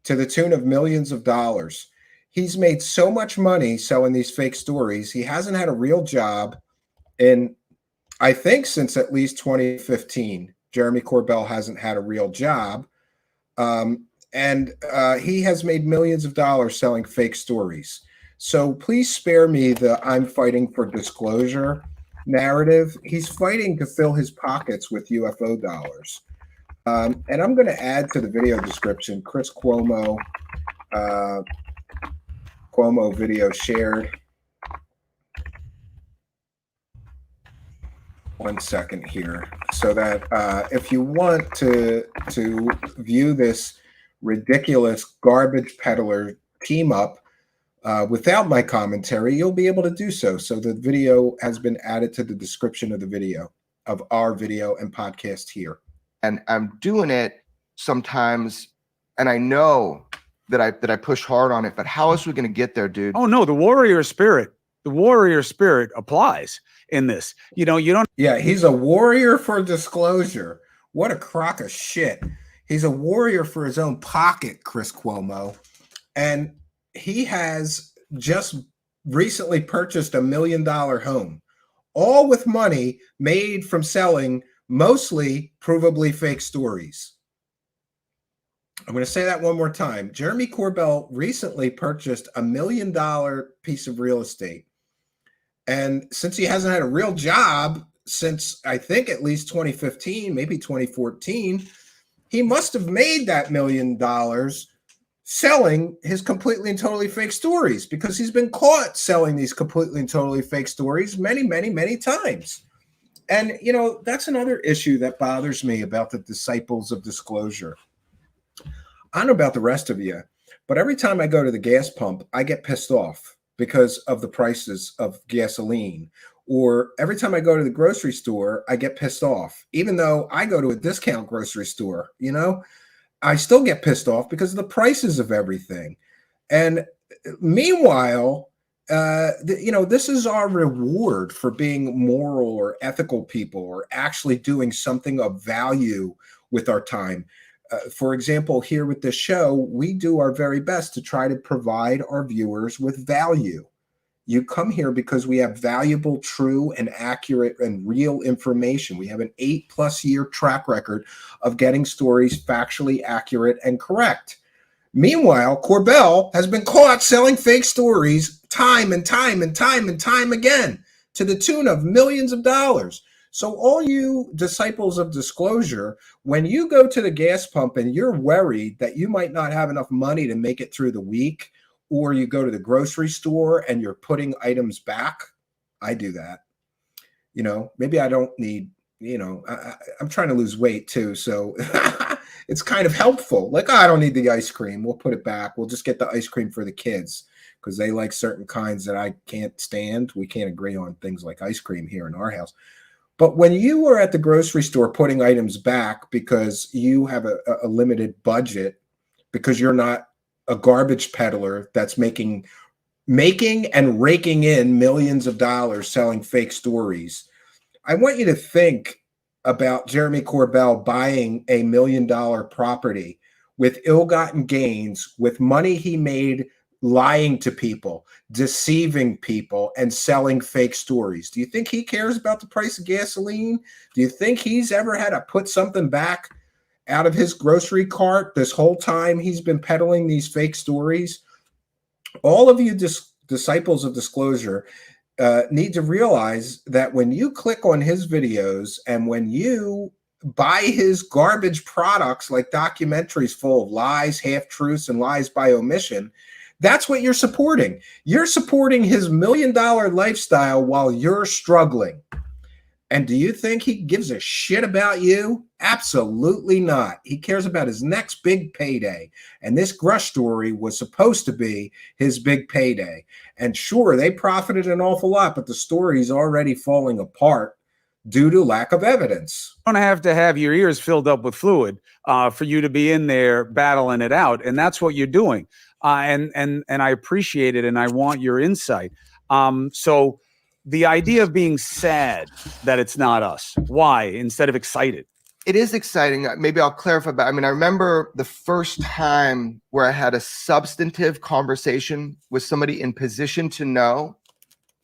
to the tune of millions of dollars. He's made so much money selling these fake stories. He hasn't had a real job in, I think, since at least 2015. Jeremy Corbell hasn't had a real job. And he has made millions of dollars selling fake stories. So please spare me the I'm fighting for disclosure narrative. He's fighting to fill his pockets with UFO dollars. And I'm going to add to the video description Chris Cuomo video shared. 1 second here, so that if you want to view this ridiculous garbage peddler team up without my commentary, you'll be able to do so. So the video has been added to the description of the video, of our video and podcast here. And I'm doing it sometimes, and I know that I push hard on it, but how else are we going to get there, dude? Oh no, the warrior spirit applies in this. You don't. Yeah, he's a warrior for disclosure. What a crock of shit. He's a warrior for his own pocket, Chris Cuomo. And he has just recently purchased $1 million home, all with money made from selling mostly provably fake stories. I'm going to say that one more time. Jeremy Corbell recently purchased $1 million piece of real estate. And since he hasn't had a real job since, I think, at least 2015, maybe 2014, he must have made that $1 million selling his completely and totally fake stories, because he's been caught selling these completely and totally fake stories many, many, many times. And, that's another issue that bothers me about the disciples of disclosure. I don't know about the rest of you, but every time I go to the gas pump, I get pissed off because of the prices of gasoline. Or every time I go to the grocery store, I get pissed off. Even though I go to a discount grocery store, I still get pissed off because of the prices of everything. And meanwhile, this is our reward for being moral or ethical people, or actually doing something of value with our time. For example, here with this show, we do our very best to try to provide our viewers with value. You come here because we have valuable, true, and accurate and real information. We have an 8+ year track record of getting stories factually accurate and correct. Meanwhile, Corbell has been caught selling fake stories time and time and time and time again to the tune of millions of dollars. So all you disciples of disclosure, when you go to the gas pump and you're worried that you might not have enough money to make it through the week, or you go to the grocery store and you're putting items back, I do that. Maybe I don't need, I'm trying to lose weight too. So it's kind of helpful. Like, I don't need the ice cream. We'll put it back. We'll just get the ice cream for the kids because they like certain kinds that I can't stand. We can't agree on things like ice cream here in our house. But when you are at the grocery store putting items back because you have a limited budget, because you're not a garbage peddler that's making and raking in millions of dollars selling fake stories, I want you to think about Jeremy Corbell buying $1 million property with ill-gotten gains, with money he made lying to people, deceiving people, and selling fake stories. Do you think he cares about the price of gasoline? Do you think he's ever had to put something back out of his grocery cart this whole time he's been peddling these fake stories? All of you disciples of disclosure need to realize that when you click on his videos and when you buy his garbage products like documentaries full of lies, half-truths, and lies by omission, that's what you're supporting. You're supporting his $1 million lifestyle while you're struggling. And do you think he gives a shit about you? Absolutely not. He cares about his next big payday. And this Grusch story was supposed to be his big payday. And sure, they profited an awful lot, but the story's already falling apart due to lack of evidence. You don't have to have your ears filled up with fluid for you to be in there battling it out, and that's what you're doing. And I appreciate it, and I want your insight. So the idea of being sad that it's not us, why instead of excited? It is exciting. Maybe I'll clarify. But I mean, I remember the first time where I had a substantive conversation with somebody in position to know,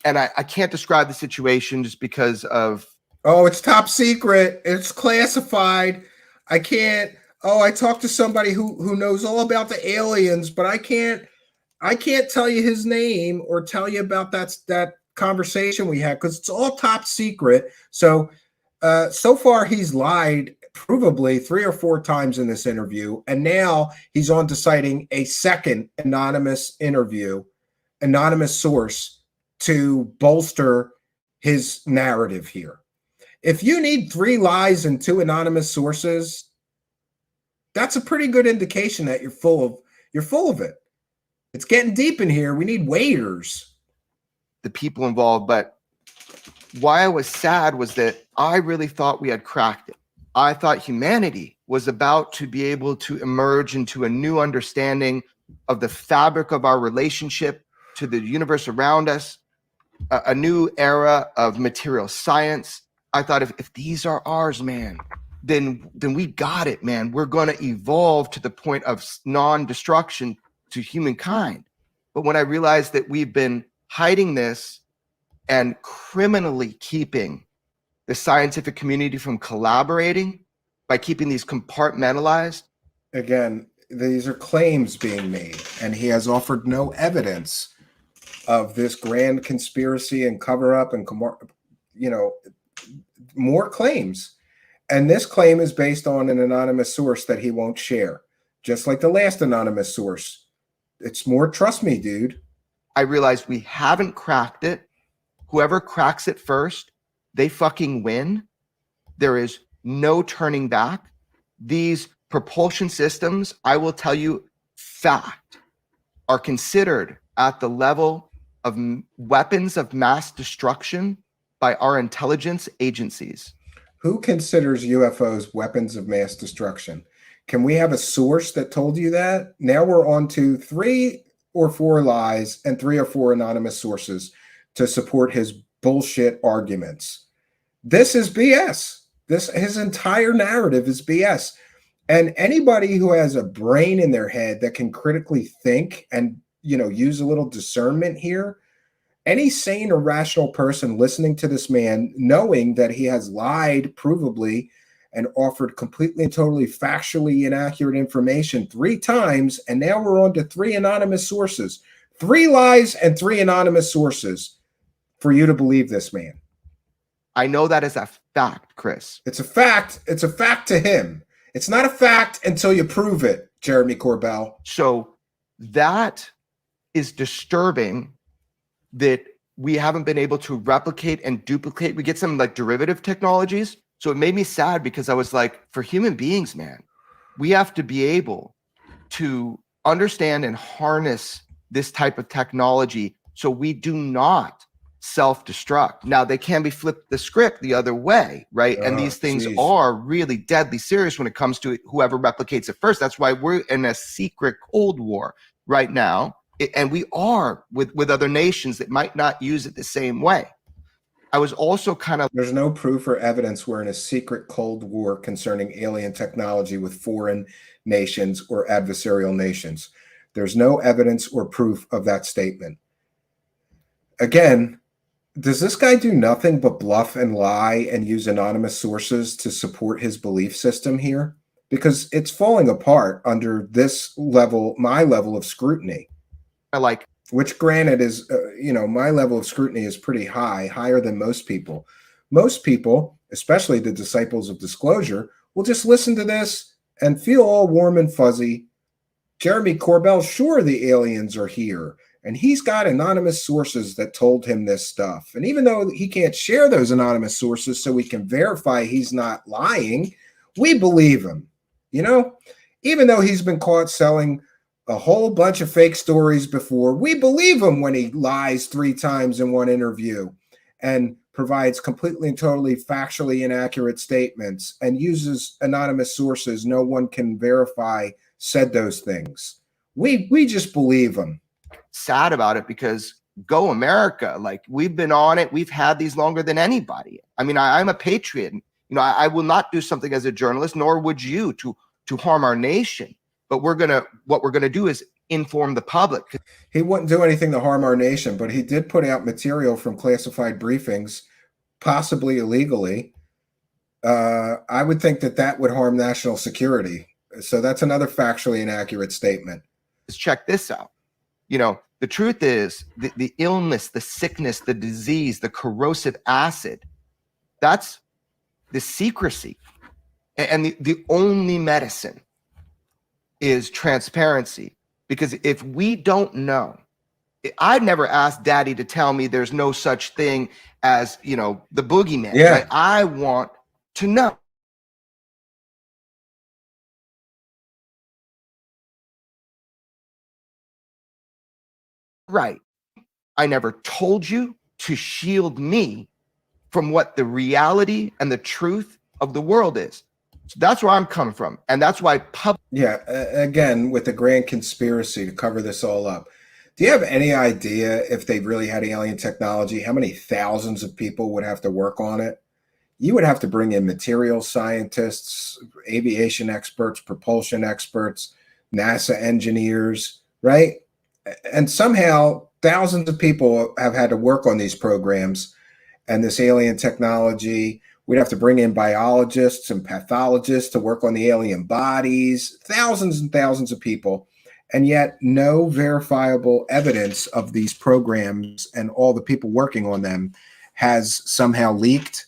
and I can't describe the situation just because of. Oh, it's top secret. It's classified. I can't. Oh, I talked to somebody who knows all about the aliens, but I can't tell you his name or tell you about that conversation we had because it's all top secret. So far he's lied provably 3 or 4 times in this interview, and now he's on to citing a second anonymous source to bolster his narrative here. If you need 3 lies and 2 anonymous sources, that's a pretty good indication that you're full of it. It's getting deep in here. We need waiters. The people involved, but why I was sad was that I really thought we had cracked it. I thought humanity was about to be able to emerge into a new understanding of the fabric of our relationship to the universe around us, a new era of material science. I thought if these are ours, man, then we got it, man. We're going to evolve to the point of non-destruction to humankind. But when I realized that we've been hiding this and criminally keeping the scientific community from collaborating by keeping these compartmentalized. Again, these are claims being made, and he has offered no evidence of this grand conspiracy and cover up and, more claims. And this claim is based on an anonymous source that he won't share, just like the last anonymous source. It's more, trust me, dude. I realized we haven't cracked it. Whoever cracks it first, they fucking win. There is no turning back. These propulsion systems, I will tell you, fact, are considered at the level of weapons of mass destruction by our intelligence agencies. Who considers UFOs weapons of mass destruction? Can we have a source that told you that? Now we're on to 3 or 4 lies and 3 or 4 anonymous sources to support his bullshit arguments. This is BS. His entire narrative is BS. And anybody who has a brain in their head that can critically think and, use a little discernment here, any sane or rational person listening to this man, knowing that he has lied provably and offered completely and totally factually inaccurate information 3 times, and now we're on to 3 anonymous sources. 3 lies and 3 anonymous sources for you to believe this man. I know that is a fact, Chris. It's a fact. It's a fact to him. It's not a fact until you prove it, Jeremy Corbell. So that is disturbing that we haven't been able to replicate and duplicate. We get some like derivative technologies. So it made me sad because I was like, for human beings, man, we have to be able to understand and harness this type of technology so we do not self-destruct. Now, they can be flipped the script the other way, right? And these things are really deadly serious when it comes to whoever replicates it first. That's why we're in a secret Cold War right now. And we are with other nations that might not use it the same way. I was also There's no proof or evidence we're in a secret Cold War concerning alien technology with foreign nations or adversarial nations. There's no evidence or proof of that statement. Again, does this guy do nothing but bluff and lie and use anonymous sources to support his belief system here? Because it's falling apart under this level, my level of scrutiny. Which granted is, my level of scrutiny is pretty high, higher than most people. Most people, especially the disciples of disclosure, will just listen to this and feel all warm and fuzzy. Jeremy Corbell, sure, the aliens are here And he's got anonymous sources that told him this stuff. And even though he can't share those anonymous sources so we can verify he's not lying, we believe him. You know, even though he's been caught selling a whole bunch of fake stories before, we believe him when he lies 3 times in one interview and provides completely and totally factually inaccurate statements and uses anonymous sources no one can verify said those things. We just believe him. Sad about it because go America, like we've been on it. We've had these longer than anybody. I mean, I'm a patriot. You know, I will not do something as a journalist, nor would you, to harm our nation. But what we're gonna do is inform the public. He wouldn't do anything to harm our nation, but he did put out material from classified briefings, possibly illegally. I would think that would harm national security. So that's another factually inaccurate statement. Just check this out. You know, the truth is the illness, the sickness, the disease, the corrosive acid, that's the secrecy. And the only medicine is transparency. Because if we don't know, I've never asked daddy to tell me there's no such thing as, you know, the boogeyman. Yeah. Right? I want to know. Right. I never told you to shield me from what the reality and the truth of the world is. So that's where I'm coming from. And that's why again, with the grand conspiracy to cover this all up. Do you have any idea if they really had alien technology, how many thousands of people would have to work on it? You would have to bring in material scientists, aviation experts, propulsion experts, NASA engineers, right? And somehow thousands of people have had to work on these programs and this alien technology. We'd have to bring in biologists and pathologists to work on the alien bodies, thousands and thousands of people, and yet no verifiable evidence of these programs and all the people working on them has somehow leaked.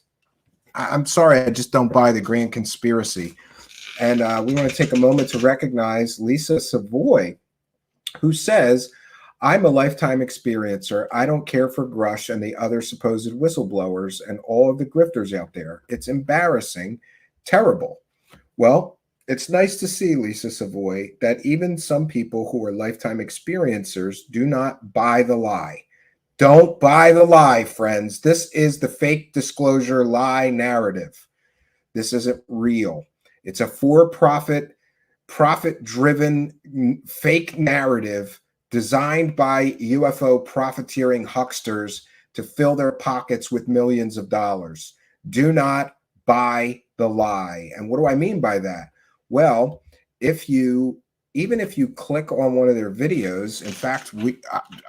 I'm sorry, I just don't buy the grand conspiracy. And we want to take a moment to recognize Lisa Savoy, who says, I'm a lifetime experiencer. I don't care for Grusch and the other supposed whistleblowers and all of the grifters out there. It's embarrassing, terrible. Well, it's nice to see, Lisa Savoy, that even some people who are lifetime experiencers do not buy the lie. Don't buy the lie, friends. This is the fake disclosure lie narrative. This isn't real. It's a for-profit, profit-driven fake narrative designed by UFO profiteering hucksters to fill their pockets with millions of dollars. Do not buy the lie. And what do I mean by that? Well, even if you click on one of their videos, in fact,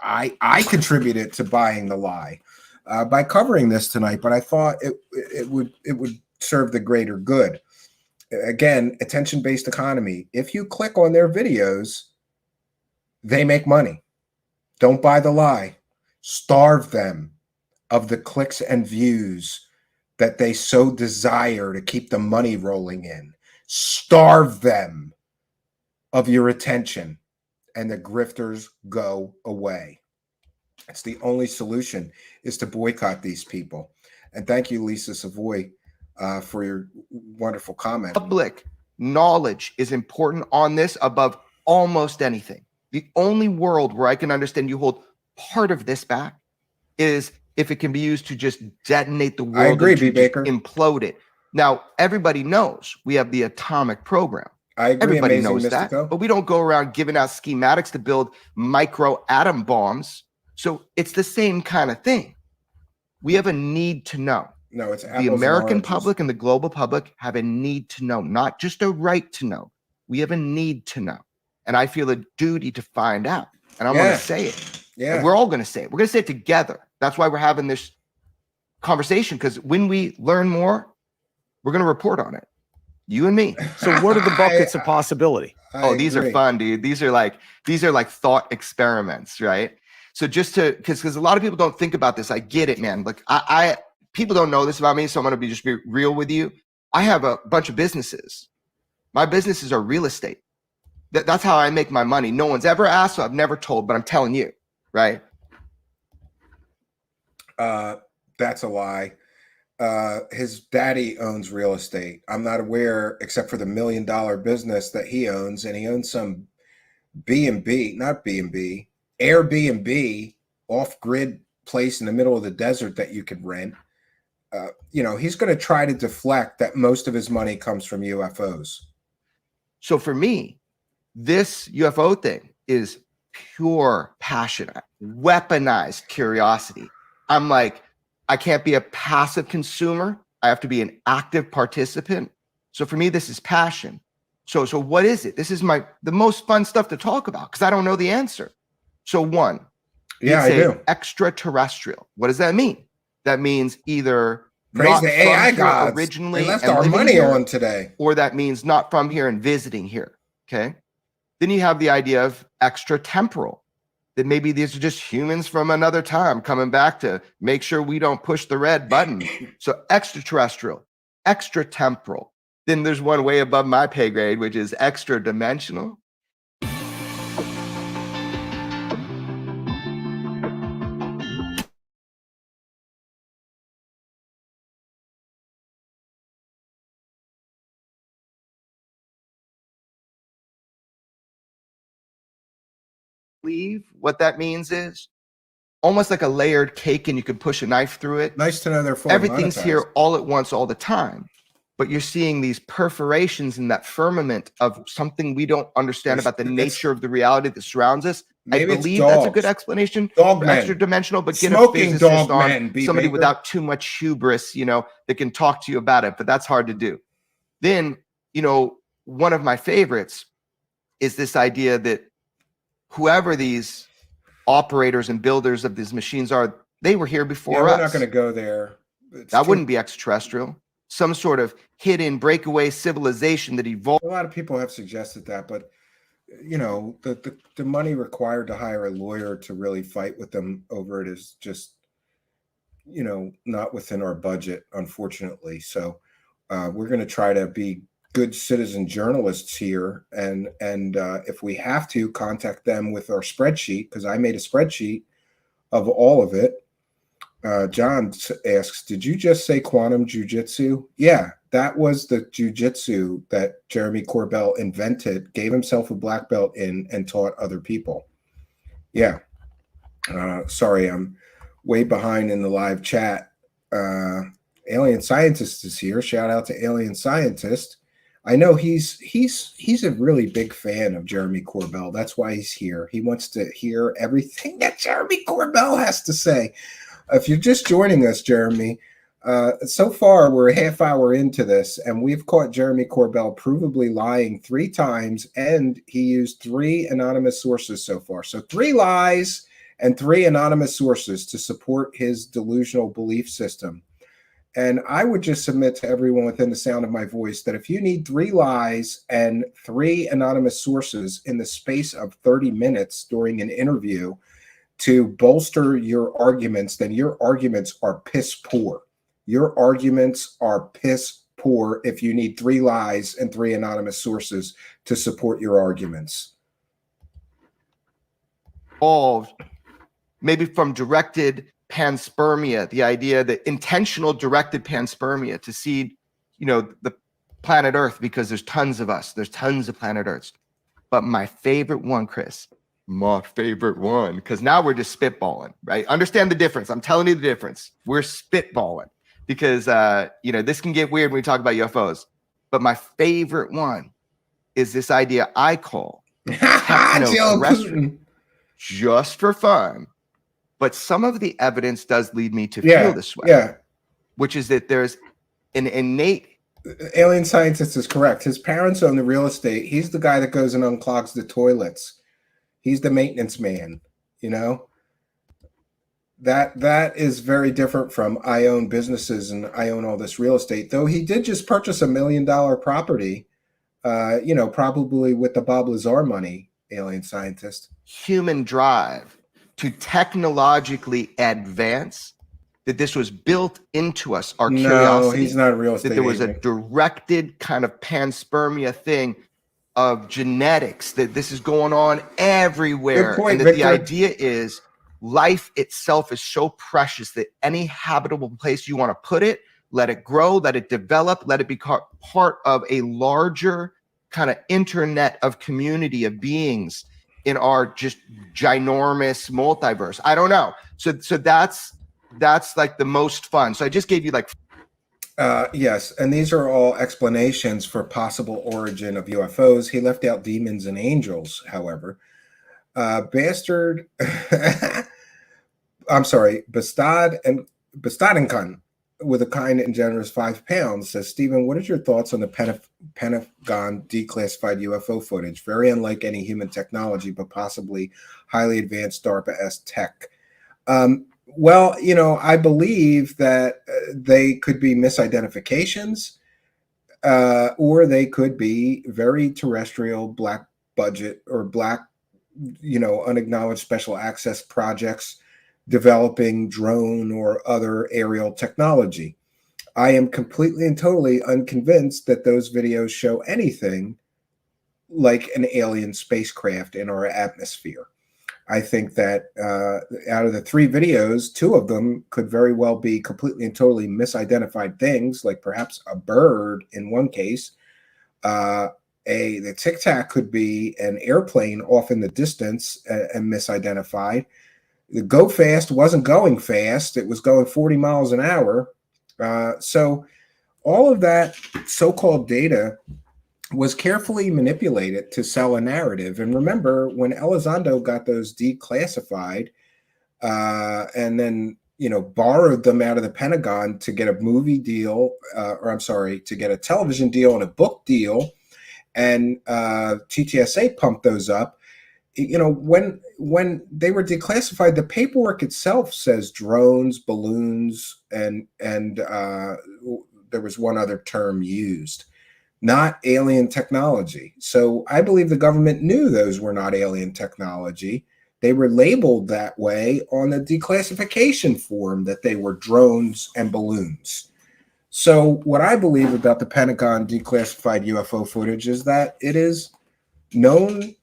I contributed to buying the lie by covering this tonight, but I thought it would serve the greater good. Again, attention-based economy. If you click on their videos, they make money. Don't buy the lie. Starve them of the clicks and views that they so desire to keep the money rolling in. Starve them of your attention, and the grifters go away. It's the only solution is to boycott these people. And thank you, Lisa Savoy, for your wonderful comment. Public knowledge is important on this above almost anything. The only world where I can understand you hold part of this back is if it can be used to just detonate the world. I agree, and to B. Baker. Implode it. Now, everybody knows we have the atomic program. I agree. Everybody Amazing knows Mystico. that, but we don't go around giving out schematics to build micro atom bombs. So it's the same kind of thing. We have a need to know. No, it's The American public and the global public have a need to know, not just a right to know. We have a need to know. And I feel a duty to find out. And I'm going to say it. Yeah. And we're all going to say it. We're going to say it together. That's why we're having this conversation, because when we learn more, we're going to report on it. You and me. So what are the buckets of possibility? These are fun, dude. These are like thought experiments, right? So just to, because a lot of people don't think about this. I get it, man. Like people don't know this about me, so I'm going to just be real with you. I have a bunch of businesses. My businesses are real estate. That's how I make my money. No one's ever asked, so I've never told, but I'm telling you. right? That's a lie. His daddy owns real estate. I'm not aware, except for the $1 million business that he owns, and he owns some B&B, not B&B, Airbnb, off-grid place in the middle of the desert that you could rent. He's going to try to deflect that most of his money comes from UFOs. So for me, this UFO thing is pure passion, weaponized curiosity. I'm like, I can't be a passive consumer. I have to be an active participant. So for me, this is passion. So what is it? This is the most fun stuff to talk about because I don't know the answer. So one, yeah, I do. Extraterrestrial. What does that mean? That means either praise not the from AI here gods. originally They left and our living money here, on today, or that means not from here and visiting here. Okay. Then you have the idea of extratemporal, that maybe these are just humans from another time coming back to make sure we don't push the red button. So extraterrestrial, extratemporal. Then there's one way above my pay grade, which is extra dimensional. Believe what that means is almost like a layered cake and you can push a knife through it. nice to know they're fully Everything's monetized. here all at once, all the time. But you're seeing these perforations in that firmament of something we don't understand about the nature of the reality that surrounds us. I believe that's a good explanation for extra dimensional, but get a physicist on somebody without too much hubris, that can talk to you about it, but that's hard to do. Then, one of my favorites is this idea that whoever these operators and builders of these machines are, they were here before us. We're not going to go there. That wouldn't be extraterrestrial. Some sort of hidden breakaway civilization that evolved. A lot of people have suggested that, but the money required to hire a lawyer to really fight with them over it is just not within our budget, unfortunately. So we're going to try to be good citizen journalists here, and if we have to, contact them with our spreadsheet, because I made a spreadsheet of all of it. John asks, did you just say quantum jujitsu? Yeah, that was the jujitsu that Jeremy Corbell invented, gave himself a black belt in, and taught other people. Yeah. Sorry, I'm way behind in the live chat. Alien Scientist is here. Shout out to Alien Scientist. I know he's a really big fan of Jeremy Corbell. That's why he's here. He wants to hear everything that Jeremy Corbell has to say. If you're just joining us, Jeremy, so far we're a half hour into this, and we've caught Jeremy Corbell provably lying 3 times, and he used 3 anonymous sources so far. So 3 lies and 3 anonymous sources to support his delusional belief system. And I would just submit to everyone within the sound of my voice that if you need 3 lies and 3 anonymous sources in the space of 30 minutes during an interview to bolster your arguments, then your arguments are piss poor. Your arguments are piss poor if you need 3 lies and 3 anonymous sources to support your arguments. Maybe from directed panspermia, the idea that intentional directed panspermia to seed, the planet Earth, because there's tons of us. There's tons of planet Earths. But my favorite one, Chris, because now we're just spitballing, right? Understand the difference. I'm telling you the difference. We're spitballing because, this can get weird when we talk about UFOs. But my favorite one is this idea I call techno-terrestrial, just for fun. But some of the evidence does lead me to feel this way. Yeah. Which is that there's an innate. Alien Scientist is correct. His parents own the real estate. He's the guy that goes and unclogs the toilets. He's the maintenance man, That is very different from I own businesses and I own all this real estate. Though he did just purchase $1 million property, probably with the Bob Lazar money, Alien Scientist. Human drive to technologically advance, that this was built into us, our curiosity. No, he's not a real estate that there was agent. a directed kind of panspermia thing of genetics, that this is going on everywhere. Good point, and that Victor. the idea is life itself is so precious that any habitable place you want to put it, let it grow, let it develop, let it be part of a larger kind of internet of community of beings in our just ginormous multiverse. I don't know. So that's like the most fun. So I just gave you like yes, and these are all explanations for possible origin of UFOs. He left out demons and angels, however. Bastard, I'm sorry, Bastad and Bastadenkan with a kind and generous £5 says, Stephen, what is your thoughts on the Pentagon declassified UFO footage? Very unlike any human technology, but possibly highly advanced DARPA-esque tech. Well, you know, I believe that they could be misidentifications, or they could be very terrestrial black budget or black, you know, unacknowledged special access projects developing drone or other aerial technology. I am completely and totally unconvinced that those videos show anything like an alien spacecraft in our atmosphere. I think that out of the 3 videos, 2 of them could very well be completely and totally misidentified things, like perhaps a bird in one case. The Tic Tac could be an airplane off in the distance and misidentified. The Go Fast wasn't going fast. It was going 40 miles an hour. So all of that so-called data was carefully manipulated to sell a narrative. And remember, when Elizondo got those declassified and then, you know, borrowed them out of the Pentagon to get a movie deal, to get a television deal and a book deal, and TTSA pumped those up. You know, when they were declassified, the paperwork itself says drones, balloons, and there was one other term used, not alien technology. So I believe the government knew those were not alien technology. They were labeled that way on the declassification form, that they were drones and balloons. So what I believe about the Pentagon declassified UFO footage is that it is known.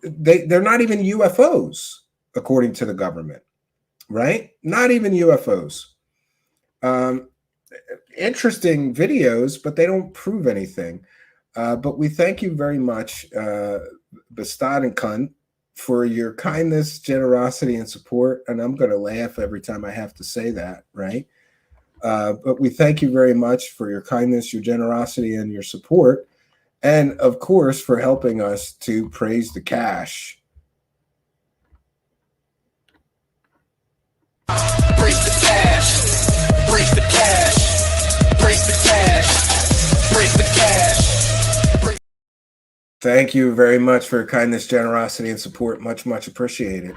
They're not even UFOs, according to the government, right? Not even UFOs. Interesting videos, but they don't prove anything. But we thank you very much, Bastad and Kunt, for your kindness, generosity, and support. And I'm going to laugh every time I have to say that, right? But we thank you very much for your kindness, your generosity, and your support. And of course, for helping us to praise the cash. Praise the cash. Praise the cash. Praise the cash. Praise the cash. Thank you very much for your kindness, generosity, and support. Much, much appreciated.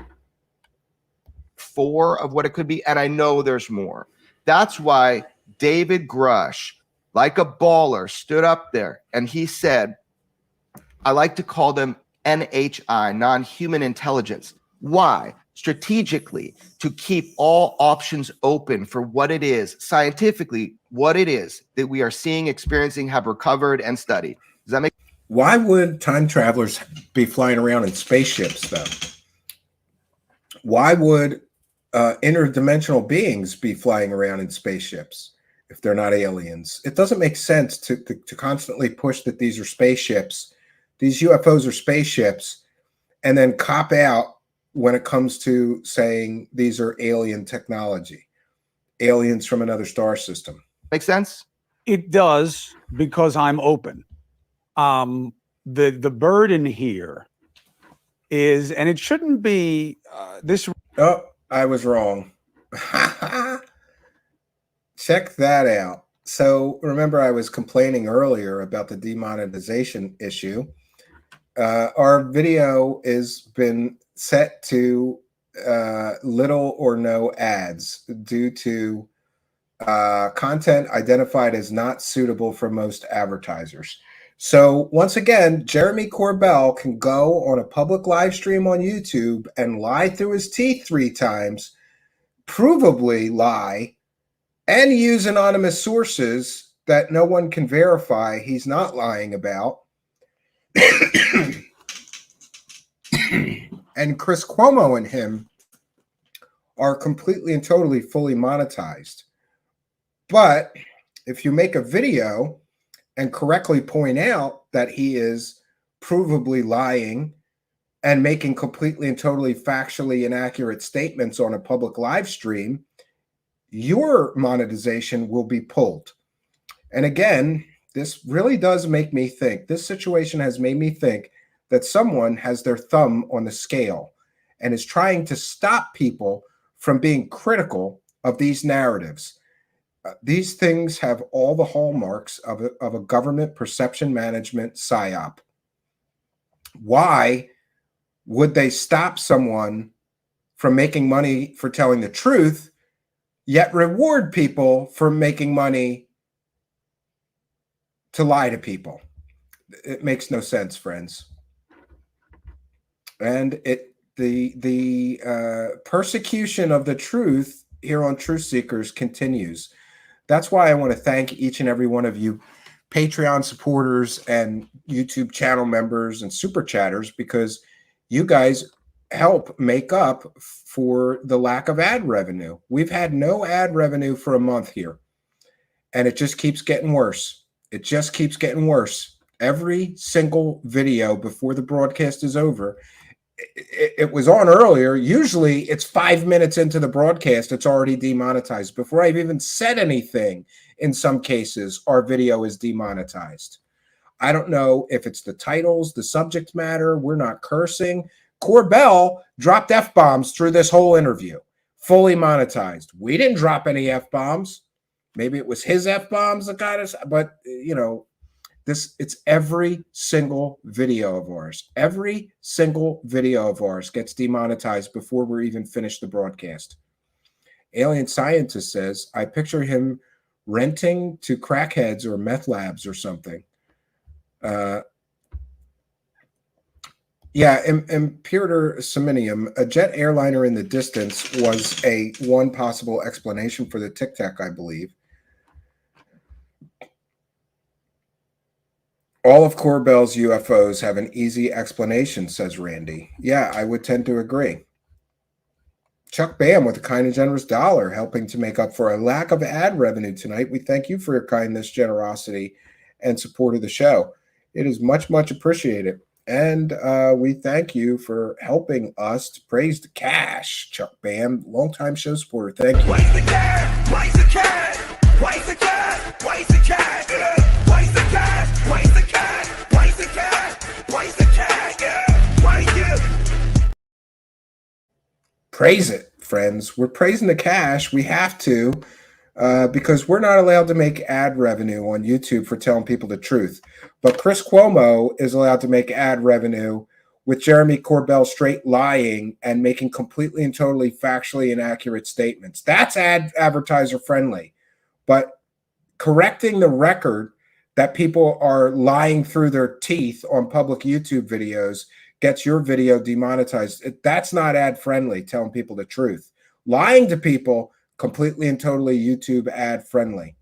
4 of what it could be, and I know there's more. That's why David Grusch, like a baller, stood up there and he said, I like to call them NHI, non-human intelligence. Why? Strategically, to keep all options open for what it is, scientifically, what it is that we are seeing, experiencing, have recovered, and studied. Does that make sense? Why would time travelers be flying around in spaceships, though? Why would interdimensional beings be flying around in spaceships if they're not aliens? It doesn't make sense to constantly push that these are spaceships, these UFOs are spaceships, and then cop out when it comes to saying these are alien technology, aliens from another star system. Make sense? It does, because I'm open. The burden here is, and it shouldn't be this. Oh, I was wrong. Check that out. So remember, I was complaining earlier about the demonetization issue. Our video has been set to little or no ads due to content identified as not suitable for most advertisers. So once again, Jeremy Corbell can go on a public live stream on YouTube and lie through his teeth 3 times, provably lie, and use anonymous sources that no one can verify he's not lying about. And Chris Cuomo and him are completely and totally fully monetized. But if you make a video and correctly point out that he is provably lying and making completely and totally factually inaccurate statements on a public live stream, your monetization will be pulled. And again, this really does make me think, this situation has made me think that someone has their thumb on the scale and is trying to stop people from being critical of these narratives. These things have all the hallmarks of a government perception management psyop. Why would they stop someone from making money for telling the truth, yet reward people for making money to lie to people? It makes no sense, friends. And the persecution of the truth here on Truthseekers continues. That's why I want to thank each and every one of you Patreon supporters and YouTube channel members and super chatters, because you guys help make up for the lack of ad revenue. We've had no ad revenue for a month here, and it just keeps getting worse. It just keeps getting worse. Every single video before the broadcast is over, it was on earlier. Usually it's 5 minutes into the broadcast, it's already demonetized. Before I've even said anything, in some cases, our video is demonetized. I don't know if it's the titles, the subject matter. We're not cursing. Corbell dropped F-bombs through this whole interview, fully monetized. We didn't drop any F-bombs. Maybe it was his F-bombs that got us, but you know, it's every single video of ours. Every single video of ours gets demonetized before we're even finished the broadcast. Alien Scientist says, I picture him renting to crackheads or meth labs or something. Yeah, Imperator Seminium, a jet airliner in the distance, was one possible explanation for the Tic Tac, I believe. All of Corbell's UFOs have an easy explanation, says Randy. Yeah, I would tend to agree. Chuck Bam with a kind and generous $1, helping to make up for a lack of ad revenue tonight. We thank you for your kindness, generosity, and support of the show. It is much, much appreciated. And we thank you for helping us to praise the cash, Chuck Bam, longtime show supporter. Thank you. Where's the cash? Where's the cash? Where's the cash? Where's the cash? Where's the cash? Where's the cash? Where's the cash? Where's the cash? Where's you? Praise it, friends. We're praising the cash. We have to, because we're not allowed to make ad revenue on YouTube for telling people the truth. But Chris Cuomo is allowed to make ad revenue with Jeremy Corbell straight lying and making completely and totally factually inaccurate statements. That's advertiser friendly. But correcting the record that people are lying through their teeth on public YouTube videos gets your video demonetized. That's not ad friendly, telling people the truth. Lying to people, completely and totally YouTube ad friendly.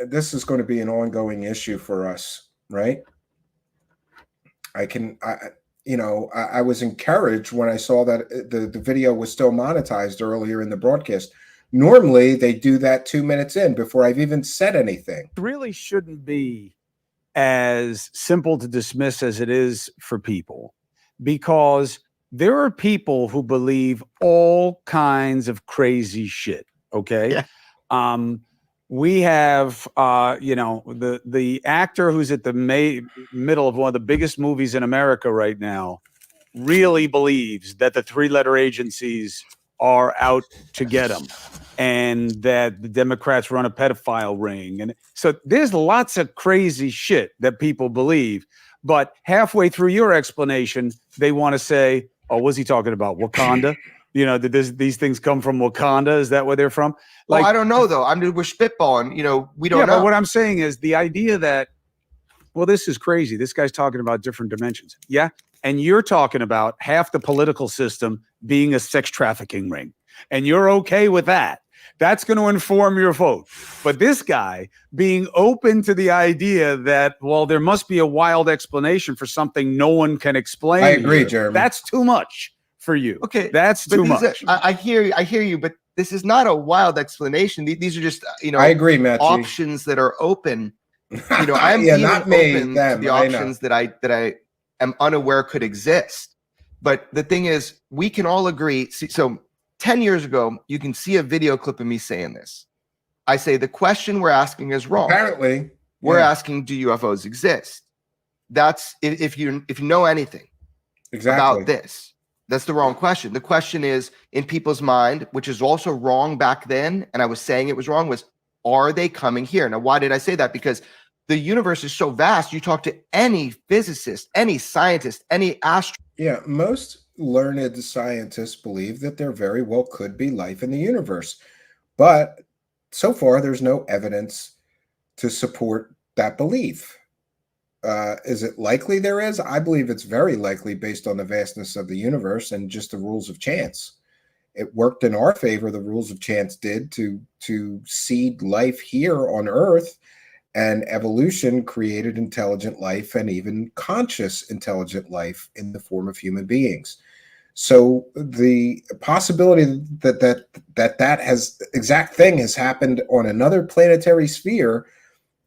This is going to be an ongoing issue for us, right? I was encouraged when I saw that the video was still monetized earlier in the broadcast. Normally they do that 2 minutes in before I've even said anything. It really shouldn't be as simple to dismiss as it is for people, because there are people who believe all kinds of crazy shit. Okay. Yeah. We have, the actor who's at the middle of one of the biggest movies in America right now really believes that the 3-letter agencies are out to get him and that the Democrats run a pedophile ring. And so there's lots of crazy shit that people believe. But halfway through your explanation, they want to say, oh, what's he talking about? Wakanda? Did these things come from Wakanda? Is that where they're from? Well, I don't know, though. We're spitballing. We don't know. But what I'm saying is the idea that, well, this is crazy. This guy's talking about different dimensions. Yeah. And you're talking about half the political system being a sex trafficking ring. And you're okay with that. That's going to inform your vote. But this guy being open to the idea that, well, there must be a wild explanation for something no one can explain. I agree, Jeremy. That's too much for you. Okay, That's but too these are- much. I hear you, but this is not a wild explanation. These are just I agree, Matthew. options that are open. I'm Yeah, even not me, open to them, the I know. options that I am unaware could exist. But the thing is, we can all agree. So 10 years ago, you can see a video clip of me saying this. I say the question we're asking is wrong. Apparently, We're yeah, asking, do UFOs exist? That's if you know anything exactly. about this, that's the wrong question. The question is in people's mind, which is also wrong back then, and I was saying it was wrong, was are they coming here? Now, why did I say that? Because the universe is so vast. You talk to any physicist, any scientist, any astronaut. Yeah, most learned scientists believe that there very well could be life in the universe, but so far there's no evidence to support that belief. Is it likely there is? I believe it's very likely based on the vastness of the universe and just the rules of chance. It worked in our favor. The rules of chance did to seed life here on Earth, and evolution created intelligent life and even conscious intelligent life in the form of human beings. So the possibility that has exact thing has happened on another planetary sphere.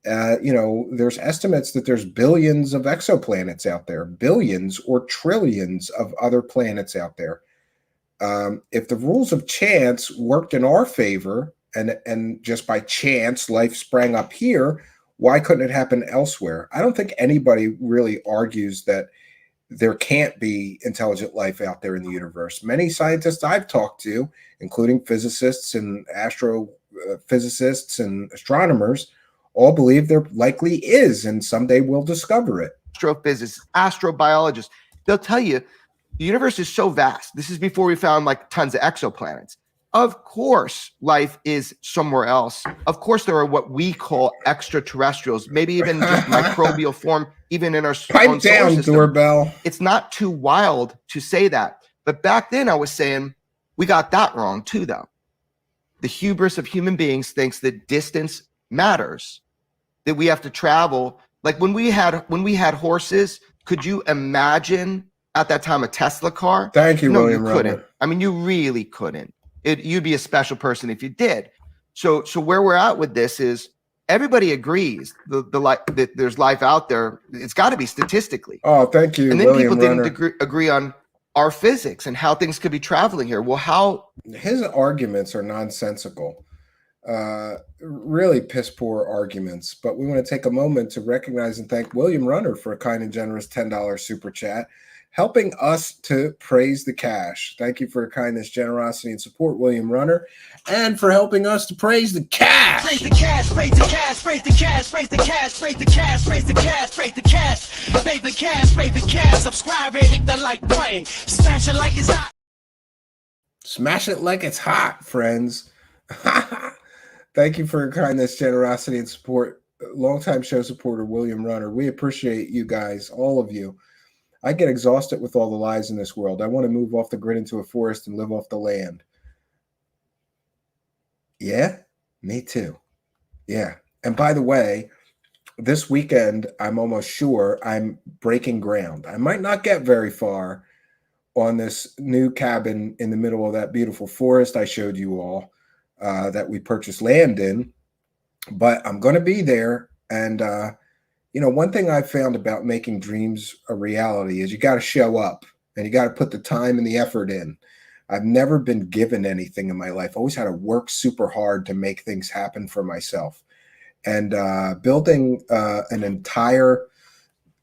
There's estimates that there's billions of exoplanets out there, billions or trillions of other planets out there. If the rules of chance worked in our favor and just by chance life sprang up here, why couldn't it happen elsewhere? I don't think anybody really argues that there can't be intelligent life out there in the universe. Many scientists I've talked to, including physicists and astrophysicists and astronomers, all believe there likely is, and someday we'll discover it. Astrophysicists, astrobiologists, they'll tell you the universe is so vast. This is before we found like tons of exoplanets. Of course, life is somewhere else. Of course, there are what we call extraterrestrials, maybe even just microbial form, even in our Pipe own solar down, system. doorbell. It's not too wild to say that. But back then I was saying we got that wrong too, though. The hubris of human beings thinks that distance matters, that we have to travel. Like when we had horses, could you imagine at that time a Tesla car? Thank you, No, William you couldn't. Runner. I mean, you really couldn't. You'd be a special person if you did. So where we're at with this is everybody agrees that there's life out there. It's got to be statistically. Oh, thank you, And then William people Runner. didn't agree on our physics and how things could be traveling here. Well, how? His arguments are nonsensical, really piss poor arguments. But we want to take a moment to recognize and thank William Runner for a kind and generous $10 super chat, helping us to praise the cash. Thank you for your kindness, generosity, and support, William Runner, and for helping us to praise the cash. Praise the cash, praise the cash, praise the cash, praise the cash, praise the cash, praise the cash, praise the cash, praise the cash, praise the cash. Subscribe and hit the like button. Smash it like it's hot. Smash it like it's hot, friends. Thank you for your kindness, generosity, and support. Longtime show supporter, William Runner. We appreciate you guys, all of you. I get exhausted with all the lies in this world. I want to move off the grid into a forest and live off the land. Yeah, me too. Yeah. And by the way, this weekend, I'm almost sure I'm breaking ground. I might not get very far on this new cabin in the middle of that beautiful forest I showed you all that we purchased land in, but I'm going to be there. And, one thing I've found about making dreams a reality is you got to show up and you got to put the time and the effort in. I've never been given anything in my life. I always had to work super hard to make things happen for myself. And building an entire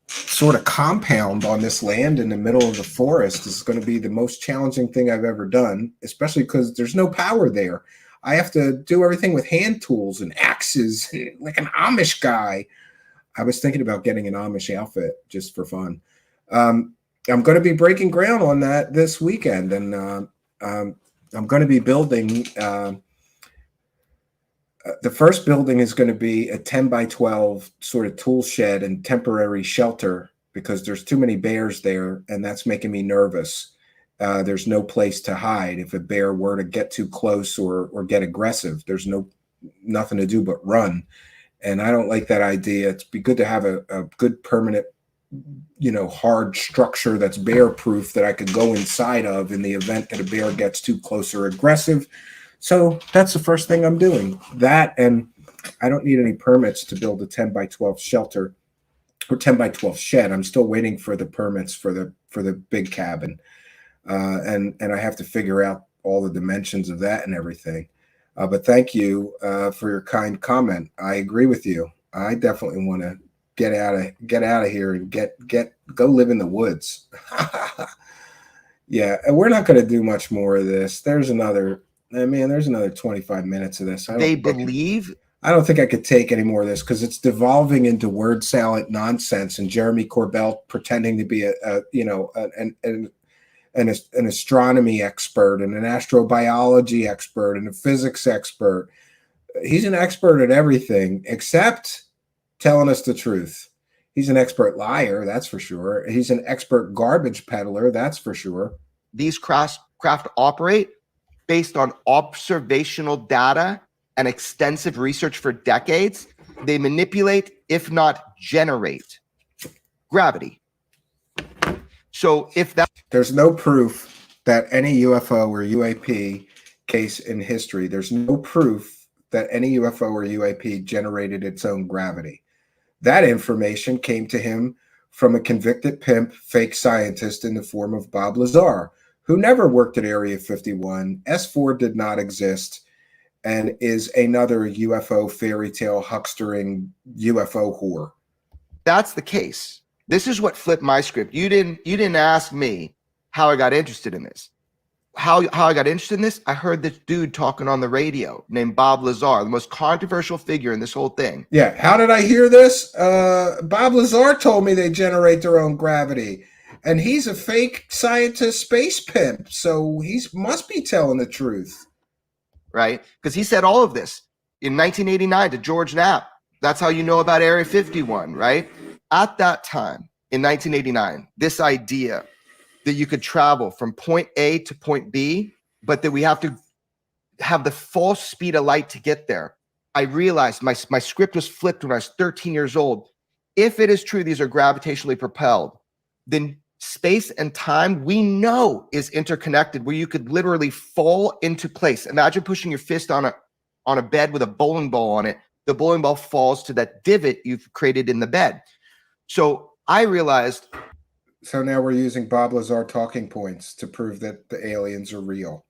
sort of compound on this land in the middle of the forest is going to be the most challenging thing I've ever done, especially because there's no power there. I have to do everything with hand tools and axes like an Amish guy. I was thinking about getting an Amish outfit just for fun. I'm going to be breaking ground on that this weekend, and I'm going to be building. The first building is going to be a 10 by 12 sort of tool shed and temporary shelter because there's too many bears there, and that's making me nervous. There's no place to hide. If a bear were to get too close or get aggressive, there's nothing to do but run. And I don't like that idea. It'd be good to have a good permanent hard structure that's bear proof that I could go inside of in the event that a bear gets too close or aggressive. So that's the first thing I'm doing. That, and I don't need any permits to build a 10 by 12 shelter or 10 by 12 shed. I'm still waiting for the permits for the big cabin. And I have to figure out all the dimensions of that and everything. But thank you for your kind comment. I agree with you. I definitely want to get out of here and go live in the woods. Yeah, and we're not going to do much more of this. There's another 25 minutes of this. I don't think I could take any more of this because it's devolving into word salad nonsense and Jeremy Corbell pretending to be an astronomy expert and an astrobiology expert and a physics expert. He's an expert at everything except telling us the truth. He's an expert liar, that's for sure. He's an expert garbage peddler, that's for sure. These craft operate based on observational data and extensive research for decades. They manipulate, if not generate, gravity. So there's no proof that any UFO or UAP case in history, there's no proof that any UFO or UAP generated its own gravity. That information came to him from a convicted pimp fake scientist in the form of Bob Lazar, who never worked at Area 51. S4 did not exist and is another UFO fairy tale huckstering UFO whore. That's the case. This is what flipped my script. You didn't ask me how I got interested in this. How I got interested in this, I heard this dude talking on the radio named Bob Lazar, the most controversial figure in this whole thing. Yeah, how did I hear this? Bob Lazar told me they generate their own gravity, and he's a fake scientist space pimp, so he must be telling the truth. Right? Because he said all of this in 1989 to George Knapp. That's how you know about Area 51, right? At that time, in 1989, this idea that you could travel from point A to point B, but that we have to have the full speed of light to get there. I realized my script was flipped when I was 13 years old. If it is true these are gravitationally propelled, then space and time we know is interconnected, where you could literally fall into place. Imagine pushing your fist on a bed with a bowling ball on it. The bowling ball falls to that divot you've created in the bed. So I realized. So now we're using Bob Lazar talking points to prove that the aliens are real.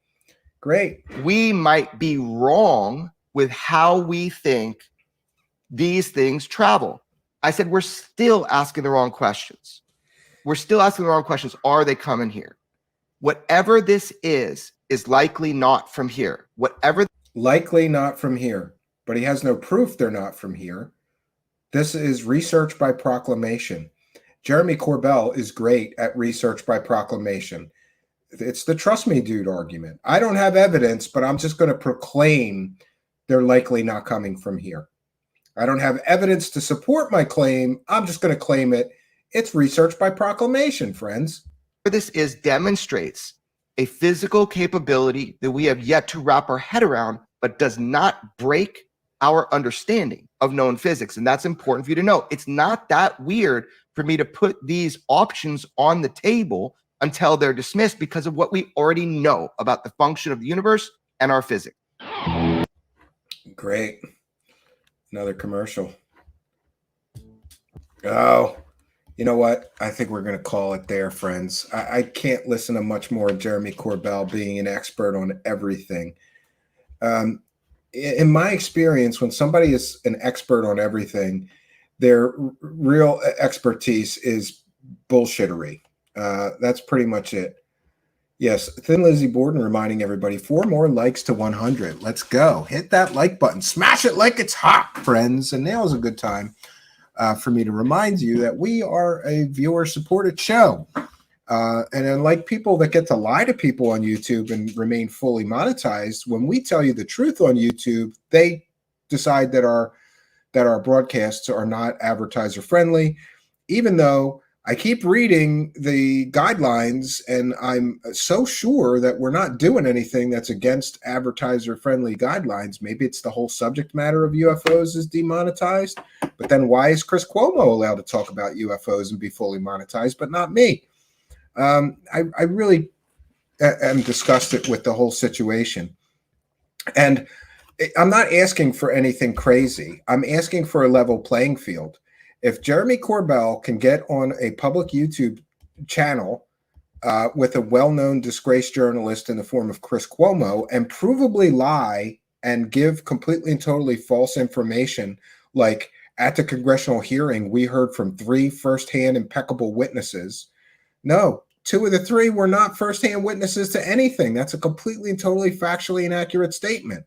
Great. We might be wrong with how we think these things travel. I said, we're still asking the wrong questions. We're still asking the wrong questions. Are they coming here? Whatever this is likely not from here. Likely not from here. But he has no proof they're not from here. This is research by proclamation. Jeremy Corbell is great at research by proclamation. It's the trust me dude argument. I don't have evidence, but I'm just going to proclaim they're likely not coming from here. I don't have evidence to support my claim. I'm just going to claim it. It's research by proclamation, friends. This demonstrates a physical capability that we have yet to wrap our head around, but does not break our understanding of known physics. And that's important for you to know. It's not that weird for me to put these options on the table until they're dismissed because of what we already know about the function of the universe and our physics. Great. Another commercial. Oh, you know what? I think we're going to call it there, friends. I can't listen to much more of Jeremy Corbell being an expert on everything. In my experience, when somebody is an expert on everything, their real expertise is bullshittery. That's pretty much it. Yes, Thin Lizzy Borden reminding everybody 4 more likes to 100. Let's go. Hit that like button. Smash it like it's hot, friends. And now is a good time for me to remind you that we are a viewer-supported show. And unlike people that get to lie to people on YouTube and remain fully monetized, when we tell you the truth on YouTube, they decide that our broadcasts are not advertiser friendly, even though I keep reading the guidelines, and I'm so sure that we're not doing anything that's against advertiser-friendly guidelines. Maybe it's the whole subject matter of UFOs is demonetized, but then why is Chris Cuomo allowed to talk about UFOs and be fully monetized, but not me? I really am disgusted with the whole situation. And I'm not asking for anything crazy. I'm asking for a level playing field. If Jeremy Corbell can get on a public YouTube channel with a well-known disgraced journalist in the form of Chris Cuomo and provably lie and give completely and totally false information, like at the congressional hearing, we heard from 3 firsthand impeccable witnesses. No, 2 of the 3 were not firsthand witnesses to anything. That's a completely and totally factually inaccurate statement.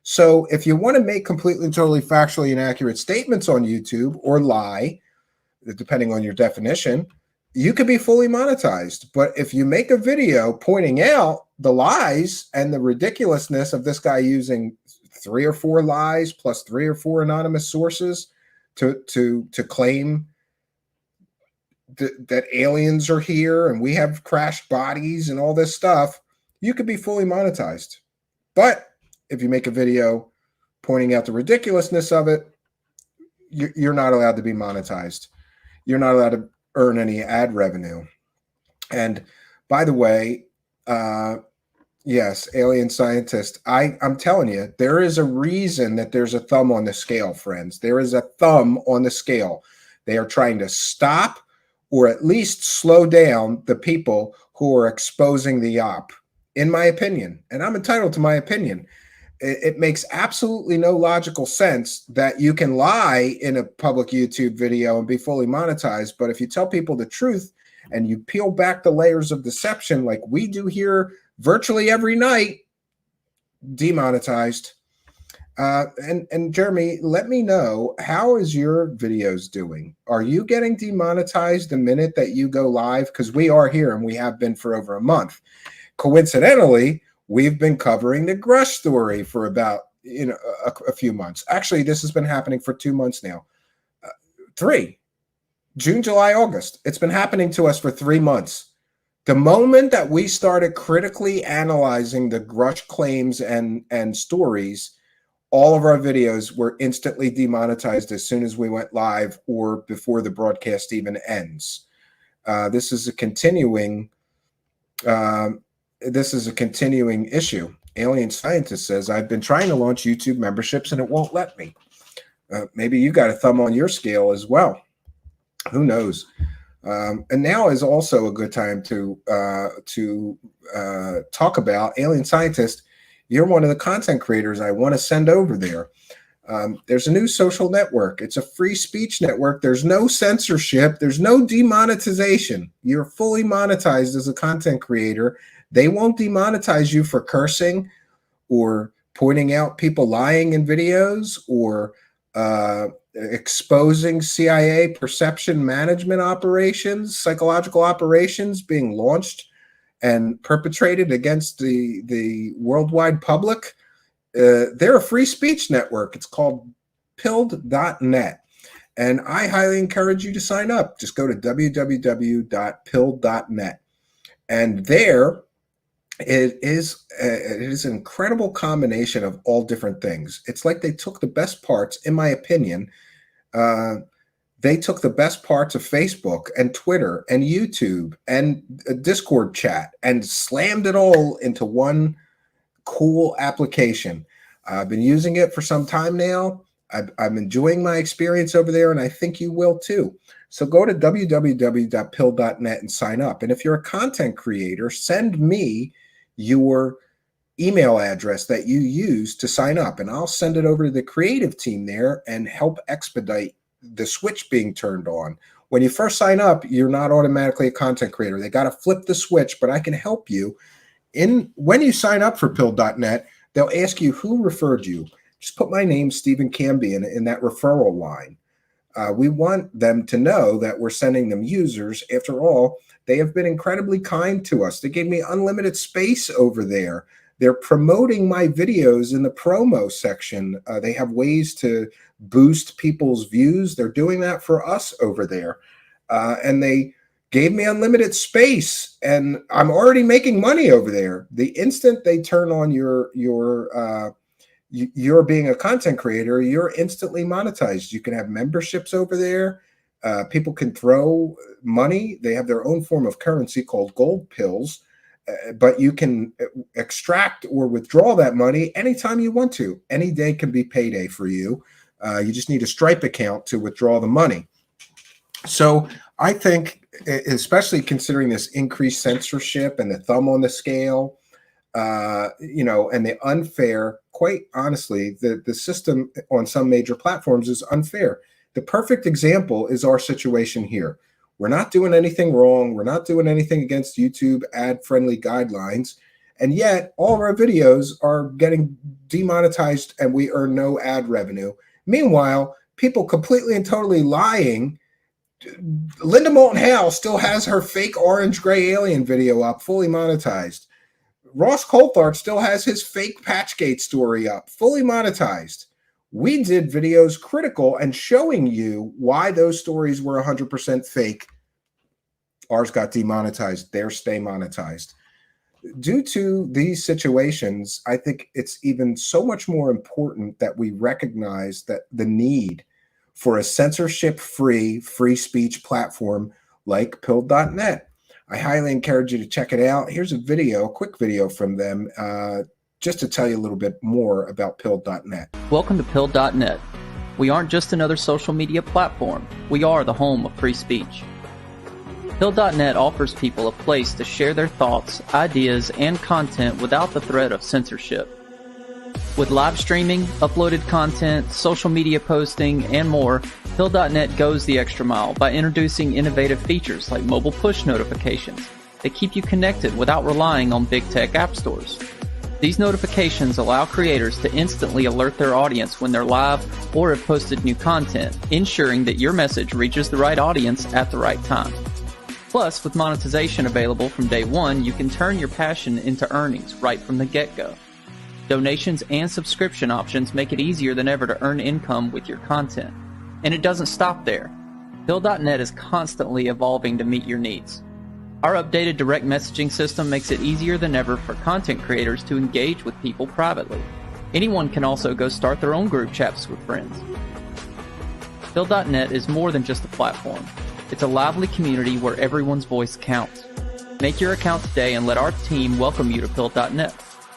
So if you want to make completely and totally factually inaccurate statements on YouTube or lie, depending on your definition, you could be fully monetized. But if you make a video pointing out the lies and the ridiculousness of this guy using 3 or 4 lies plus 3 or 4 anonymous sources to claim that aliens are here and we have crashed bodies and all this stuff, you could be fully monetized. But if you make a video pointing out the ridiculousness of it, you're not allowed to be monetized. You're not allowed to earn any ad revenue. And by the way, yes, alien scientist, I'm telling you, there is a reason that there's a thumb on the scale, friends. There is a thumb on the scale. They are trying to stop or at least slow down the people who are exposing the op, in my opinion. And I'm entitled to my opinion. It makes absolutely no logical sense that you can lie in a public YouTube video and be fully monetized. But if you tell people the truth and you peel back the layers of deception like we do here virtually every night, demonetized. And Jeremy, let me know, how is your videos doing? Are you getting demonetized the minute that you go live? Because we are here and we have been for over a month. Coincidentally, we've been covering the Grusch story for about a few months. Actually, this has been happening for 2 months now. 3. June, July, August. It's been happening to us for 3 months. The moment that we started critically analyzing the Grusch claims and stories, all of our videos were instantly demonetized as soon as we went live or before the broadcast even ends. This is a continuing issue. Alien Scientist says, I've been trying to launch YouTube memberships and it won't let me. Maybe you got a thumb on your scale as well. Who knows? And now is also a good time to talk about Alien Scientist. You're one of the content creators I want to send over there. There's a new social network. It's a free speech network. There's no censorship. There's no demonetization. You're fully monetized as a content creator. They won't demonetize you for cursing or pointing out people lying in videos or exposing CIA perception management operations, psychological operations being launched and perpetrated against the worldwide public. They're a free speech network. It's called pilled.net. And I highly encourage you to sign up. Just go to www.pilled.net. And there it is an incredible combination of all different things. It's like they took the best parts, in my opinion. They took the best parts of Facebook and Twitter and YouTube and Discord chat and slammed it all into one cool application. I've been using it for some time now. I'm enjoying my experience over there, and I think you will too. So go to www.pill.net and sign up. And if you're a content creator, send me your email address that you use to sign up, and I'll send it over to the creative team there and help expedite the switch being turned on. When you first sign up, you're not automatically a content creator. They got to flip the switch, but I can help you. When you sign up for pill.net, they'll ask you who referred you. Just put my name, Stephen Canby, in that referral line. We want them to know that we're sending them users. After all, they have been incredibly kind to us. They gave me unlimited space over there. They're promoting my videos in the promo section. They have ways to boost people's views. They're doing that for us over there. And they gave me unlimited space, and I'm already making money over there. The instant they turn on you're being a content creator, you're instantly monetized. You can have memberships over there. People can throw money. They have their own form of currency called gold pills, but you can extract or withdraw that money anytime you want to. Any day can be payday for you. You just need a Stripe account to withdraw the money. So I think, especially considering this increased censorship and the thumb on the scale, and the unfair, quite honestly, the system on some major platforms is unfair. The perfect example is our situation here. We're not doing anything wrong. We're not doing anything against YouTube ad-friendly guidelines. And yet all of our videos are getting demonetized and we earn no ad revenue. Meanwhile, people completely and totally lying. Linda Moulton Howe still has her fake orange gray alien video up, fully monetized. Ross Coulthard still has his fake Patchgate story up, fully monetized. We did videos critical and showing you why those stories were 100% fake. Ours got demonetized. Theirs stay monetized. Due to these situations, I think it's even so much more important that we recognize that the need for a censorship-free, free speech platform like Pill.net. I highly encourage you to check it out. Here's a video, a quick video from them, just to tell you a little bit more about Pill.net. Welcome to Pill.net. We aren't just another social media platform. We are the home of free speech. Pill.net offers people a place to share their thoughts, ideas, and content without the threat of censorship. With live streaming, uploaded content, social media posting, and more, Pill.net goes the extra mile by introducing innovative features like mobile push notifications that keep you connected without relying on big tech app stores. These notifications allow creators to instantly alert their audience when they're live or have posted new content, ensuring that your message reaches the right audience at the right time. Plus, with monetization available from day one, you can turn your passion into earnings right from the get-go. Donations and subscription options make it easier than ever to earn income with your content. And it doesn't stop there. Pill.net is constantly evolving to meet your needs. Our updated direct messaging system makes it easier than ever for content creators to engage with people privately. Anyone can also go start their own group chats with friends. Pill.net is more than just a platform. It's a lively community where everyone's voice counts. Make your account today and let our team welcome you to Pill.net.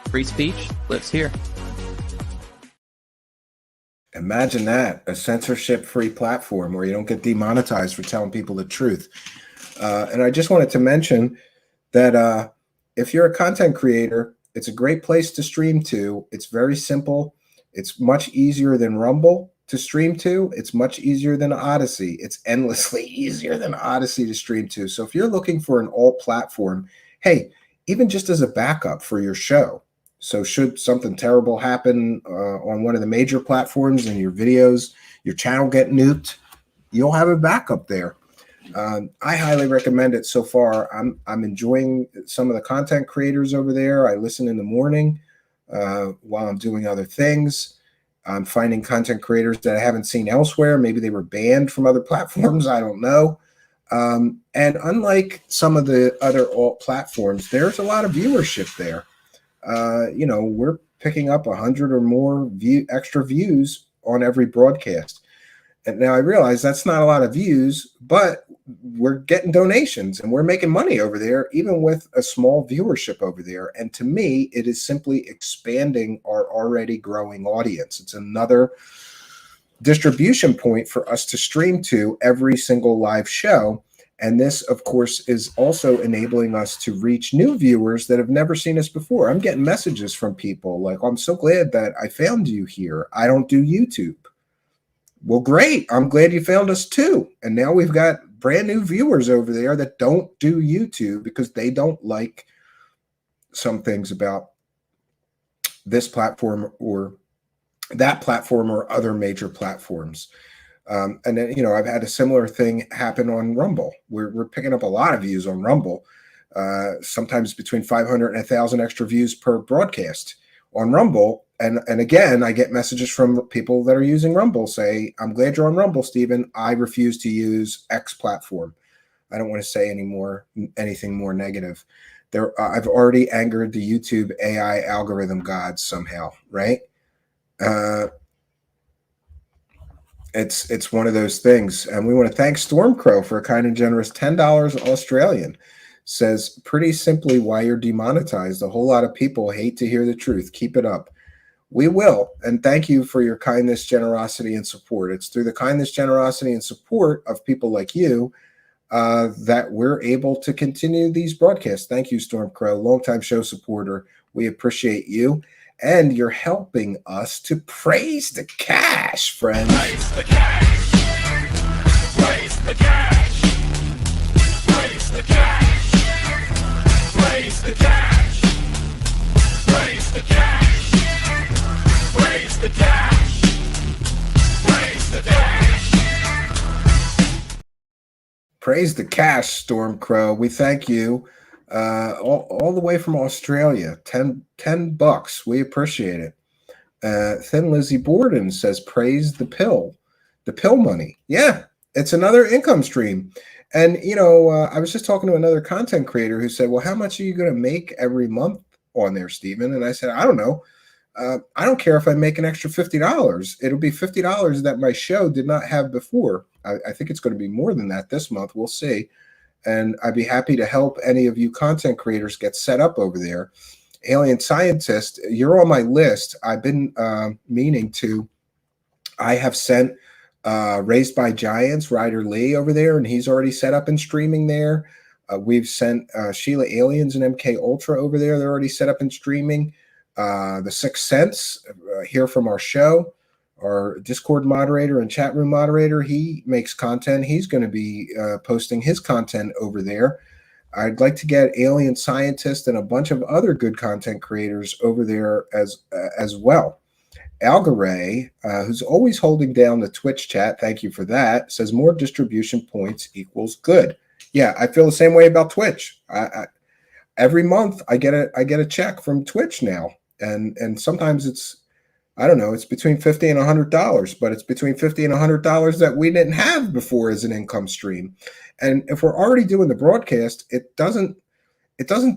Free speech lives here. Imagine that, a censorship-free platform where you don't get demonetized for telling people the truth. And I just wanted to mention that if you're a content creator, it's a great place to stream to. It's very simple. It's much easier than Rumble to stream to. It's much easier than Odyssey. It's endlessly easier than Odyssey to stream to. So if you're looking for an alt platform, hey, even just as a backup for your show, so should something terrible happen on one of the major platforms and your videos, your channel get nuked, you'll have a backup there. I highly recommend it so far. I'm enjoying some of the content creators over there. I listen in the morning while I'm doing other things. I'm finding content creators that I haven't seen elsewhere. Maybe they were banned from other platforms. I don't know. And unlike some of the other alt platforms, there's a lot of viewership there. We're picking up 100 or more extra views on every broadcast. And now I realize that's not a lot of views, but we're getting donations and we're making money over there, even with a small viewership over there. And to me, it is simply expanding our already growing audience. It's another distribution point for us to stream to every single live show. And this, of course, is also enabling us to reach new viewers that have never seen us before. I'm getting messages from people like, I'm so glad that I found you here. I don't do YouTube. Well, great. I'm glad you found us too. And now we've got brand new viewers over there that don't do YouTube because they don't like some things about this platform or that platform or other major platforms. And then, I've had a similar thing happen on Rumble. We're picking up a lot of views on Rumble, sometimes between 500 and 1,000 extra views per broadcast on Rumble. And again, I get messages from people that are using Rumble say, I'm glad you're on Rumble, Stephen. I refuse to use X platform. I don't want to say anything more negative. I've already angered the YouTube AI algorithm gods somehow, right? It's one of those things. And we want to thank Stormcrow for a kind and generous $10 Australian. Says, pretty simply, why you're demonetized. A whole lot of people hate to hear the truth. Keep it up. We will. And thank you for your kindness, generosity, and support. It's through the kindness, generosity, and support of people like you that we're able to continue these broadcasts. Thank you, Stormcrow, longtime show supporter. We appreciate you. And you're helping us to praise the cash, friends. Praise the cash. Praise the cash. Praise the cash. Praise the cash. Praise the cash. Praise the cash. Praise the cash. Praise the cash, Stormcrow. We thank you. All the way from Australia, $10. We appreciate it. Thin Lizzie Borden says, praise the pill money. Yeah, it's another income stream. And, I was just talking to another content creator who said, well, how much are you going to make every month on there, Stephen? And I said, I don't know. I don't care if I make an extra $50. It'll be $50 that my show did not have before. I think it's going to be more than that this month. We'll see. And I'd be happy to help any of you content creators get set up over there. Alien Scientist, you're on my list. I've been meaning to. I have sent Raised by Giants, Ryder Lee over there, and he's already set up and streaming there. We've sent Sheila Aliens and MK Ultra over there. They're already set up and streaming. The Sixth Sense, here from our show. Our Discord moderator and chat room moderator, he makes content. He's going to be posting his content over there. I'd like to get Alien Scientist and a bunch of other good content creators over there as well. Algaray, who's always holding down the Twitch chat, thank you for that, says more distribution points equals good. Yeah, I feel the same way about Twitch. Every month I get a check from Twitch now, and sometimes it's, I don't know, it's between $50 and $100, but it's between $50 and $100 that we didn't have before as an income stream. And if we're already doing the broadcast, it doesn't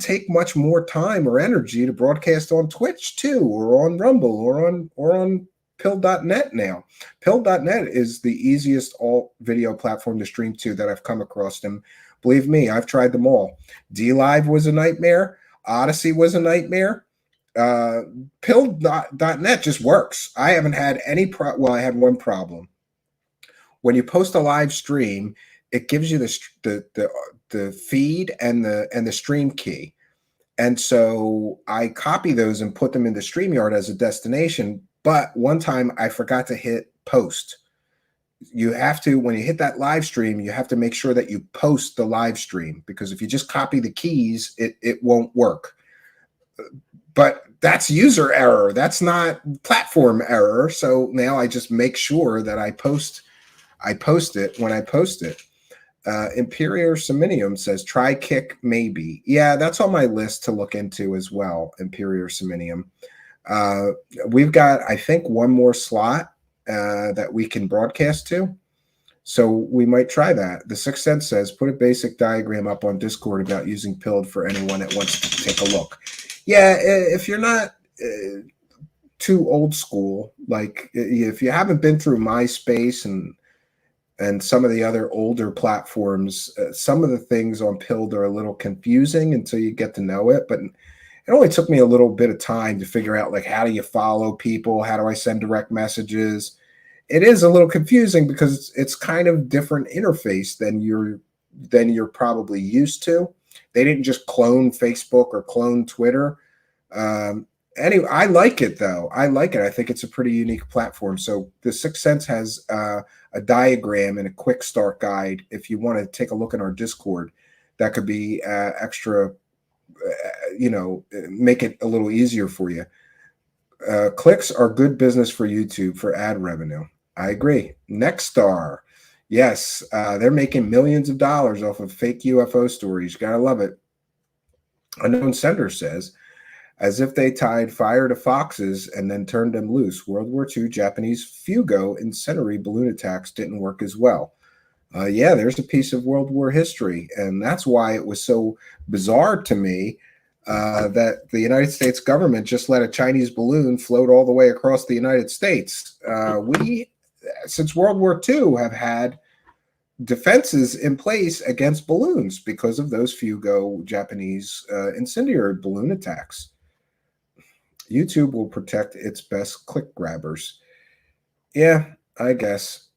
take much more time or energy to broadcast on Twitch too, or on Rumble, or on Pill.net now. Pill.net is the easiest all video platform to stream to that I've come across them. Believe me, I've tried them all. DLive was a nightmare. Odyssey was a nightmare. Pill.net just works. I haven't had any I had one problem. When you post a live stream, it gives you the feed and the stream key. And so I copy those and put them into StreamYard as a destination. But one time I forgot to hit post. You have to, when you hit that live stream, you have to make sure that you post the live stream, because if you just copy the keys, it won't work. But that's user error. That's not platform error. So now I just make sure that I post it when I post it. Imperior Seminium says, try Kick maybe. Yeah, that's on my list to look into as well, Imperior Seminium. We've got, I think, one more slot that we can broadcast to. So we might try that. The Sixth Sense says, put a basic diagram up on Discord about using Pilled for anyone that wants to take a look. Yeah, if you're not too old school, like if you haven't been through MySpace and some of the other older platforms, some of the things on Pilled are a little confusing until you get to know it. But it only took me a little bit of time to figure out, like, how do you follow people? How do I send direct messages? It is a little confusing because it's kind of different interface than you're probably used to. They didn't just clone Facebook or clone Twitter. Anyway, I like it, though. I like it. I think it's a pretty unique platform. So the Sixth Sense has a diagram and a quick start guide. If you want to take a look in our Discord, that could be extra, make it a little easier for you. Clicks are good business for YouTube for ad revenue. I agree. Nextstar. Yes, they're making millions of dollars off of fake UFO stories. Gotta love it. Unknown Sender says, as if they tied fire to foxes and then turned them loose. World War II Japanese Fugo incendiary balloon attacks didn't work as well. Yeah, there's a piece of World War history, and that's why it was so bizarre to me that the United States government just let a Chinese balloon float all the way across the United States. We, since World War II, have had defenses in place against balloons because of those Fugo Japanese incendiary balloon attacks. YouTube will protect its best click grabbers. Yeah, I guess.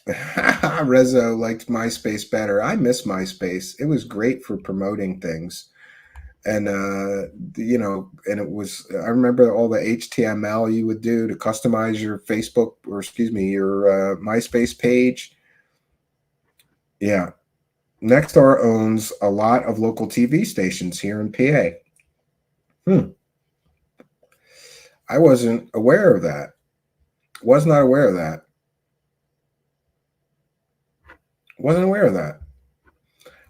Rezo liked MySpace better. I miss MySpace. It was great for promoting things. And and it was, I remember all the HTML you would do to customize your Facebook, or excuse me, your MySpace page. Yeah. Nexstar owns a lot of local TV stations here in PA. I wasn't aware of that. Was not aware of that. Wasn't aware of that.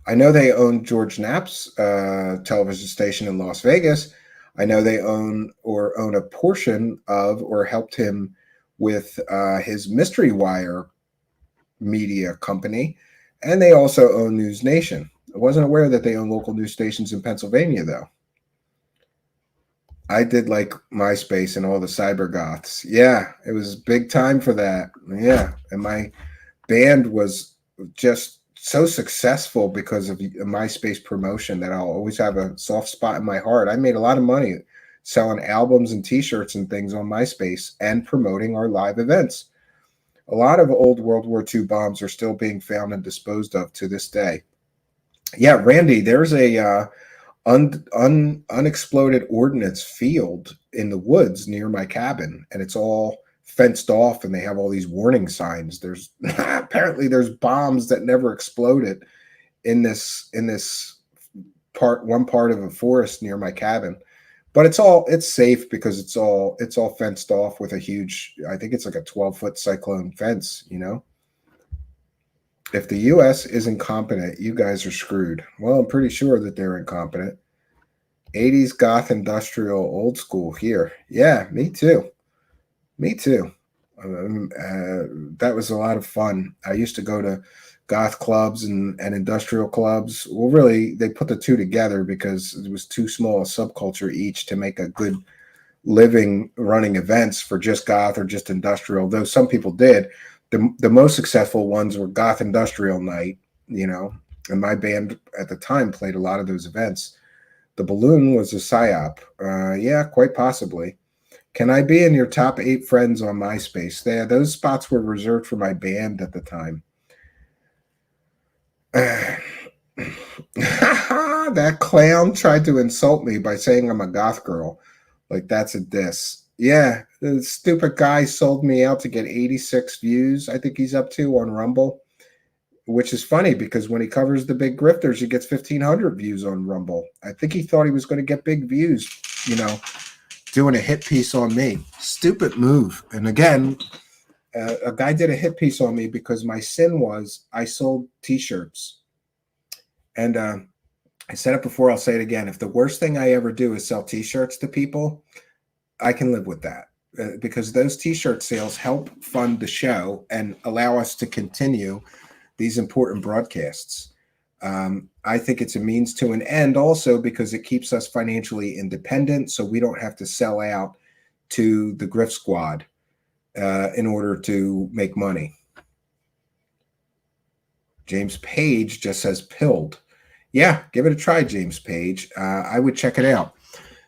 I know they own George Knapp's television station in Las Vegas. I know they own a portion of, or helped him with his Mystery Wire media company. And they also own News Nation. I wasn't aware that they own local news stations in Pennsylvania, though. I did like MySpace and all the cyber goths. Yeah, it was big time for that. Yeah, and my band was just so successful because of MySpace promotion that I'll always have a soft spot in my heart. I made a lot of money selling albums and T-shirts and things on MySpace and promoting our live events. A lot of old World War II bombs are still being found and disposed of to this day. Yeah, Randy, there's a unexploded ordnance field in the woods near my cabin, and it's all fenced off, and they have all these warning signs. There's apparently there's bombs that never exploded in this one part of a forest near my cabin. But it's safe because it's all fenced off with a huge, I think it's like a 12-foot cyclone fence, you know. If the US is incompetent, you guys are screwed. Well, I'm pretty sure that they're incompetent. 80s goth industrial old school here. Yeah, me too. Me too. That was a lot of fun. I used to go to goth clubs and industrial clubs. Well, really, they put the two together because it was too small a subculture each to make a good living running events for just goth or just industrial, though some people did. The most successful ones were Goth Industrial Night, you know, and my band at the time played a lot of those events. The balloon was a psyop. Yeah, quite possibly. Can I be in your top 8 friends on MySpace? Those spots were reserved for my band at the time. That clown tried to insult me by saying I'm a goth girl. Like, that's a diss. Yeah, the stupid guy sold me out to get 86 views. I think he's up to on Rumble, which is funny because when he covers the big grifters, he gets 1,500 views on Rumble. I think he thought he was going to get big views, you know, doing a hit piece on me. Stupid move. And again, a guy did a hit piece on me because my sin was I sold T-shirts. And I said it before, I'll say it again. If the worst thing I ever do is sell T-shirts to people, I can live with that because those T-shirt sales help fund the show and allow us to continue these important broadcasts. I think it's a means to an end also because it keeps us financially independent, so we don't have to sell out to the Grift Squad in order to make money. James Page just says pilled. Yeah, give it a try, James Page. I would check it out.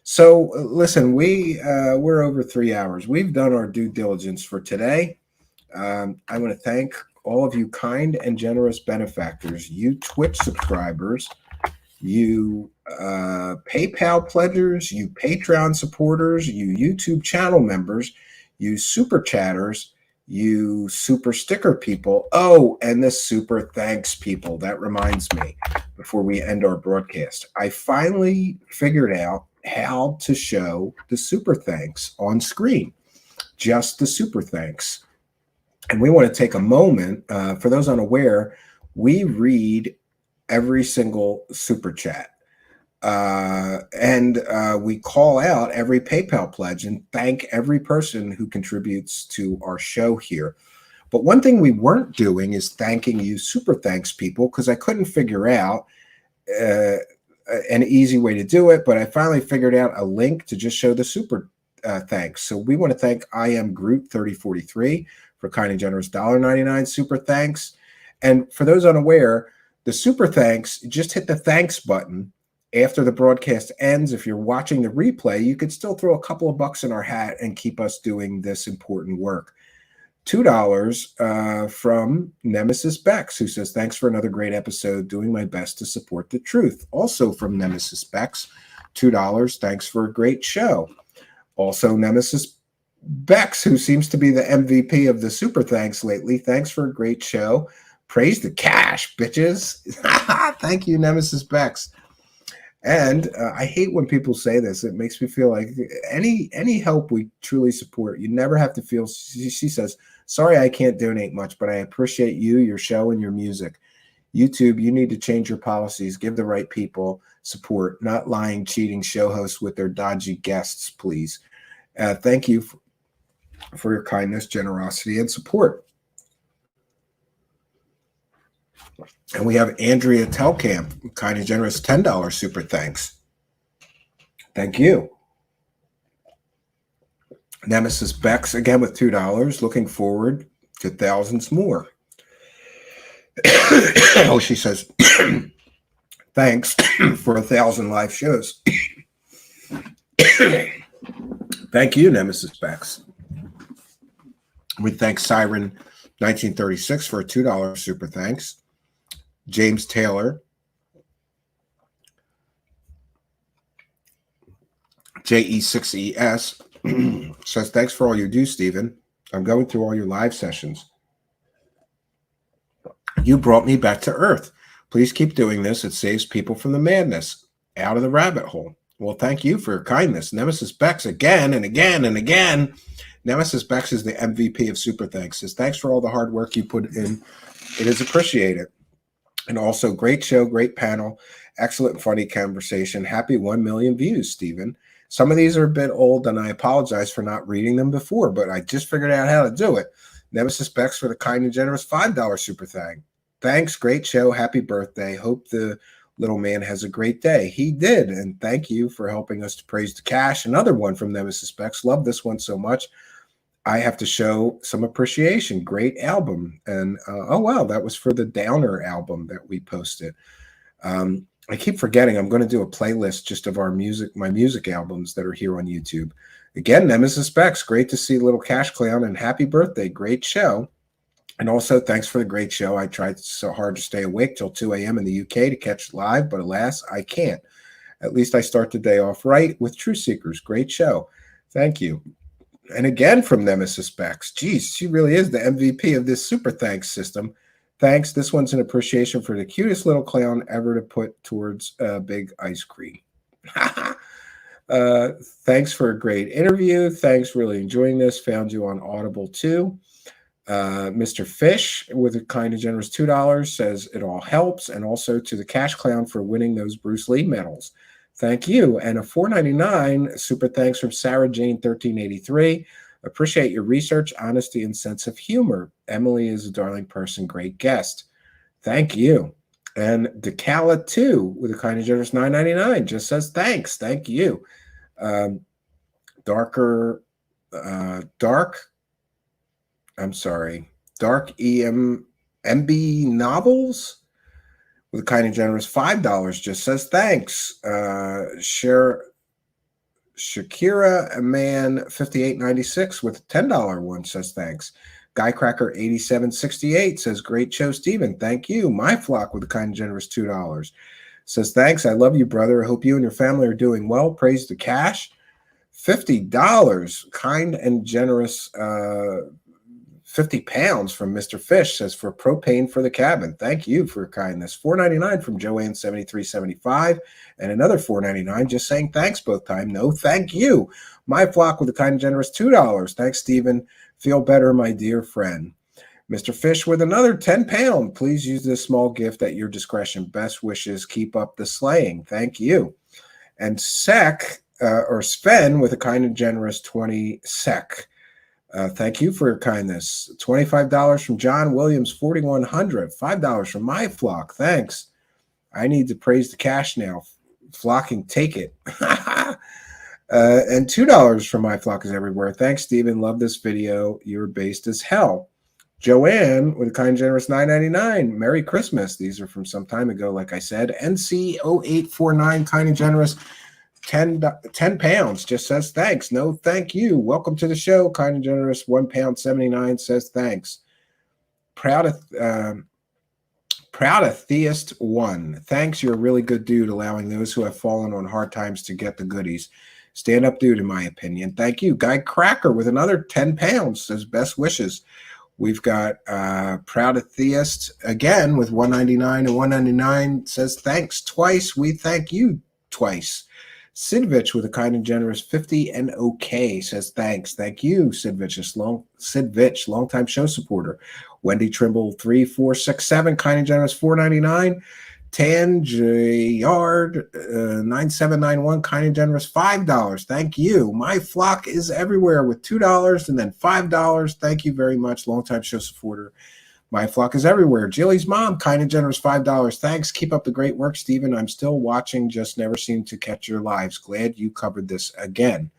So listen, we're over 3 hours. We've done our due diligence for today. I want to thank all of you kind and generous benefactors, you Twitch subscribers, you PayPal pledgers, you Patreon supporters, you YouTube channel members, you super chatters, you super sticker people. Oh, and the super thanks people. That reminds me, before we end our broadcast, I finally figured out how to show the super thanks on screen, just the super thanks. And we want to take a moment, for those unaware, we read every single super chat. And we call out every PayPal pledge and thank every person who contributes to our show here. But one thing we weren't doing is thanking you super thanks people, because I couldn't figure out an easy way to do it. But I finally figured out a link to just show the super thanks. So we want to thank I am Groot 3043 for kind and generous $1.99 super thanks. And for those unaware, the super thanks, just hit the thanks button after the broadcast ends. If you're watching the replay, you could still throw a couple of bucks in our hat and keep us doing this important work. $2 from Nemesis Bex, who says, thanks for another great episode, doing my best to support the truth. Also from Nemesis Bex, $2, thanks for a great show. Also Nemesis Bex, who seems to be the MVP of the super thanks lately, thanks for a great show. Praise the cash, bitches. Thank you, Nemesis Bex. And I hate when people say this. It makes me feel like any help we truly support, you never have to feel, she says, sorry, I can't donate much, but I appreciate you, your show, and your music. YouTube, you need to change your policies. Give the right people support, not lying, cheating show hosts with their dodgy guests, please. Thank you for your kindness, generosity, and support. And we have Andrea Telkamp, kind and generous $10 super thanks. Thank you. Nemesis Bex, again with $2, looking forward to thousands more. Oh, she says, thanks for 1,000 live shows. Thank you, Nemesis Bex. We thank Siren 1936 for a $2 super thanks. James Taylor, JE6ES, says, thanks for all you do, Stephen. I'm going through all your live sessions. You brought me back to earth. Please keep doing this. It saves people from the madness, out of the rabbit hole. Well, thank you for your kindness. Nemesis Bex, again and again and again. Nemesis Bex is the MVP of super thanks. Says, thanks for all the hard work you put in. It is appreciated. And also, great show, great panel, excellent funny conversation. Happy 1 million views, Stephen. Some of these are a bit old, and I apologize for not reading them before, but I just figured out how to do it. Nemesis Bex for the kind and generous $5 super thank. Thanks, great show, happy birthday. Hope the little man has a great day. He did, and thank you for helping us to praise the cash. Another one from Nemesis Bex. Love this one so much. I have to show some appreciation. Great album. And oh, wow, that was for the Downer album that we posted. I keep forgetting I'm going to do a playlist just of my music albums that are here on YouTube. Again, Nemesis Bex, great to see Little Cash Clown, and happy birthday. Great show. And also, thanks for the great show. I tried so hard to stay awake till 2 a.m. in the UK to catch it live, but alas, I can't. At least I start the day off right with Truthseekers. Great show. Thank you. And again from Nemesis Bex. Geez, she really is the MVP of this super thanks system. Thanks. This one's an appreciation for the cutest little clown ever to put towards a big ice cream. Thanks for a great interview. Thanks. Really enjoying this. Found you on Audible too. Mr. Fish with a kind and generous $2 says it all helps. And also to the Cash Clown for winning those Bruce Lee medals. Thank you. And a $4.99 super thanks from Sarah Jane 1383. Appreciate your research, honesty, and sense of humor. Emily is a darling person, great guest. Thank you. And Decala 2 with a kind and generous $9.99 just says thanks. Thank you. Dark MB Novels with a kind and generous $5 just says thanks. Shakira Man 5896 with a $10 one says thanks. Guycracker 8768 says great show, Stephen. Thank you. My Flock with a kind and generous $2 says thanks. I love you, brother. I hope you and your family are doing well. Praise the cash. $50 kind and generous 50 pounds from Mr. Fish says for propane for the cabin. Thank you for your kindness. $4.99 from Joanne 7375 and another $4.99 just saying thanks both time. No, thank you. My Flock with a kind and generous $2. Thanks, Stephen. Feel better, my dear friend. Mr. Fish with another 10 pound. Please use this small gift at your discretion. Best wishes. Keep up the slaying. Thank you. And Sven with a kind and generous 20 sec. Thank you for your kindness. $25 from John Williams, 4,100. $5 from my flock. Thanks. I need to praise the cash now. Flocking, take it. And $2 from my flock is everywhere. Thanks, Stephen. Love this video. You're based as hell. Joanne with a kind, generous $9.99. Merry Christmas. These are from some time ago, like I said. NC0849, kind and generous. 10 pounds just says thanks. No, thank you. Welcome to the show. Kind and generous. £1.79 says thanks. Proud of Theist 1. Thanks. You're a really good dude, allowing those who have fallen on hard times to get the goodies. Stand up dude, in my opinion. Thank you. Guy Cracker with another 10 pounds says best wishes. We've got Proud of Theist again with $1.99 and $1.99 says thanks twice. We thank you twice. Sidvich with a kind and generous 50 and okay says thanks. Thank you, Sidvich, longtime show supporter. Wendy Trimble 3467, kind and generous $4.99. Tan J Yard 9791, kind and generous $5. Thank you. My flock is everywhere with $2 and then $5. Thank you very much, longtime show supporter. My flock is everywhere. Jilly's mom, kind and generous $5. Thanks. Keep up the great work, Stephen. I'm still watching, just never seem to catch your lives. Glad you covered this again.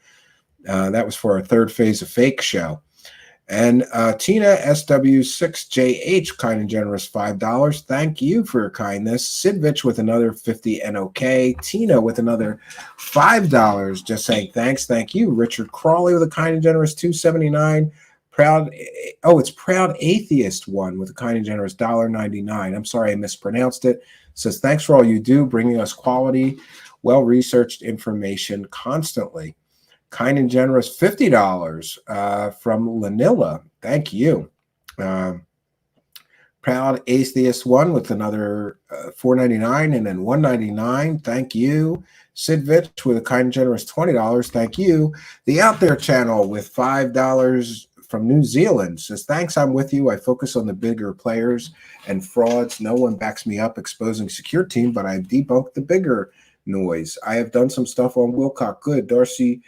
That was for our third phase of fake show. And Tina SW6JH, kind and generous $5. Thank you for your kindness. Sidvich with another 50 and okay. Tina with another $5. Just saying thanks. Thank you. Richard Crawley with a kind and generous $2.79. It's Proud Atheist 1 with a kind and generous $1.99. I'm sorry I mispronounced it. Says thanks for all you do, bringing us quality, well-researched information constantly. Kind and generous $50 from Lanilla. Thank you. Proud Atheist 1 with another $4.99 and then $1.99. Thank you. Sidvich with a kind and generous $20. Thank you. The Out There channel with $5 from New Zealand says, thanks, I'm with you. I focus on the bigger players and frauds. No one backs me up exposing Secure Team, but I've debunked the bigger noise. I have done some stuff on Wilcock Good, Darcy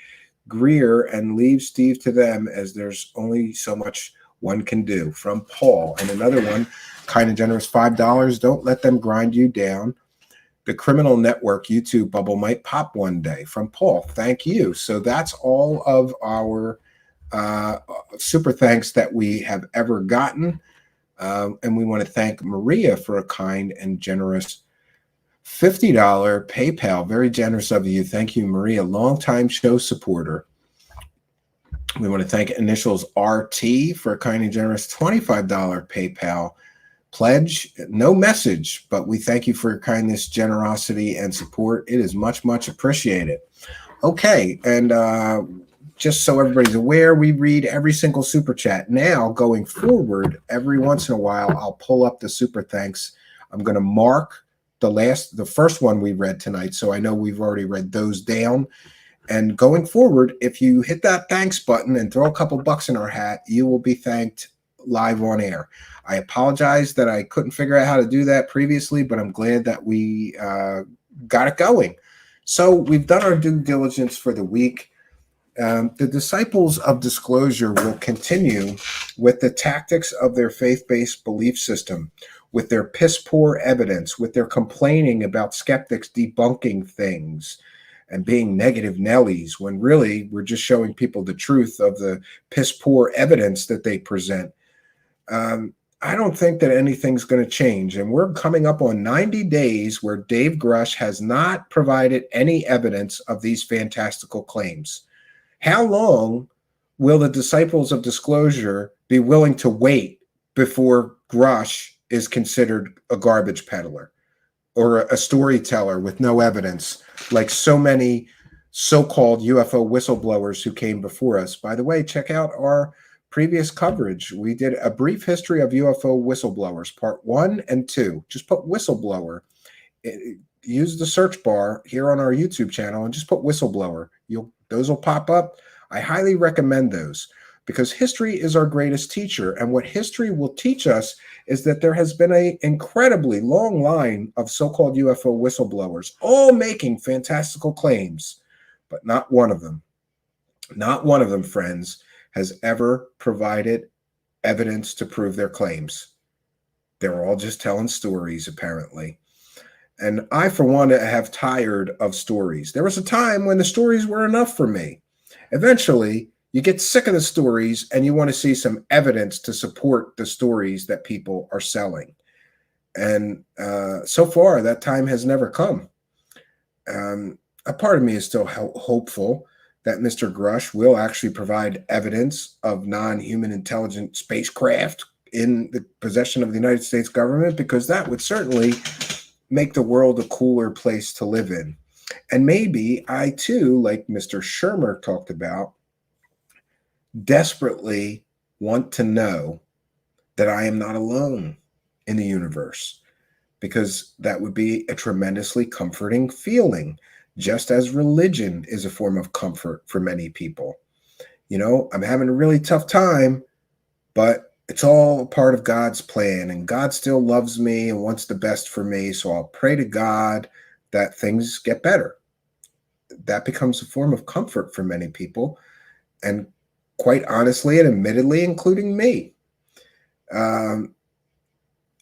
Greer, and leave Steve to them, as there's only so much one can do. From Paul. And another one, kind and generous $5. Don't let them grind you down. The criminal network YouTube bubble might pop one day. From Paul. Thank you. So that's all of our super thanks that we have ever gotten. And we want to thank Maria for a kind and generous $50 PayPal. Very generous of you. Thank you, Maria, longtime show supporter. We want to thank Initials RT for a kind and generous $25 PayPal pledge. No message, but we thank you for your kindness, generosity, and support. It is much, much appreciated. Okay, and just so everybody's aware, we read every single super chat. Now, going forward, every once in a while, I'll pull up the super thanks. I'm going to mark the first one we read tonight, so I know we've already read those down. And going forward, if you hit that thanks button and throw a couple bucks in our hat, you will be thanked live on air. I apologize that I couldn't figure out how to do that previously, but I'm glad that we got it going. So we've done our due diligence for the week. The disciples of disclosure will continue with the tactics of their faith-based belief system, with their piss-poor evidence, with their complaining about skeptics debunking things and being negative Nellies, when really we're just showing people the truth of the piss-poor evidence that they present. I don't think that anything's going to change. And we're coming up on 90 days where Dave Grusch has not provided any evidence of these fantastical claims. How long will the disciples of disclosure be willing to wait before Grusch is considered a garbage peddler or a storyteller with no evidence, like so many so-called UFO whistleblowers who came before us? By the way, check out our previous coverage. We did a brief history of UFO whistleblowers, part 1 and 2. Just put whistleblower. Use the search bar here on our YouTube channel and just put whistleblower. Those will pop up. I highly recommend those because history is our greatest teacher. And what history will teach us is that there has been an incredibly long line of so-called UFO whistleblowers, all making fantastical claims, but not one of them, friends, has ever provided evidence to prove their claims. They're all just telling stories, apparently. And I, for one, have tired of stories. There was a time when the stories were enough for me. Eventually, you get sick of the stories and you want to see some evidence to support the stories that people are selling. And so far, that time has never come. A part of me is still hopeful that Mr. Grusch will actually provide evidence of non-human intelligent spacecraft in the possession of the United States government, because that would certainly make the world a cooler place to live in. And maybe I too, like Mr. Shermer talked about, desperately want to know that I am not alone in the universe, because that would be a tremendously comforting feeling, just as religion is a form of comfort for many people. You know, I'm having a really tough time, but it's all part of God's plan, and God still loves me and wants the best for me. So I'll pray to God that things get better. That becomes a form of comfort for many people, and quite honestly and admittedly, including me.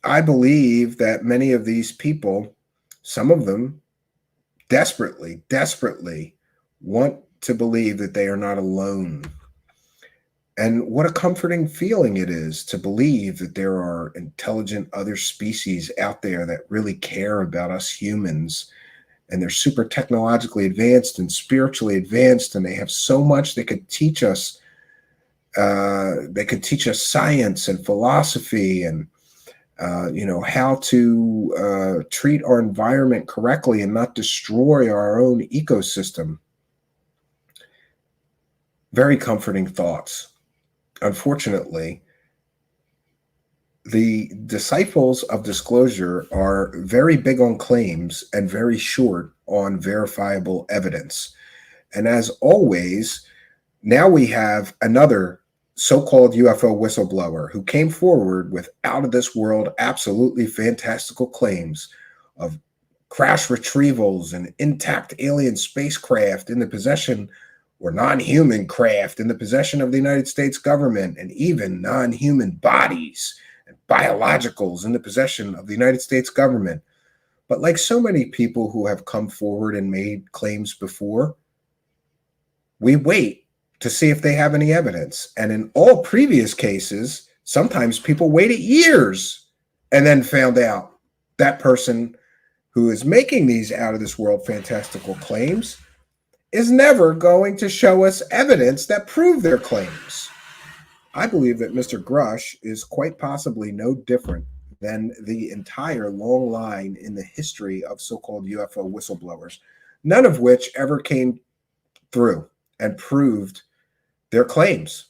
I believe that many of these people, some of them desperately want to believe that they are not alone. And what a comforting feeling it is to believe that there are intelligent other species out there that really care about us humans, and they're super technologically advanced and spiritually advanced, and they have so much they could teach us. They could teach us science and philosophy and how to treat our environment correctly and not destroy our own ecosystem. Very comforting thoughts. Unfortunately, the disciples of disclosure are very big on claims and very short on verifiable evidence. And as always, now we have another so-called UFO whistleblower who came forward with out-of-this-world, absolutely fantastical claims of crash retrievals and intact alien spacecraft in the possession, or non-human craft in the possession of the United States government, and even non-human bodies and biologicals in the possession of the United States government. But like so many people who have come forward and made claims before, we wait to see if they have any evidence. And in all previous cases, sometimes people waited years and then found out that person who is making these out-of-this-world fantastical claims is never going to show us evidence that prove their claims. I believe that Mr. Grusch is quite possibly no different than the entire long line in the history of so-called UFO whistleblowers, none of which ever came through and proved their claims.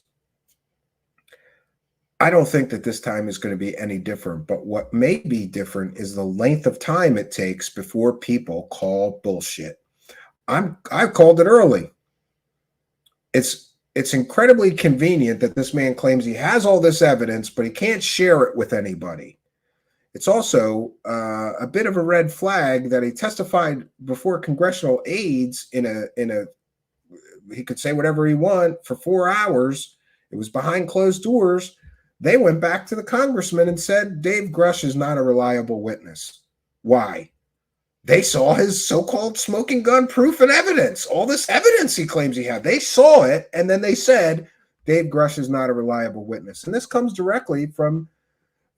I don't think that this time is going to be any different, but what may be different is the length of time it takes before people call bullshit. I've called it early. It's incredibly convenient that this man claims he has all this evidence, but he can't share it with anybody. It's also a bit of a red flag that he testified before congressional aides in a he could say whatever he wanted for 4 hours. It was behind closed doors. They went back to the congressman and said, Dave Grusch is not a reliable witness. Why? They saw his so-called smoking gun proof and evidence. All this evidence he claims he had. They saw it, and then they said, Dave Grusch is not a reliable witness. And this comes directly from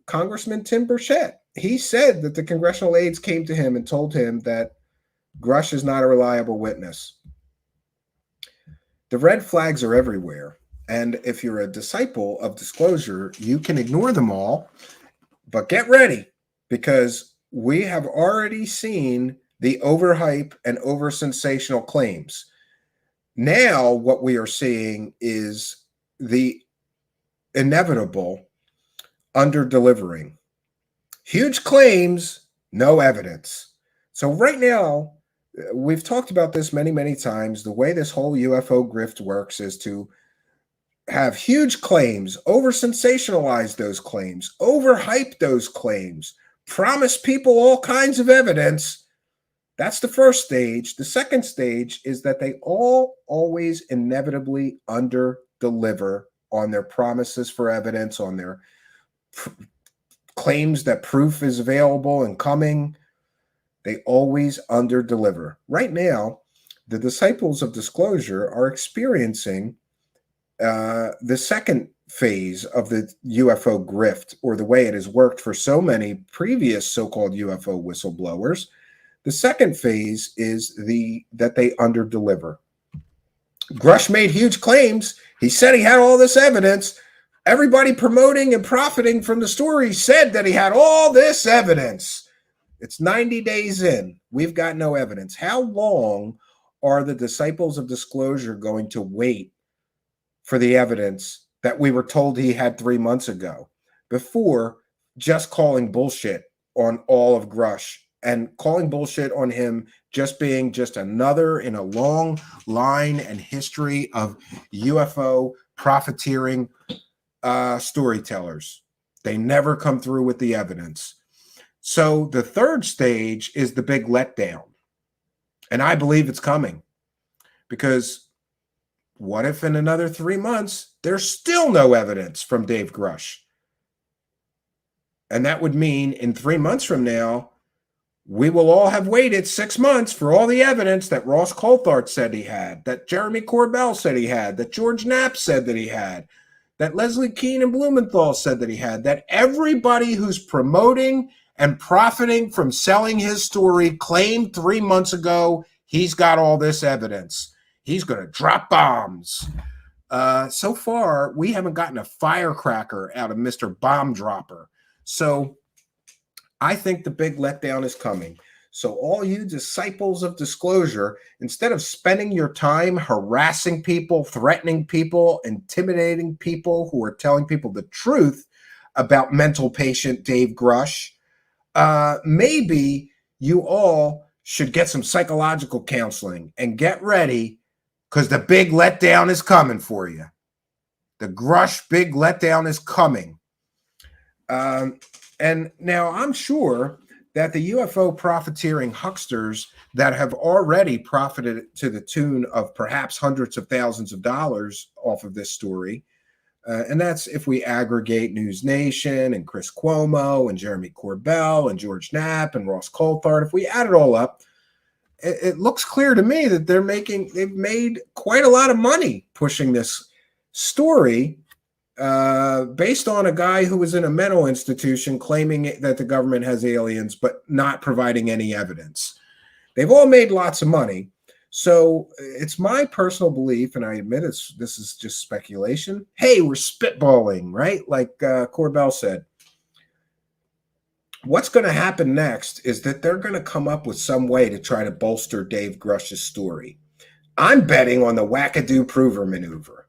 Congressman Tim Burchett. He said that the congressional aides came to him and told him that Grusch is not a reliable witness. The red flags are everywhere. And if you're a disciple of disclosure, you can ignore them all, but get ready, because we have already seen the overhype and over sensational claims. Now, what we are seeing is the inevitable under delivering. Huge claims, no evidence. So right now, we've talked about this many, many times. The way this whole UFO grift works is to have huge claims, over sensationalize those claims, overhype those claims, promise people all kinds of evidence. That's the first stage. The second stage is that they all always inevitably under deliver on their promises for evidence, on their claims that proof is available and coming. They always underdeliver. Right now, the disciples of disclosure are experiencing the second phase of the UFO grift, or the way it has worked for so many previous so-called UFO whistleblowers. The second phase is that they underdeliver. Grusch made huge claims. He said he had all this evidence. Everybody promoting and profiting from the story said that he had all this evidence. It's 90 days in. We've got no evidence. How long are the disciples of disclosure going to wait for the evidence that we were told he had 3 months ago, before just calling bullshit on all of Grusch and calling bullshit on him just being just another in a long line and history of UFO profiteering storytellers? They never come through with the evidence. So the third stage is the big letdown. And I believe it's coming, because what if in another 3 months, there's still no evidence from Dave Grusch? And that would mean in 3 months from now, we will all have waited 6 months for all the evidence that Ross Coulthard said he had, that Jeremy Corbell said he had, that George Knapp said that he had, that Leslie Keane and Blumenthal said that he had, that everybody who's promoting and profiting from selling his story claimed 3 months ago he's got all this evidence. He's going to drop bombs. So far, we haven't gotten a firecracker out of Mr. Bomb Dropper. So I think the big letdown is coming. So all you disciples of disclosure, instead of spending your time harassing people, threatening people, intimidating people who are telling people the truth about mental patient Dave Grusch, maybe you all should get some psychological counseling and get ready, because the big letdown is coming for you. The Grusch big letdown is coming. And now I'm sure that the UFO profiteering hucksters that have already profited to the tune of perhaps hundreds of thousands of dollars off of this story, and that's if we aggregate News Nation and Chris Cuomo and Jeremy Corbell and George Knapp and Ross Coulthard, if we add it all up, it looks clear to me that they've made quite a lot of money pushing this story based on a guy who was in a mental institution claiming that the government has aliens, but not providing any evidence. They've all made lots of money. So it's my personal belief, and I admit this is just speculation. Hey, we're spitballing, right? Like Corbell said. What's going to happen next is that they're going to come up with some way to try to bolster Dave Grusch's story. I'm betting on the wackadoo prover maneuver.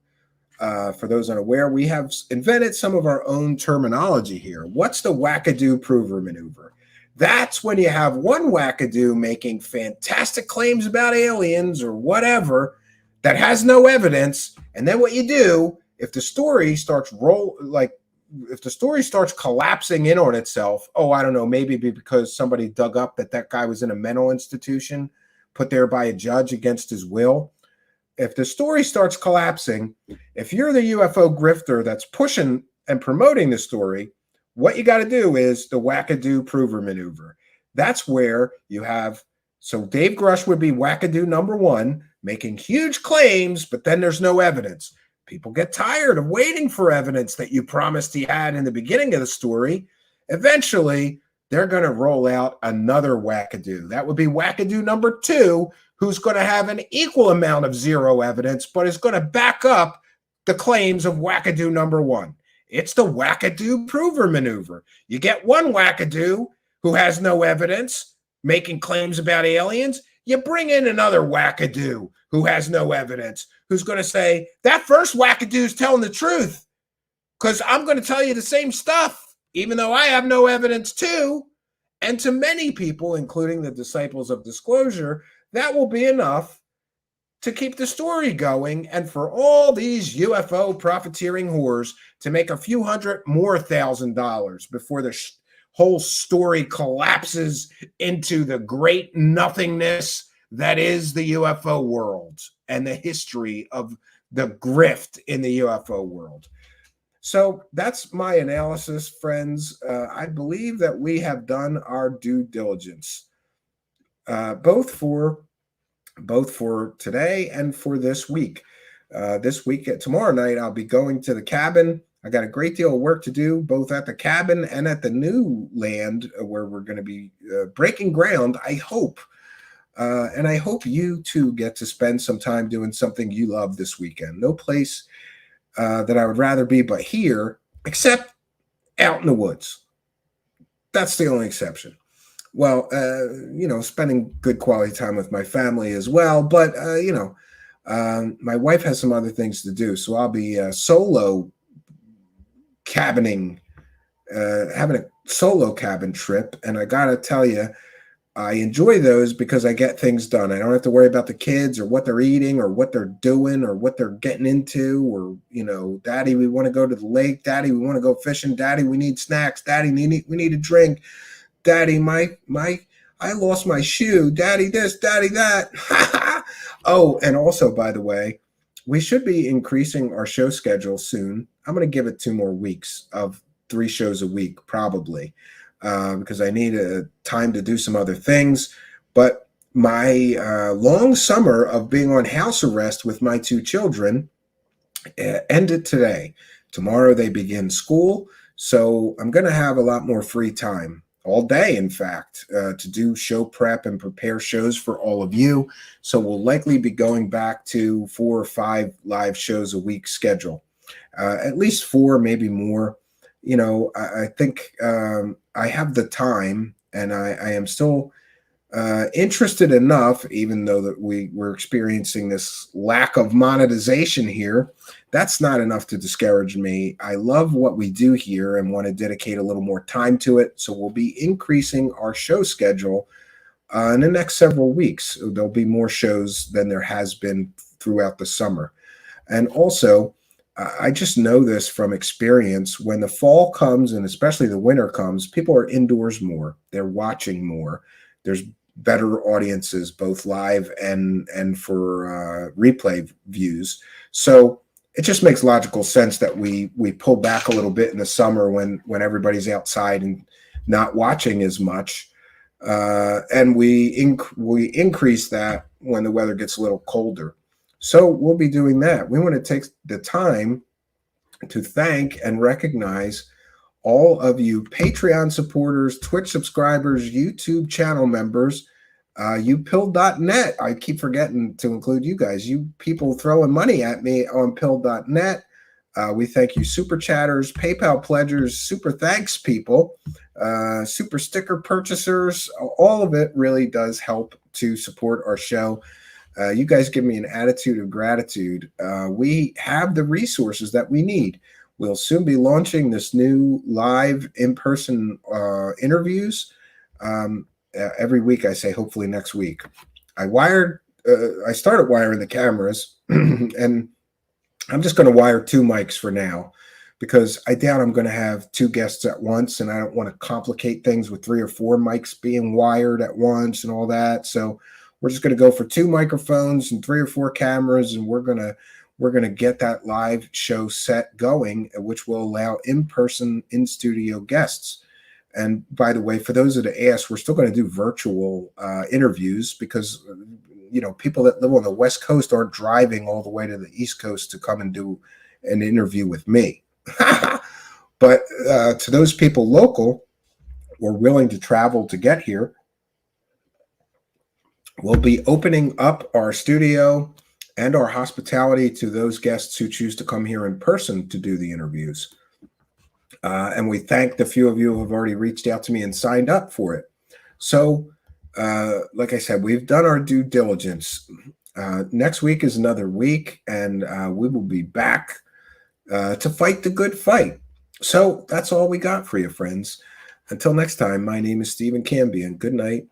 For those unaware, we have invented some of our own terminology here. What's the wackadoo prover maneuver? That's when you have one wackadoo making fantastic claims about aliens or whatever that has no evidence, and then what you do, if the story starts if the story starts collapsing in on itself, I don't know, maybe because somebody dug up that guy was in a mental institution, put there by a judge against his will. If the story starts collapsing, if you're the UFO grifter that's pushing and promoting the story, what you got to do is the wackadoo prover maneuver. That's where you have, so Dave Grusch would be wackadoo number one, making huge claims, but then there's no evidence. People get tired of waiting for evidence that you promised he had in the beginning of the story. Eventually, they're going to roll out another wackadoo. That would be wackadoo number two, who's going to have an equal amount of zero evidence, but is going to back up the claims of wackadoo number one. It's the wackadoo prover maneuver. You get one wackadoo who has no evidence, making claims about aliens. You bring in another wackadoo who has no evidence, who's going to say, that first wackadoo's telling the truth, because I'm going to tell you the same stuff, even though I have no evidence too. And to many people, including the disciples of disclosure, that will be enough to keep the story going, and for all these UFO profiteering whores to make a few hundred more $1,000 before the whole story collapses into the great nothingness that is the UFO world and the history of the grift in the UFO world. So that's my analysis, friends. I believe that we have done our due diligence, both for today and for this week. This week, tomorrow night, I'll be going to the cabin. I got a great deal of work to do, both at the cabin and at the new land where we're going to be breaking ground, I hope. And I hope you too get to spend some time doing something you love this weekend. No place that I would rather be but here, except out in the woods. That's the only exception. Well, spending good quality time with my family as well. But, my wife has some other things to do. So I'll be solo cabining, having a solo cabin trip. And I got to tell you, I enjoy those because I get things done. I don't have to worry about the kids or what they're eating or what they're doing or what they're getting into or, Daddy, we want to go to the lake. Daddy, we want to go fishing. Daddy, we need snacks. Daddy, we need a drink. Daddy, I lost my shoe. Daddy this, Daddy that. Oh, and also, by the way, we should be increasing our show schedule soon. I'm going to give it 2 more weeks of 3 shows a week, probably. Because I need time to do some other things. But my long summer of being on house arrest with my 2 children ended today. Tomorrow they begin school, so I'm going to have a lot more free time, all day, in fact, to do show prep and prepare shows for all of you. So we'll likely be going back to 4 or 5 live shows a week schedule, at least 4, maybe more. I think I have the time, and I am still interested enough, even though that we're experiencing this lack of monetization here. That's not enough to discourage me. I love what we do here and want to dedicate a little more time to it. So we'll be increasing our show schedule in the next several weeks. There'll be more shows than there has been throughout the summer. And also, I just know this from experience. When the fall comes, and especially the winter comes, people are indoors more. They're watching more. There's better audiences, both live and for replay views. So it just makes logical sense that we pull back a little bit in the summer when everybody's outside and not watching as much, and we increase that when the weather gets a little colder. So we'll be doing that. We want to take the time to thank and recognize all of you Patreon supporters, Twitch subscribers, YouTube channel members, upill.net. I keep forgetting to include you guys. You people throwing money at me on pill.net. We thank you, super chatters, PayPal pledgers, super thanks people, super sticker purchasers. All of it really does help to support our show. You guys give me an attitude of gratitude. We have the resources that we need. We'll soon be launching this new live in-person interviews. Every week, I say, hopefully next week. I started wiring the cameras, and I'm just going to wire 2 mics for now, because I doubt I'm going to have 2 guests at once, and I don't want to complicate things with 3 or 4 mics being wired at once and all that. So we're just going to go for 2 microphones and 3 or 4 cameras, and we're going to get that live show set going, which will allow in-person, in-studio guests. And by the way, for those that ask, we're still going to do virtual interviews because, people that live on the West Coast aren't driving all the way to the East Coast to come and do an interview with me. But to those people local or willing to travel to get here, we'll be opening up our studio and our hospitality to those guests who choose to come here in person to do the interviews. And we thank the few of you who have already reached out to me and signed up for it. So, like I said, we've done our due diligence. Next week is another week, and we will be back to fight the good fight. So that's all we got for you, friends. Until next time, my name is Stephen Cambion. Good night.